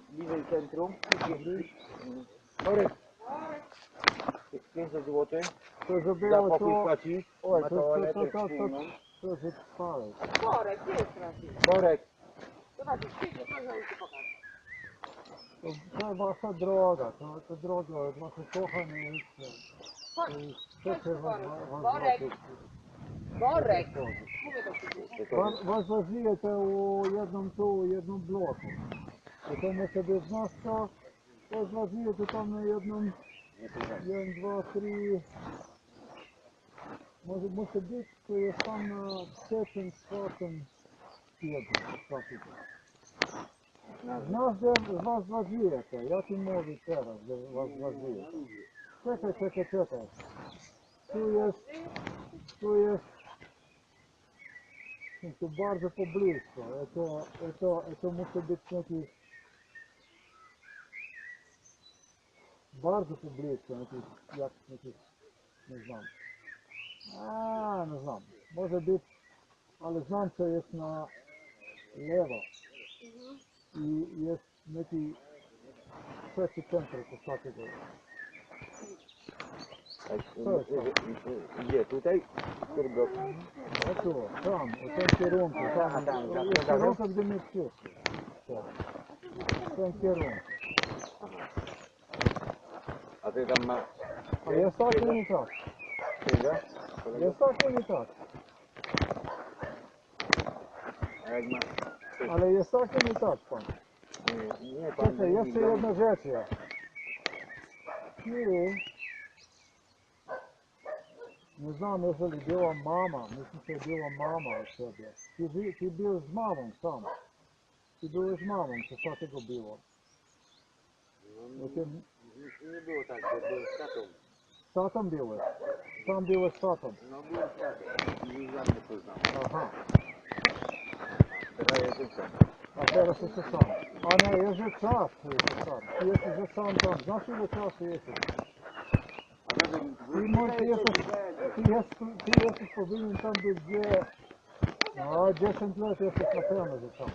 bliżej centrum. Dobry. Korek. 500 zł. To, że Za było pokój to... płaci. Oj, Ma to, toaletę wspólną. że trwałeś. Korek, gdzie jest prawdziwy? Korek. Zobacz, przyjdzie, proszę mi pokaż. To wasza droga, to droga, wasze kochanie jest... Chodź, To się Borek. Borek. Mówię do ciebie. Was żyje to u jednym bloku. I to my sobie znaczka, was żyje to tam na jednym, 1, 2, 3, może być, to jest tam na 3, 4 piętrze. Znasz, że was żyje to, ja ci mówię teraz, że was żyje. Czekaj. Tu jest, to bardzo poblisko, to musi być jakiś, bardzo poblisko, jakiś, nie znam. Nie znam, może być, ale znam, co jest na lewo i jest jakiś trzeci centrum, to takiego. Gdzie? Tutaj? Który blok? A tu, tam, w tym kierunku, tam, jest kierunku, gdzie my przyszli. W tym kierunku. A ty tam ma... A jest tak i nie tak. Księga? Jest tak i nie tak. A jak ma... Ale jest tak, to nie tak, pan. Nie, pan... Czekaj, jeszcze jedna rzecz jest. Nie znam, jeżeli była mama, myślę, że była mama u ciebie. Ty był z mamą sam. Ty byłeś mamą, co takiego było? Nie było tak, bo byłem z tatą. Z tatą byłeś? Tam byłeś z tatą? No byłem z tatą. Już ja nie poznam. Aha. Teraz jestem sam. A teraz jesteś sam. A nie, jest że czas, ty jesteś sam. Ty jesteś że sam tam. Znasz ile czasu jesteś? Ty jesteś powinien tam być gdzie... No, 10 lat jesteś na pewno że sam.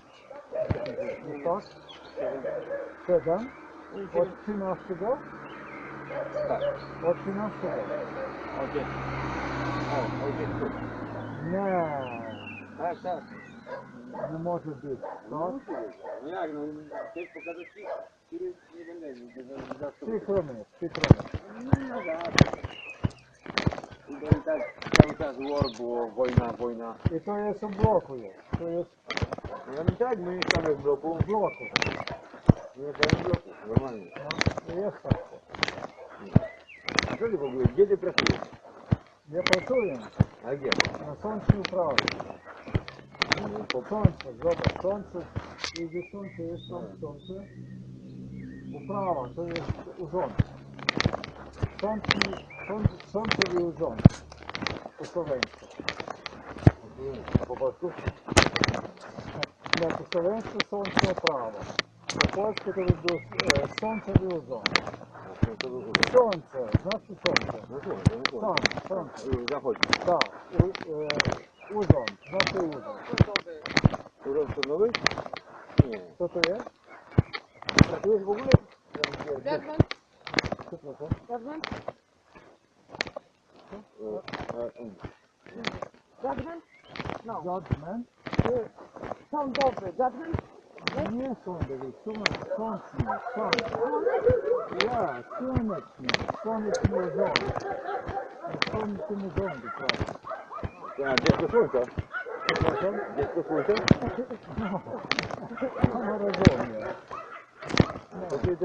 Nie tak? 7? Od 13? Tak. Od 13? Ojciec. O, ojciec tu. Nie, Tak, tak. nie może być, tak? No jak, no chcesz pokazać ci? Który nie będę Przykro mi. No tak. I tak cały czas war było, wojna. I to jest w bloku jest. To jest No i tak, my mieszkamy w bloku. w bloku. My mieszkamy w bloku, normalnie. No, jest tak. A co ty w ogóle, gdzie ty pracujesz? Ja pracuję A gdzie? na sącznej uprawie. Po sące, zobacz, sące, i sące jest tam sące. Uprawa, to jest urząd. Sące i urząd. Po słoweńsku. Po polsku? Nie, po słoweńsku sące uprawa. Po polsku to by było sące i urząd. Słońce, znaczy słońce. No słońce. Tak, słońce. Zachodzi. Tak, urząd, znaczy urząd. Urząd sądowy? Nie. Co to jest? Pracujesz w ogóle? Judgment? Przepraszam. Judgment? Judgment? No. Judgment? Sądowy. Judgment? Nie sądowy, sączny. Ja, słoneczny urząd. Słoneczny urząd, prawda. Ja, dziecko słońca. Przepraszam? Dziecko słońca? No, rozumiem. To ty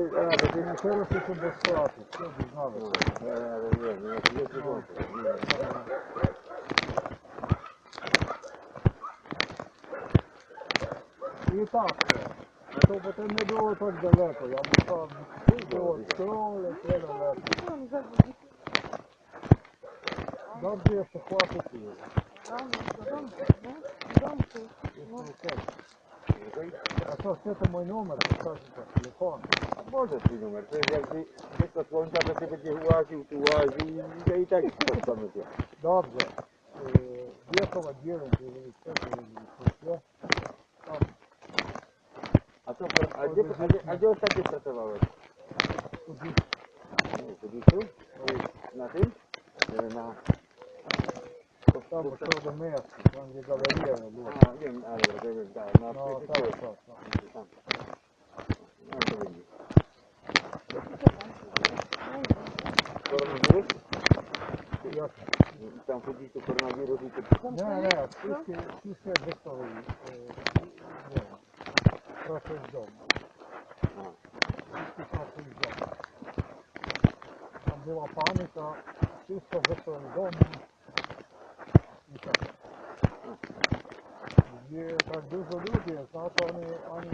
teraz jestem bez straty, co by znaleźć? Ja rozumiem, dziecko słońca. I tak, bo to nie było tak daleko, ja myślałem, że było 100 lat daleko. Dobrze jeszcze chłopy tu jest. A co, chcecie mój numer, pokażę telefon. Może twój numer, to jest jak dziecko słońca, to ty będzie łaził, tu łaził i tak spotkamy się. Dobrze. Wiekowa 9, jeżeli chcecie, tam. A gdzie ostatnio pracowałeś? Tu gdzieś. W Budyszu? Na tym? Na... Tam w środku miasta, tam gdzie galeria była. A, wiem, ale to wiem, tak. No, tak. Tam. No, to będzie. Koronawirus? Jak? Tam w Budyszu koronawirus i to... Nie, wszystkie gotowe. Nie, proszę z domu. Wszystkie proszę z domu. Tam była panika, wszystko gotowe z domu. I tak. Gdzie tak dużo ludzi jest, no to oni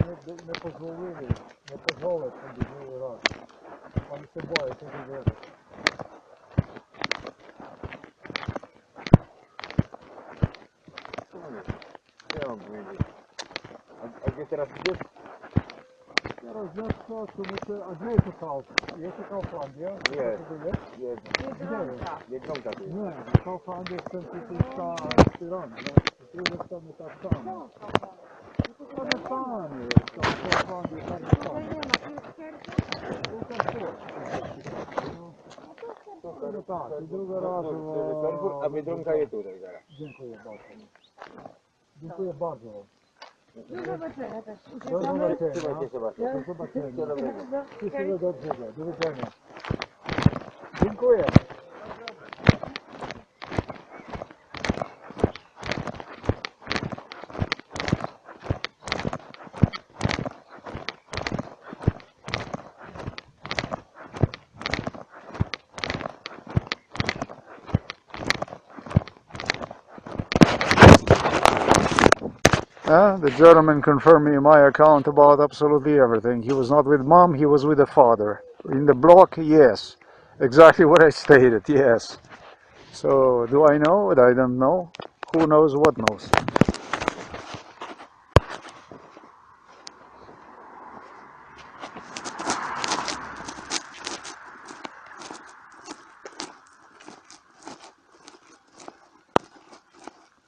nie pozwolili, nie pozwolą, żeby były raz. Oni się boją tego wiele. Ja mam powiedzieć. A gdzie teraz idziesz? Teraz wiesz co, a gdzie jest Kaufland? Jest Kauflandia? Jest. Biedronka tu jest. Nie, Kauflandia jest ten tytułka restaurant, tu zostamy tak samo. Same stanie jest, Kauflandia tak samo. No tak, i drugi raz było... A Biedronka jest tutaj zaraz. Dziękuję bardzo. Dziękuję bardzo. Do zobaczenia też. Do zobaczenia. Trzymajcie się bardzo. Do zobaczenia. Wszystkiego dobrego. Wszystkiego dobrego. Do widzenia. Dziękuję. The gentleman confirmed me my account about absolutely everything. He was not with mom, he was with the father. In the block, yes. Exactly what I stated, yes. So, do I know? I don't know. Who knows what knows?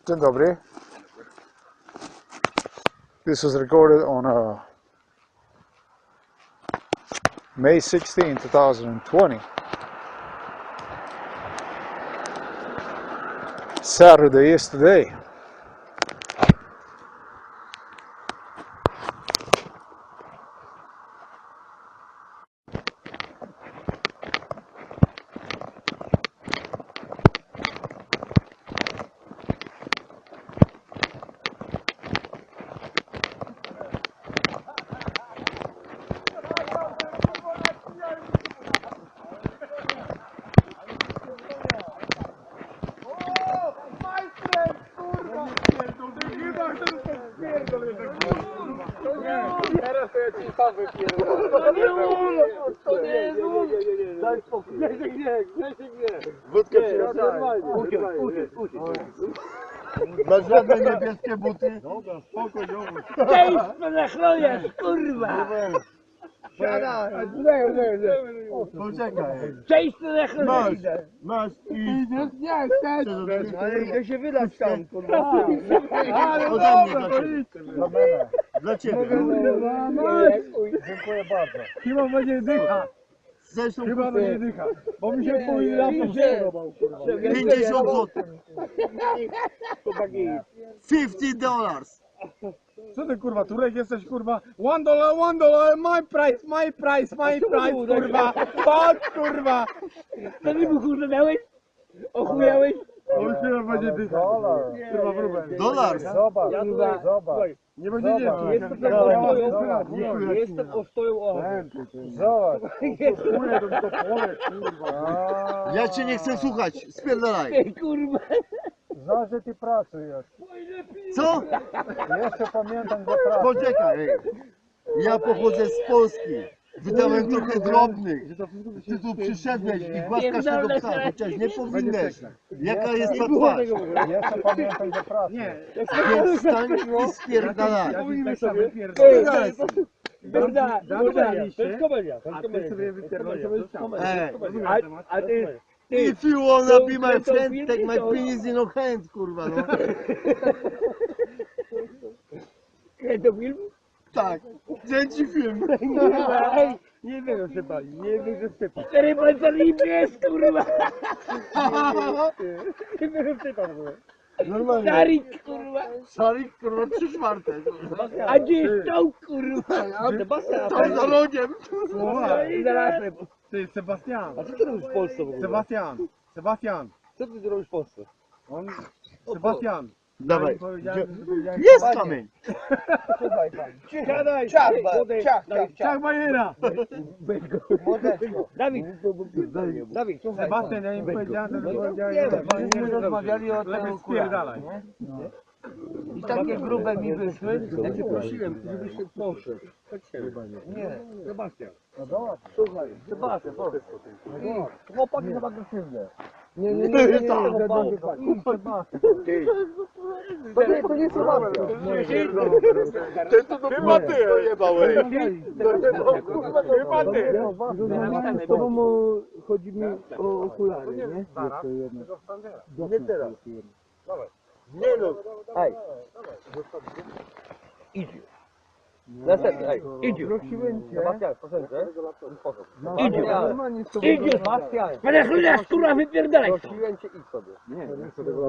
Dzień dobry. This was recorded on May 16, 2020. Saturday is today. Teraz to ja ci sam wypierdolę. Nie. Daj spokój. Grzesiek nie. Wódkę przyjadaj. Masz żadne niebieskie buty? Dobra, spokojnie. Cześć, panachroniarz, kurwa! Siadaj. Poczekaj. Cześć, panachroniarz! Masz i... Nie, Ale idę się wylać tam, kurwa. Ode mnie dla ciebie. Dziękuję bardzo. chyba będzie dycha, Zresztą chyba będzie dycha, bo mi się później na to podobał, kurwa. 50 zł. $50. Co ty, kurwa, Turek jesteś, kurwa? $1, my price, kurwa! Patrz, kurwa! Co ty, kurwa, miałeś? Ochujałeś? On chyba będzie dycha. Kurwa, wróbel. Dolar. Zobacz, zobacz. Nie będzie nie. Jestem ostoją ochrony. Zobacz. Ja cię nie chcę słuchać. Spierdalaj. Kurwa! Znasz, że ty pracujesz. Co? Jeszcze pamiętam, że pracujesz. Poczekaj. Ja pochodzę z Polski. Wydałem trochę drobnych. Ty tu przyszedłeś i głaskasz tego psa, chociaż nie powinieneś. Jaka jest ta twarz? Jeszcze pamiętam, że pracujesz. Więc stań i spierdalaj. To jest komedia. A ty... If you wanna be my friend, take my penis in your hand, kurwa, no. To film? Tak, kręci film. Nie wiem, że pali, nie wiem, że sypa. Cztery palcami jest, kurwa! Nie wiem, że sypa, kurwa. Normalnie. Szarik, kurwa! Szarik, kurwa, 3/4. A gdzie jest czołg, kurwa? Tam za rogiem. Ty, Sebastian. A co ty robisz w Polsce w ogóle? Sebastian. Co ty robisz w Polsce? Sebastian. Dawaj. Powiedziałem, Jest kamień. Słuchaj pan. Siadaj! Ciach bajera! Dawid, słuchaj. Sebastian, ja im powiedziałem, że Myśmy rozmawiali o tym spierdalaj. I takie grube mi wyszły. Ja cię prosiłem, żebyś się poszedł. Nie, Sebastian. Słuchaj, Sebastian, powiedz. Chłopaki są agresywne. Nie. To nie Sebastian. Chyba ty jebałeś. Chyba ty. Z tobą chodzi mi o okulary, nie? Nie teraz. Nie no. Ej. Idź. Następny, ej. Idź. Sebastian, proszę cię. Idź. Sebastian. Ale chwilę, kurwa, wypierdalaj to! Prosiłem cię, idź sobie.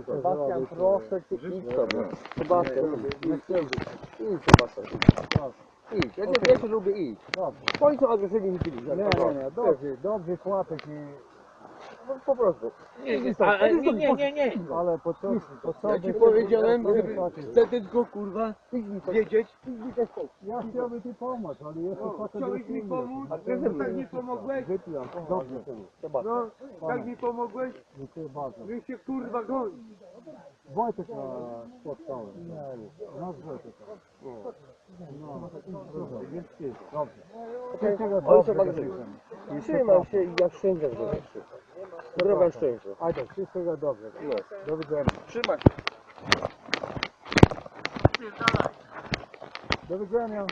Sebastian, proszę cię, idź sobie. Sebastian, idź Sebastian. Idź. Ja cię lubię, idź. Oni są agresywni mi kiedyś. Nie, dobrze chłopek i... No, po prostu. Nie. Ale po co? Ja ci powiedziałem, że chcę tylko kurwa wiedzieć. Ja chciałbym ci pomóc, ale jeszcze potem... Chciałeś mi pomóc? A ty tak mi pomogłeś? Dobrze. No, tak mi pomogłeś? Dziękuję bardzo. Wy się kurwa goni. Wojtek spotkałem. Nasz Wojtek. No, więc ty, dobrze. Wszystkiego dobrego życzymy. Trzymam się i ja szczęścia życzę. Zdrowia szczęścia. Ajde, wszystkiego dobrego. Do widzenia. Trzymaj się. Do widzenia.